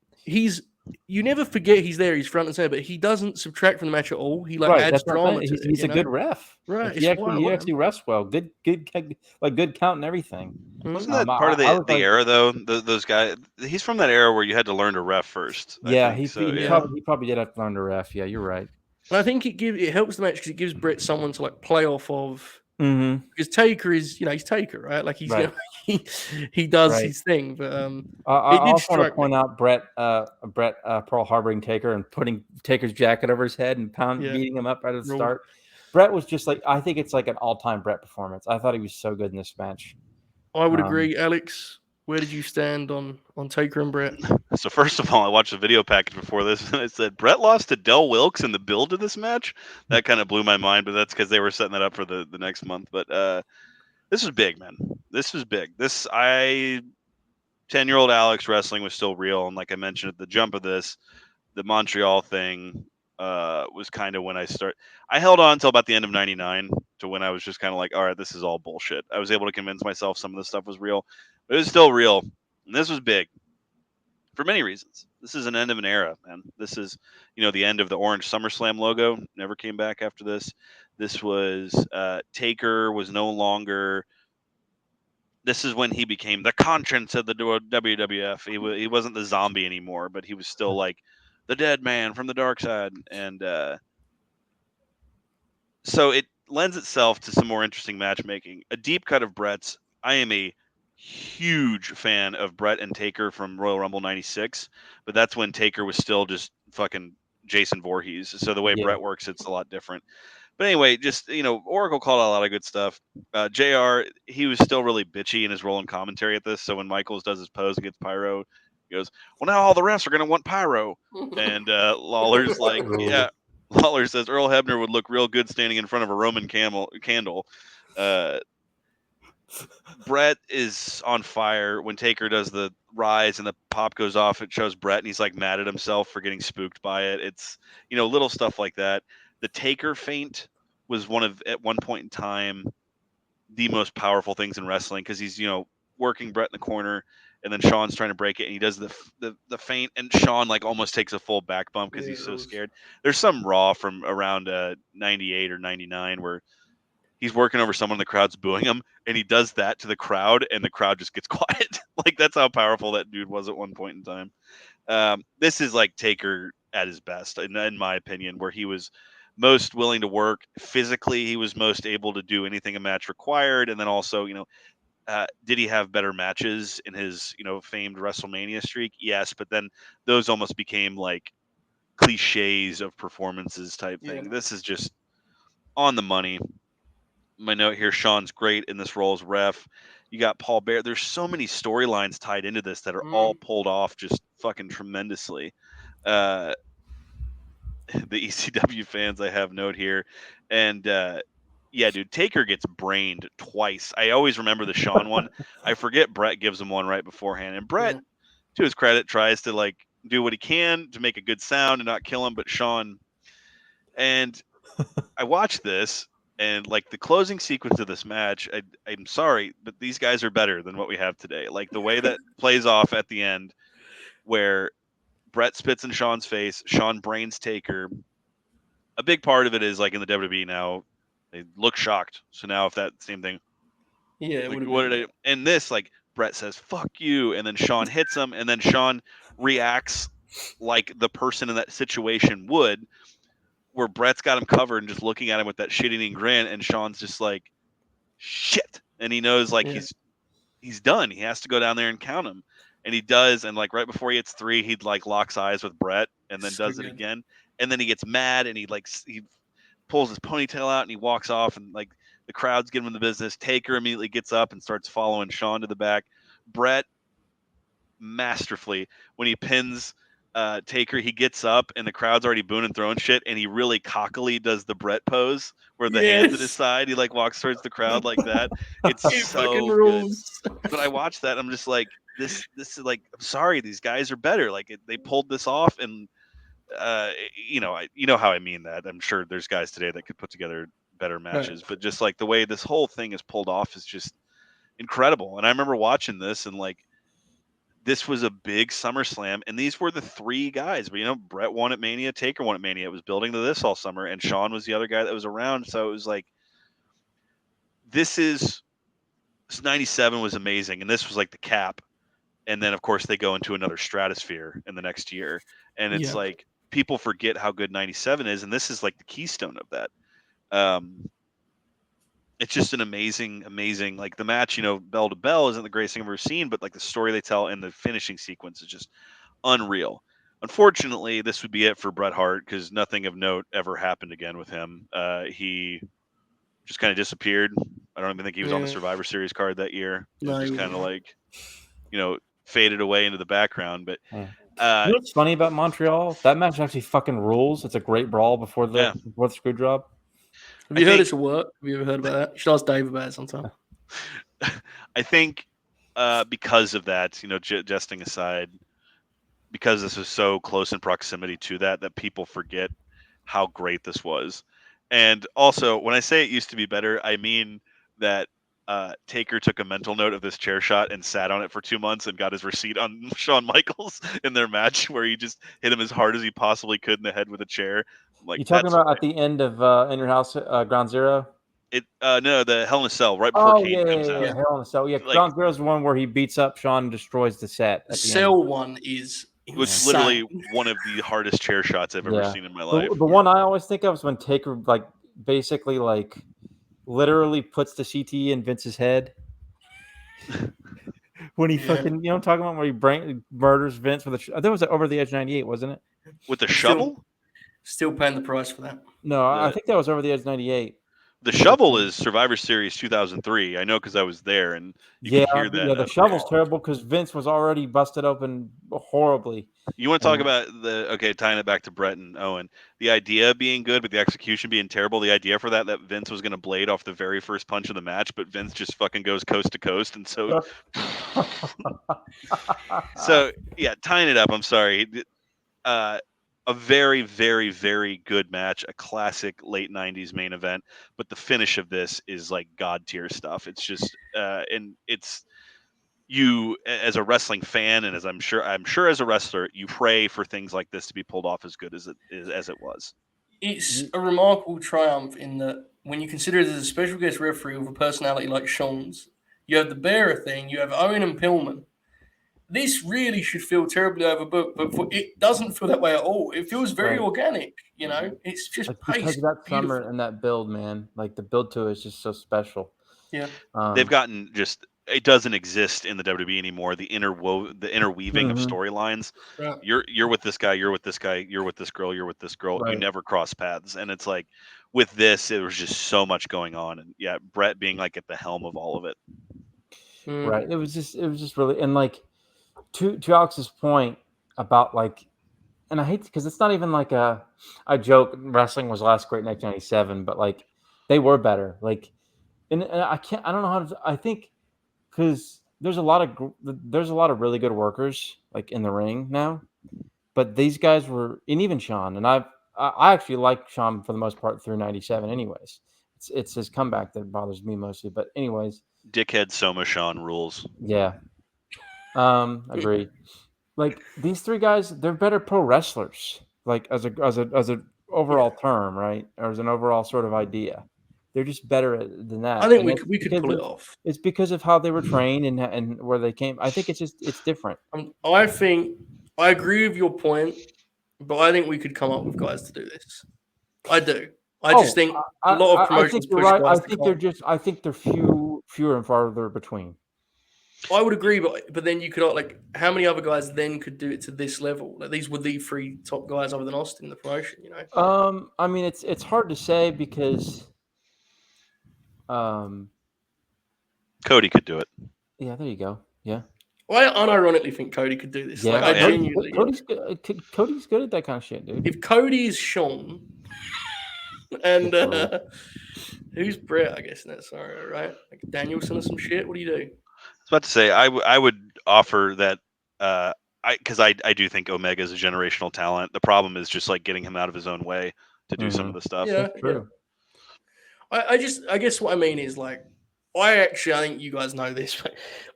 you never forget he's there. He's front and center, but he doesn't subtract from the match at all. He adds drama to it. He's a good ref. Right. He actually refs well. Good count and everything. Wasn't that part of the era though? Those guys. He's from that era where you had to learn to ref first. He probably did have to learn to ref. Yeah, you're right. And I think it helps the match because it gives Bret someone to like play off of. Because Taker is, he's Taker, right? Like he's he does his thing. But I also want to point out Bret Pearl harboring Taker and putting Taker's jacket over his head and beating him up right at the start. Bret was just like, I think it's like an all-time Bret performance. I thought he was so good in this match. I would agree, Alex. Where did you stand on Taker and Bret? So first of all, I watched the video package before this, and it said Bret lost to Del Wilkes in the build of this match. That kind of blew my mind, but that's because they were setting that up for the next month. But this was big, man. This was big. 10-year-old Alex wrestling was still real, and like I mentioned at the jump of this, the Montreal thing was kind of when I held on until about the end of '99 to when I was just kind of like, all right, this is all bullshit. I was able to convince myself some of this stuff was real. But it was still real, and this was big for many reasons. This is an end of an era, man. This is, the end of the orange SummerSlam logo. Never came back after this. This was Taker was no longer. This is when he became the conscience of the WWF. He wasn't the zombie anymore, but he was still like the dead man from the dark side, and so it lends itself to some more interesting matchmaking. A deep cut of Bret's. I am a huge fan of Bret and Taker from Royal Rumble '96, but that's when Taker was still just fucking Jason Voorhees. So the way Bret works, it's a lot different. But anyway, just, Oracle called out a lot of good stuff. JR, he was still really bitchy in his role in commentary at this. So when Michaels does his pose and gets pyro, he goes, well, now all the refs are going to want pyro. And Lawler's like, yeah. Lawler says Earl Hebner would look real good standing in front of a Roman candle. Bret is on fire when Taker does the rise and the pop goes off. It shows Bret and he's like mad at himself for getting spooked by it. It's, little stuff like that. The Taker feint was at one point in time, the most powerful things in wrestling because he's, working Bret in the corner and then Shawn's trying to break it and he does the feint and Shawn like almost takes a full back bump because he's so scared. There's some Raw from around 98 or 99 where he's working over someone, the crowd's booing him, and he does that to the crowd, and the crowd just gets quiet. Like, that's how powerful that dude was at one point in time. This is like Taker at his best, in my opinion, where he was most willing to work physically. He was most able to do anything a match required, and then also, did he have better matches in his, famed WrestleMania streak? Yes, but then those almost became like cliches of performances type thing. Yeah. This is just on the money. My note here: Sean's great in this role as ref. You got Paul Bear. There's so many storylines tied into this that are all pulled off just fucking tremendously. The ECW fans, I have note here, and yeah, dude, Taker gets brained twice. I always remember the Sean one. I forget Bret gives him one right beforehand, and Bret, to his credit, tries to like do what he can to make a good sound and not kill him, but Sean. And I watched this, and like the closing sequence of this match, I'm sorry, but these guys are better than what we have today. Like the way that plays off at the end, where Bret spits in Sean's face, Sean brains Taker. A big part of it is like in the WWE now, they look shocked. So now if that same thing, yeah, like, what did I? And this, like, Bret says "fuck you," and then Sean hits him, and then Sean reacts like the person in that situation would, where Bret's got him covered and just looking at him with that shit-eating grin, and Sean's just like, shit, and he knows like he's done. He has to go down there and count him, and he does. And like right before he hits 3, he like locks eyes with Bret, and then does it again, and then he gets mad and he pulls his ponytail out and he walks off, and like the crowd's giving him the business. Taker immediately gets up and starts following Sean to the back. Bret masterfully, when he pins Taker, he gets up and the crowd's already booing and throwing shit, and he really cockily does the Bret pose where the hands at his side, he like walks towards the crowd like that. It's so good. But I watched that, I'm just like, this is like, I'm sorry, these guys are better. Like they pulled this off, and you know how I mean that. I'm sure there's guys today that could put together better matches, but just like the way this whole thing is pulled off is just incredible. And I remember watching this, and like, this was a big SummerSlam, and these were the 3 guys. But Bret won at Mania, Taker won at Mania. It was building to this all summer, and Sean was the other guy that was around. So it was like, this 97 was amazing, and this was like the cap. And then of course they go into another stratosphere in the next year, and it's like people forget how good 97 is, and this is like the keystone of that. It's just an amazing, like the match, bell to bell isn't the greatest thing I've ever seen, but like the story they tell and the finishing sequence is just unreal. Unfortunately, this would be it for Bret Hart, because nothing of note ever happened again with him. He just kind of disappeared. I don't even think he was on the Survivor Series card that year. It was just kind of like, faded away into the background. But what's funny about Montreal? That match actually fucking rules. It's a great brawl before the screw drop. Have you heard it's a work? Have you ever heard about that? You should ask Dave about it sometime. I think because of that, jesting aside, because this was so close in proximity to that people forget how great this was. And also, when I say it used to be better, I mean that Taker took a mental note of this chair shot and sat on it for 2 months and got his receipt on Shawn Michaels in their match, where he just hit him as hard as he possibly could in the head with a chair. Like, you talking about at the end of In Your House, Ground Zero? No, the Hell in a Cell right before Kane comes out. Yeah, Hell in a Cell. Yeah, like, Ground Zero is the one where he beats up Shawn and destroys the set. The Cell one is was literally one of the hardest chair shots I've ever seen in my life. The one I always think of is when Taker basically literally puts the CTE in Vince's head. When he fucking, I'm talking about where he murders Vince with that was Over the Edge 98, wasn't it? With the shovel? Still paying the price for that. No, I think that was Over the Edge 98. The shovel is Survivor Series 2003. I know because I was there, and you can hear that. Yeah, the shovel's terrible because Vince was already busted open horribly. You want to talk about tying it back to Bret and Owen, the idea being good, but the execution being terrible. The idea for that Vince was going to blade off the very first punch of the match, but Vince just fucking goes coast to coast, and so tying it up. I'm sorry. A very, very, very good match, a classic late 90s main event, but the finish of this is like God tier stuff. It's just and it's, you as a wrestling fan, and as I'm sure as a wrestler, you pray for things like this to be pulled off as good as it was. It's a remarkable triumph in that when you consider it as a special guest referee with a personality like Sean's, you have the Bearer thing, you have Owen and Pillman. This really should feel terribly overbooked, but it doesn't feel that way at all. It feels very organic, you know? It's just because of that summer and that build, man. Like, the build to it is just so special. Yeah. They've gotten just, it doesn't exist in the WWE anymore. The interweaving of storylines. Right. You're with this guy, you're with this guy, you're with this girl, you're with this girl. Right. You never cross paths. And it's like, with this, it was just so much going on. And yeah, Bret being like at the helm of all of it. Right. It was just really, and like, to Alex's point about like, and I hate, because it's not even like a joke. Wrestling was last great in 1997, but like, they were better. Like, and I don't know how to. I think because there's a lot of really good workers like in the ring now, but these guys were, and even Sean, and I actually like Sean for the most part through 97. Anyways, it's his comeback that bothers me mostly. But anyways, Dickhead Soma Sean rules. Yeah. Agree. Like, these three guys, they're better pro wrestlers. Like, as a overall term, right? Or as an overall sort of idea. They're just better than that. I think we could pull it off. It's because of how they were trained and where they came. I think it's different. I think I agree with your point, but I think we could come up with guys to do this. I do. I just think a lot of promotions push guys. I think they're fewer and farther between. I would agree, but then you could, like, how many other guys then could do it to this level? Like, these were the three top guys other than Austin in the promotion, you know? I mean, it's hard to say because Cody could do it. Yeah, there you go. Yeah. Well, I unironically think Cody could do this. Yeah, like, I genuinely. Cody's good at that kind of shit, dude. If Cody is Sean, and who's Bret? I guess in that scenario, right? Like Danielson or some shit. What do you do? I was about to say I would offer that because I do think Omega is a generational talent. The problem is just like getting him out of his own way to do some of the stuff. Yeah, true. I guess what I mean is, like, I think you guys know this, but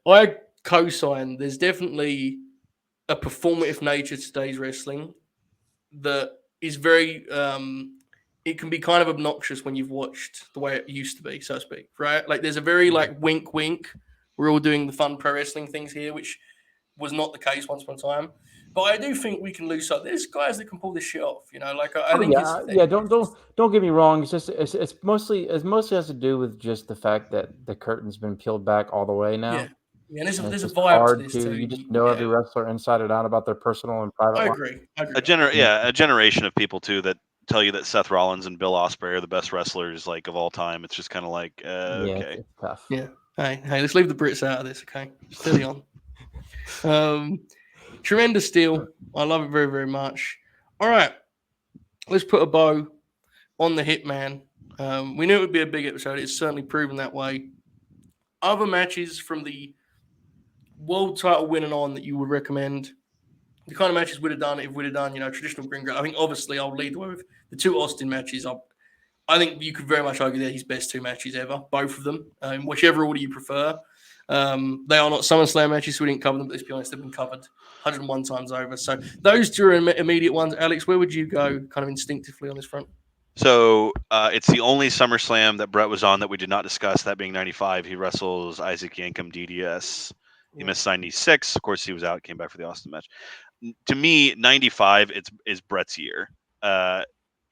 I co-sign. There's definitely a performative nature to today's wrestling that is very it can be kind of obnoxious when you've watched the way it used to be, so to speak, right? Like, there's a very like wink wink. We're all doing the fun pro wrestling things here, which was not the case once upon a time. But I do think we can lose up. There's guys that can pull this shit off, you know. Like, I think don't get me wrong. It's just it's mostly has to do with just the fact that the curtain's been peeled back all the way now. Yeah, and there's a vibe to this too. You just know every wrestler inside and out about their personal and private life. I agree. A generation of people too that tell you that Seth Rollins and Bill Ospreay are the best wrestlers like of all time. It's just kind of like okay, it's tough. Yeah. Hey, let's leave the Brits out of this, okay? Steady on. Tremendous deal. I love it very, very much. All right. Let's put a bow on the Hitman. We knew it would be a big episode. It's certainly proven that way. Other matches from the world title winning on that you would recommend? The kind of matches we'd have done if we'd have done, traditional Grin Grappler. I think obviously I'll lead the way with the two Austin matches. I think you could very much argue they're his best two matches ever, both of them, in whichever order you prefer. They are not SummerSlam matches, so we didn't cover them, but let's be honest, they've been covered 101 times over. So those two are immediate ones. Alex, where would you go kind of instinctively on this front? So it's the only SummerSlam that Bret was on that we did not discuss, that being 95. He wrestles Isaac Yankem DDS. He missed 96. Of course, he was out, came back for the Austin match. To me, 95 is Bret's year.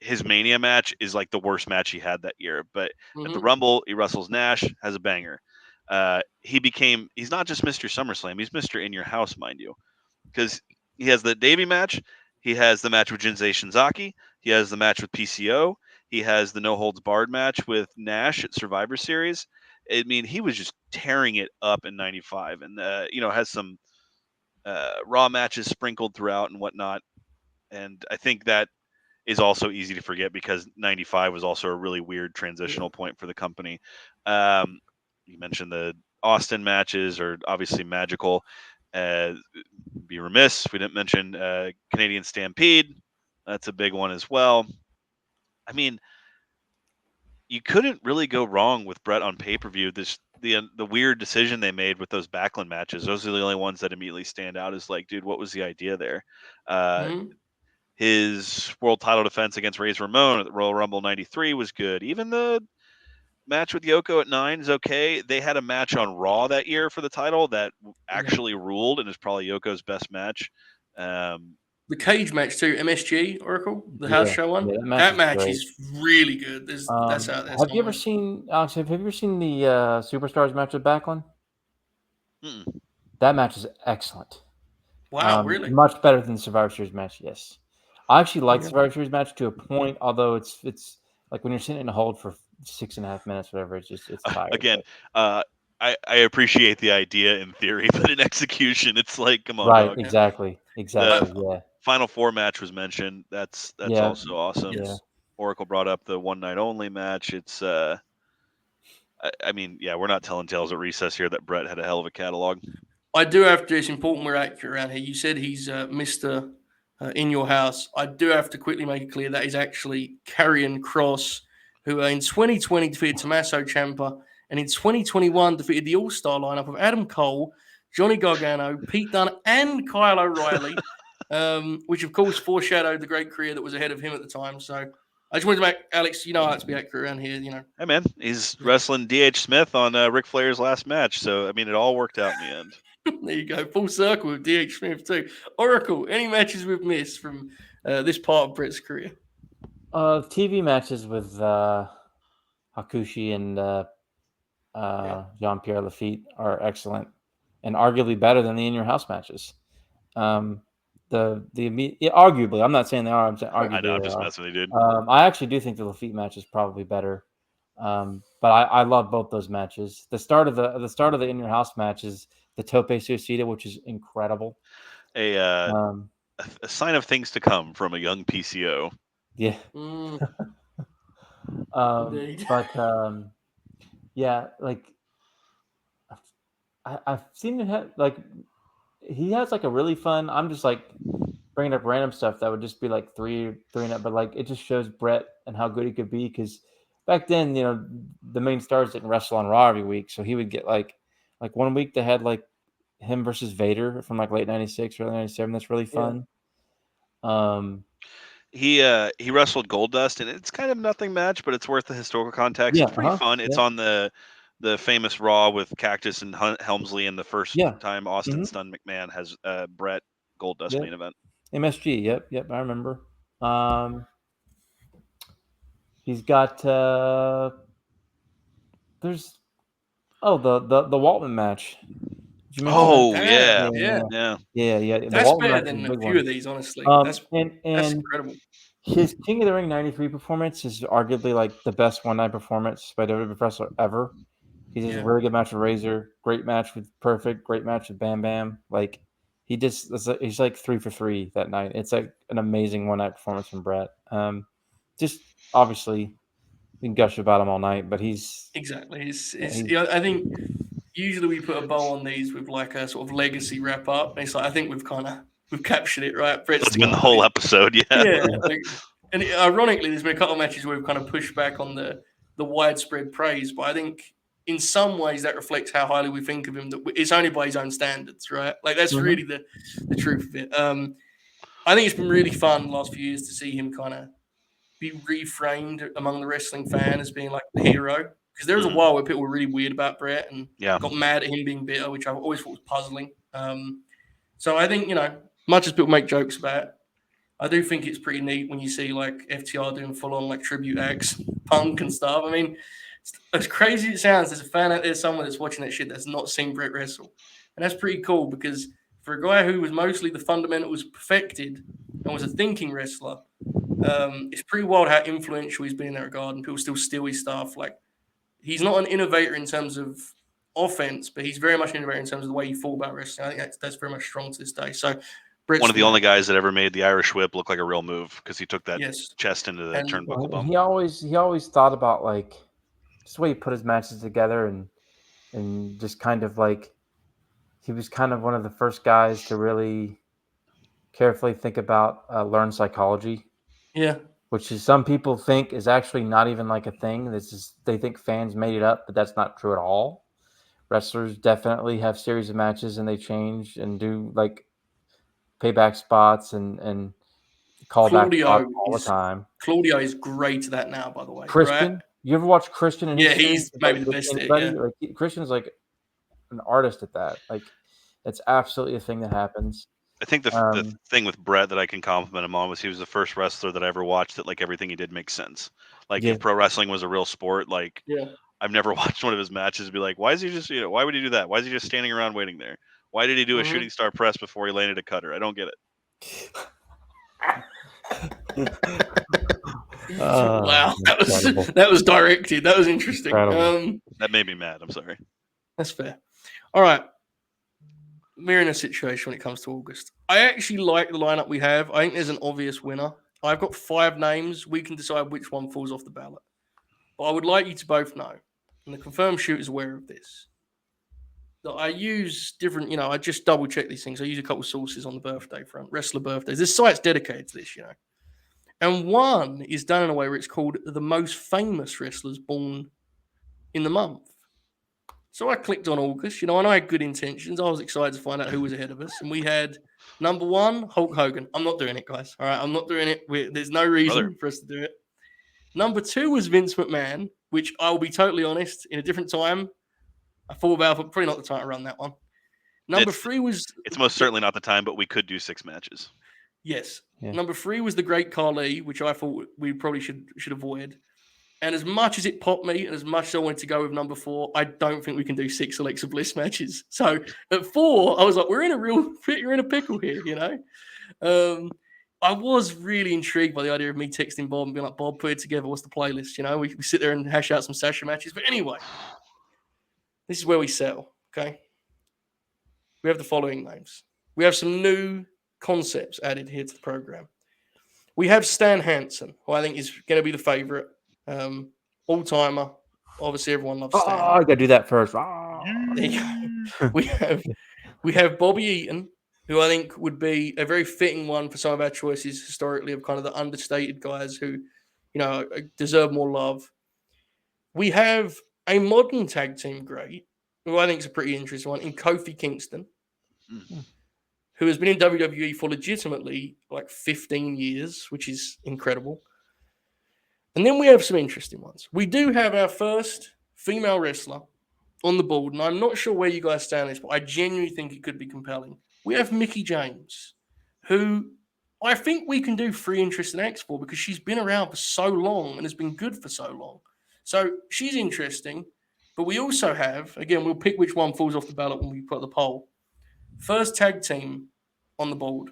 His Mania match is like the worst match he had that year. But at the Rumble, he wrestles Nash, has a banger. He's not just Mr. SummerSlam, he's Mr. In Your House, mind you. Because he has the Davey match, he has the match with Jinsei Shinzaki, he has the match with PCO, he has the No Holds Barred match with Nash at Survivor Series. I mean, he was just tearing it up in 95 and, has some Raw matches sprinkled throughout and whatnot. And I think that is also easy to forget because 95 was also a really weird transitional point for the company. You mentioned the Austin matches are obviously magical. Be remiss if we didn't mention Canadian Stampede. That's a big one as well. I mean, you couldn't really go wrong with Bret on pay-per-view. The weird decision they made with those Backlund matches, those are the only ones that immediately stand out as like, dude, what was the idea there? His world title defense against Razor Ramon at the Royal Rumble 93 was good. Even the match with Yoko at 9 is okay. They had a match on Raw that year for the title that actually ruled and is probably Yoko's best match. The cage match too, MSG Oracle, the house show one. Yeah, that match is really good. That's out there. Have you ever seen Alex? Have you ever seen the Superstars match with Backlund? Mm-mm. That match is excellent. Wow, really? Much better than the Survivor Series match. Yes, I actually like the Survivor Series match to a point. Although it's like when you're sitting in a hold for 6.5 minutes, whatever. It's tired. Again, I appreciate the idea in theory, but in execution, it's like, come on, right? dog. Exactly. Yeah. Final Four match was mentioned. That's also awesome. Yes. Oracle brought up the one night only match. It's I mean, we're not telling tales at recess here that Bret had a hell of a catalog. I do have to. It's important we're accurate around here. You said he's Mr. In Your House. I do have to quickly make it clear that is actually Karrion Kross, who in 2020 defeated Tommaso Ciampa, and in 2021 defeated the All-Star lineup of Adam Cole, Johnny Gargano, Pete Dunne, and Kyle O'Reilly, which of course foreshadowed the great career that was ahead of him at the time. So I just wanted to make Alex, how to be accurate around here. Hey man, he's wrestling D.H. Smith on Ric Flair's last match, so I mean, it all worked out in the end. There you go, full circle with D.H. Smith too. Oracle, any matches we've missed from this part of Bret's career? TV matches with Hakushi and Jean-Pierre Lafitte are excellent and arguably better than the In Your House matches. Arguably, I'm not saying they are. I'm saying arguably. I know, I'm just messing with you, dude. I actually do think the Lafitte match is probably better, but I love both those matches. The start of the In Your House match is the Tope Suicida, which is incredible. A sign of things to come from a young PCO. Yeah. Like I've seen it have, like he has like a really fun. I'm just like bringing up random stuff that would just be like three and up, but like it just shows Bret and how good he could be, because back then, the main stars didn't wrestle on Raw every week, so he would get like 1 week they had like him versus Vader from like late '96, early '97. That's really fun. He wrestled Goldust, and it's kind of nothing match, but it's worth the historical context. It's pretty fun. It's on the famous Raw with Cactus and Helmsley, and the first time Austin Stun McMahon has Bret Goldust main event. MSG, yep, I remember. He's got there's the Waltman match. Oh yeah. That's better than a few of these, honestly. That's incredible. His King of the Ring '93 performance is arguably like the best one-night performance by WWE wrestler ever. He does a really good match with Razor, great match with Perfect, great match with Bam Bam. Like he's like 3 for 3 that night. It's like an amazing one-night performance from Bret. Just obviously we can gush about him all night, but he's exactly. I think usually we put a bow on these with like a sort of legacy wrap up. And it's like I think we've captured it, right? That's been the whole episode, yeah. And ironically, there's been a couple of matches where we've kind of pushed back on the widespread praise, but I think in some ways that reflects how highly we think of him. That it's only by his own standards, right? Like that's really the truth of it. I think it's been really fun the last few years to see him kind of be reframed among the wrestling fan as being like the hero. Because there was a while where people were really weird about Bret and got mad at him being bitter, which I've always thought was puzzling. So I think, much as people make jokes about it, I do think it's pretty neat when you see like FTR doing full-on like tribute acts, Punk and stuff. I mean, as crazy as it sounds, there's a fan out there somewhere that's watching that shit that's not seen Bret wrestle. And that's pretty cool because for a guy who was mostly the fundamentals perfected and was a thinking wrestler, it's pretty wild how influential he's been in that regard, and people still steal his stuff. Like, he's not an innovator in terms of offense, but he's very much an innovator in terms of the way he thought about wrestling. I think that's very much strong to this day. So, Bret's one of the only guys that ever made the Irish whip look like a real move because he took that chest into the turnbuckle bump. He always thought about like just the way he put his matches together and just kind of like he was kind of one of the first guys to really carefully think about learn psychology. Yeah. Which is some people think is actually not even like a thing. They think fans made it up, but that's not true at all. Wrestlers definitely have series of matches and they change and do like payback spots and callback spots all the time. Claudio is great at that now, by the way. Crispin, You ever watch Christian and his Yeah, he's series? maybe the best at it, anybody? yeah. Like Christian's like an artist at that. Like that's absolutely a thing that happens. I think the thing with Bret that I can compliment him on was he was the first wrestler that I ever watched that like everything he did makes sense. Like if pro wrestling was a real sport, like I've never watched one of his matches and be like, why is he just why would he do that? Why is he just standing around waiting there? Why did he do a shooting star press before he landed a cutter? I don't get it. Wow, that was directed. That was interesting. That made me mad. I'm sorry. That's fair. All right. We're in a situation when it comes to August. I actually like the lineup we have. I think there's an obvious winner. I've got 5 names. We can decide which one falls off the ballot. But I would like you to both know, and the confirmed shoot is aware of this, that I use different, I just double check these things. I use a couple of sources on the birthday front, wrestler birthdays. This site's dedicated to this, And one is done in a way where it's called the most famous wrestlers born in the month. So I clicked on August, and I had good intentions. I was excited to find out who was ahead of us. And we had number 1, Hulk Hogan. I'm not doing it, guys. All right, I'm not doing it. There's no reason for us to do it. Number 2 was Vince McMahon, which I'll be totally honest, in a different time, I thought about, but probably not the time to run that one. Number 3 was... It's most certainly not the time, but we could do 6 matches. Yes. Yeah. Number 3 was the Great Khali, which I thought we probably should avoid. And as much as it popped me, and as much as I wanted to go with number 4, I don't think we can do 6 Alexa Bliss matches. So at 4, I was like, you're in a pickle here, I was really intrigued by the idea of me texting Bob and being like, Bob, put it together. What's the playlist? We sit there and hash out some Sasha matches. But anyway, this is where we settle, okay? We have the following names. We have some new concepts added here to the program. We have Stan Hansen, who I think is going to be the favorite. All-timer. Obviously, everyone loves Stan. I got to do that first. There you go. We have Bobby Eaton, who I think would be a very fitting one for some of our choices historically of kind of the understated guys who, deserve more love. We have a modern tag team great, who I think is a pretty interesting one, in Kofi Kingston, who has been in WWE for legitimately like 15 years, which is incredible. And then we have some interesting ones. We do have our first female wrestler on the board, and I'm not sure where you guys stand on this, but I genuinely think it could be compelling. We have Mickie James, who I think we can do 3 interesting acts for because she's been around for so long and has been good for so long. So she's interesting, but we also have, again, we'll pick which one falls off the ballot when we put the poll. First tag team on the board.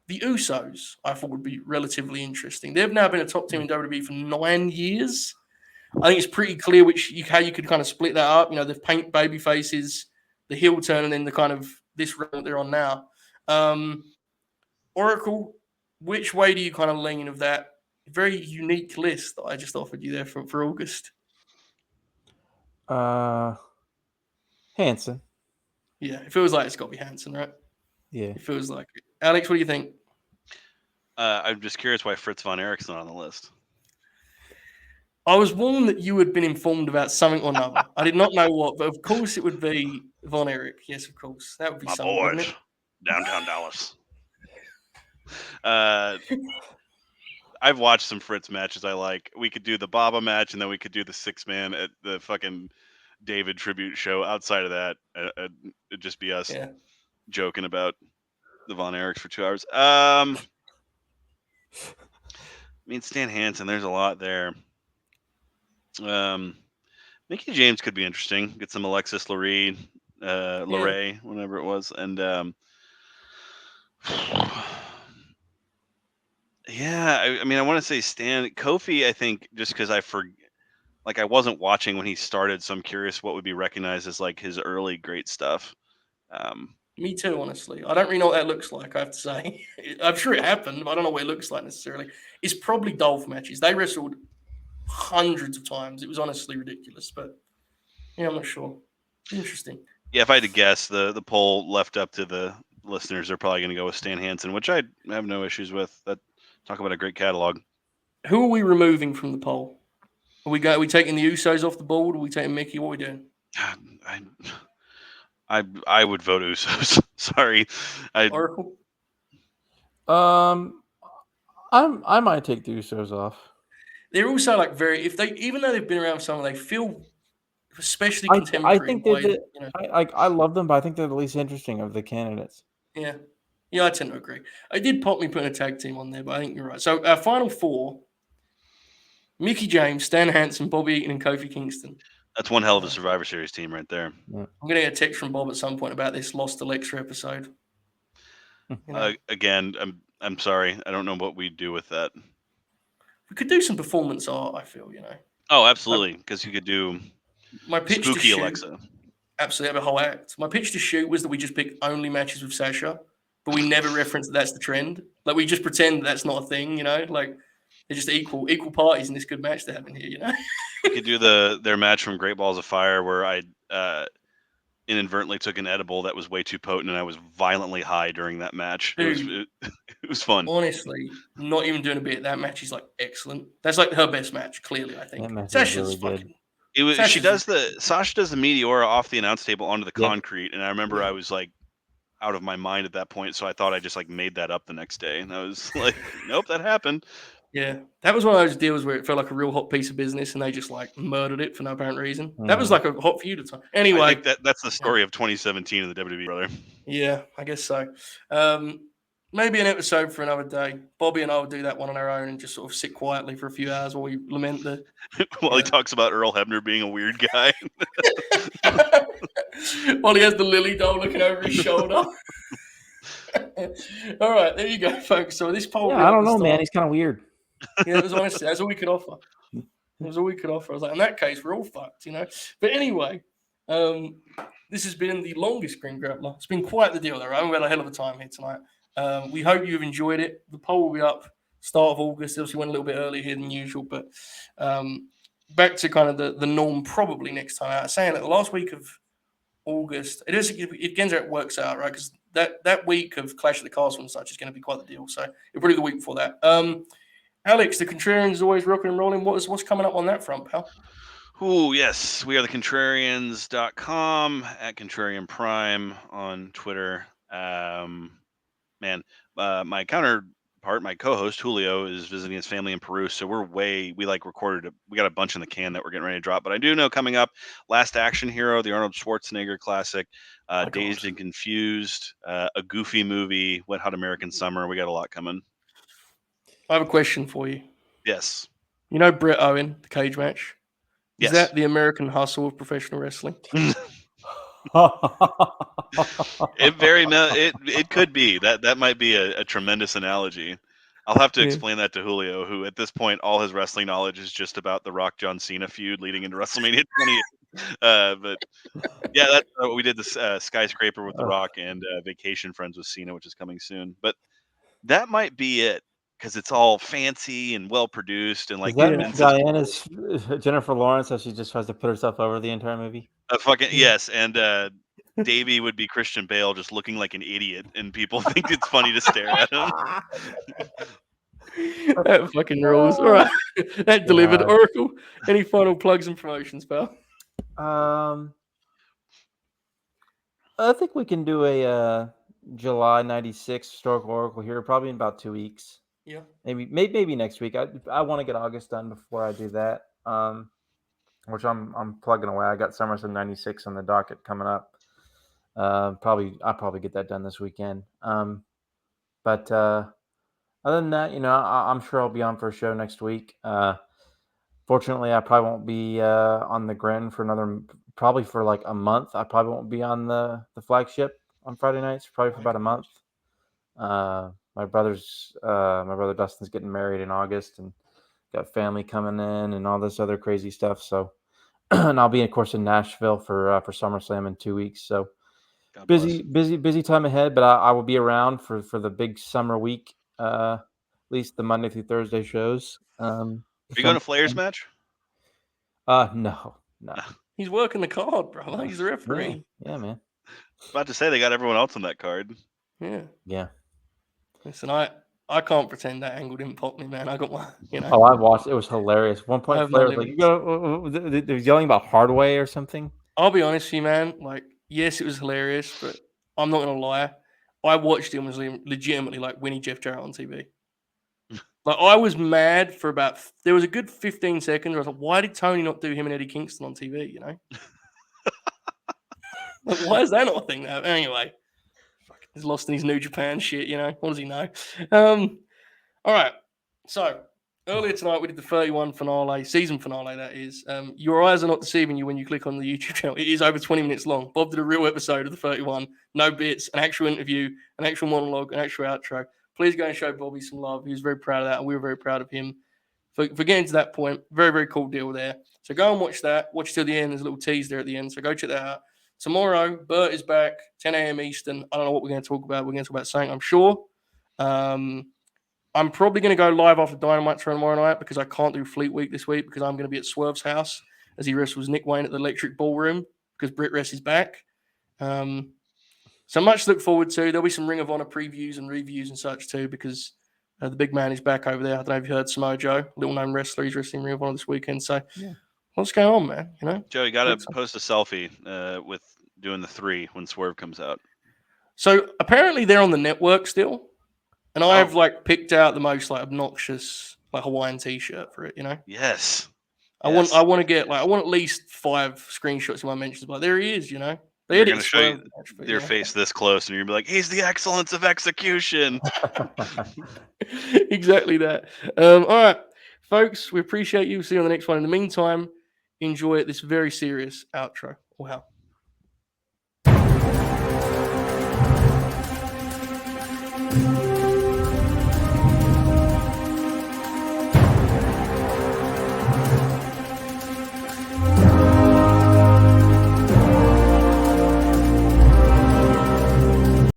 The Usos, I thought, would be relatively interesting. They've now been a top team in WWE for 9 years. I think it's pretty clear how you could kind of split that up. The paint baby faces, the heel turn, and then the kind of this run that they're on now. Oracle, which way do you kind of lean of that very unique list that I just offered you there for August? Hansen. Yeah, it feels like it's got to be Hansen, right? Yeah. It feels like it. Alex, what do you think? I'm just curious why Fritz von Erich's not on the list. I was warned that you had been informed about something or another. I did not know what, but of course it would be Von Erich. Yes, of course. That would be something, wouldn't it? Downtown Dallas. I've watched some Fritz matches I like. We could do the Baba match, and then we could do the 6-man at the fucking David tribute show. Outside of that, it'd just be us joking about the Von Erichs for 2 hours. I mean, Stan Hansen, there's a lot there. Mickie James could be interesting. Get some Alexis Lurie, whenever it was. And I mean, I want to say Stan. Kofi, I think, just because I wasn't watching when he started, so I'm curious what would be recognized as like his early great stuff. Me too, honestly. I don't really know what that looks like, I have to say. I'm sure it happened, but I don't know what it looks like necessarily. It's probably Dolph matches. They wrestled hundreds of times. It was honestly ridiculous, but I'm not sure. Interesting. Yeah, if I had to guess, the poll left up to the listeners, they're probably going to go with Stan Hansen, which I have no issues with. Talk about a great catalog. Who are we removing from the poll? Are we taking the Usos off the board? Are we taking Mickie? What are we doing? I would vote Usos. Sorry. Oracle? I might take the Usos off. they're also like even though they've been around for so long, they feel especially contemporary. I think I love them, but I think they're the least interesting of the candidates. Yeah. Yeah, I tend to agree. I did pop me putting a tag team on there, but I think you're right. So our final 4: Mickie James, Stan Hansen, Bobby Eaton, and Kofi Kingston. That's one hell of a Survivor Series team right there. I'm going to get a text from Bob at some point about this Lost Alexa episode. Again, I'm sorry. I don't know what we'd do with that. We could do some performance art, I feel, Oh, absolutely. Because you could do my pitch Spooky to shoot, Alexa. Absolutely, have a whole act. My pitch to shoot was that we just pick only matches with Sasha, but we never reference that that's the trend. Like, we just pretend that's not a thing, like they're just equal parties in this good match they're having here, You could do their match from Great Balls of Fire where I inadvertently took an edible that was way too potent and I was violently high during that match. Dude, it was fun. Honestly, not even doing a bit. That match is like excellent. That's like her best match, clearly, I think. That match Sasha's is really fucking good. Sasha does the Meteora off the announce table onto the concrete, and I remember I was like out of my mind at that point, so I thought I just like made that up the next day, and I was like, nope, that happened. Yeah, that was one of those deals where it felt like a real hot piece of business, and they just like murdered it for no apparent reason. That was like a hot feud at the time. Anyway, I think that's the story of 2017 in the WWE, brother. Yeah, I guess so. Maybe an episode for another day. Bobby and I will do that one on our own and just sort of sit quietly for a few hours while we lament the. While he talks about Earl Hebner being a weird guy. While he has the Lily doll looking over his shoulder. All right, there you go, folks. So this poll. I don't know, man. He's kind of weird. Yeah, it was honestly that's all we could offer. It was all we could offer. I was like, in that case, we're all fucked, But anyway, this has been the longest Grin Grappler. It's been quite the deal, though. Right? We've had a hell of a time here tonight. We hope you've enjoyed it. The poll will be up start of August. Obviously, went a little bit earlier here than usual, but back to kind of the norm probably next time out. Saying that the last week of August, it depends how it works out, right? Because that week of Clash of the Castle and such is going to be quite the deal. So it'll probably be the week before that. Alex, the Contrarians is always rocking and rolling. What's coming up on that front, pal? Oh, yes. We are the Contrarians.com at Contrarian Prime on Twitter. My counterpart, my co-host Julio, is visiting his family in Peru, so we got a bunch in the can that we're getting ready to drop. But I do know coming up, Last Action Hero, the Arnold Schwarzenegger classic, Dazed and Confused, a Goofy movie, Wet Hot American Summer. We got a lot coming. I have a question for you. Yes. You know Bret Owen, the cage match? Is Yes. that the American Hustle of professional wrestling? It could be. That might be a tremendous analogy. I'll have to explain that to Julio, who at this point all his wrestling knowledge is just about the Rock John Cena feud leading into WrestleMania 28. But yeah, that's what we did. This Skyscraper with the Rock and Vacation Friends with Cena, which is coming soon. But that might be it because it's all fancy and well produced and like Diana's Jennifer Lawrence, how she just tries to put herself over the entire movie. Yes, and Davey would be Christian Bale just looking like an idiot, and people think it's funny to stare at him. That fucking rules. All right, that delivered. Oracle, any final plugs and promotions, pal? I think we can do a July '96 historical Oracle here, probably in about 2 weeks. Yeah, maybe next week. I want to get August done before I do that. Which I'm plugging away. I got SummerSlam '96 on the docket coming up. I'll probably get that done this weekend. But other than that, I'm sure I'll be on for a show next week. Fortunately, I probably won't be on the Grin probably for like a month. I probably won't be on the flagship on Friday nights, probably for about a month. My brother Dustin's getting married in August and got family coming in and all this other crazy stuff. So, and I'll be, of course, in Nashville for SummerSlam in 2 weeks. So busy time ahead, but I will be around for the big summer week, at least the Monday through Thursday shows. Are you going to Flair's match? No. He's working the card, bro. He's the referee. Yeah, man. About to say they got everyone else on that card. Yeah. Listen, I can't pretend that angle didn't pop me, man. I got one, Oh, I watched. It was hilarious. One point, Flair was like, they was yelling about Hardway or something. I'll be honest with you, man. Like, yes, it was hilarious, but I'm not gonna lie. I watched him as legitimately like Winnie Jeff Jarrett on TV. Like, I was mad for there was a good 15 seconds where I was like, why did Tony not do him and Eddie Kingston on TV, you know? Like, why is that not a thing now? Anyway, he's lost in his New Japan shit, you know? What does he know? All right. So, earlier tonight, we did the 31 finale, season finale, that is. Your eyes are not deceiving you when you click on the YouTube channel. It is over 20 minutes long. Bob did a real episode of the 31. No bits, an actual interview, an actual monologue, an actual outro. Please go and show Bobby some love. He was very proud of that, and we were very proud of him for getting to that point. Very, very cool deal there. So go and watch that. Watch till the end. There's a little tease there at the end. So go check that out. Tomorrow, Bert is back, 10 a.m. Eastern. I don't know what we're going to talk about. We're going to talk about something, I'm sure. I'm probably going to go live after Dynamite tomorrow night because I can't do Fleet Week this week because I'm going to be at Swerve's house as he wrestles Nick Wayne at the Electric Ballroom because Britt Rest is back. So much to look forward to. There'll be some Ring of Honor previews and reviews and such too because the big man is back over there. I don't know if you heard Samoa Joe, little known wrestler. He's wrestling Ring of Honor this weekend. So what's going on, man? You know, Joe, you got to post a selfie with doing the 3 when Swerve comes out. So apparently they're on the network still. And I've picked out the most obnoxious Hawaiian T-shirt for it, you know. Yes. I want to get I want at least 5 screenshots of my mentions. But there he is, you know. They're going to show you their face this close, and you're going to be like, "He's the excellence of execution." Exactly that. All right, folks, we appreciate you. See you on the next one. In the meantime, enjoy this very serious outro. Wow.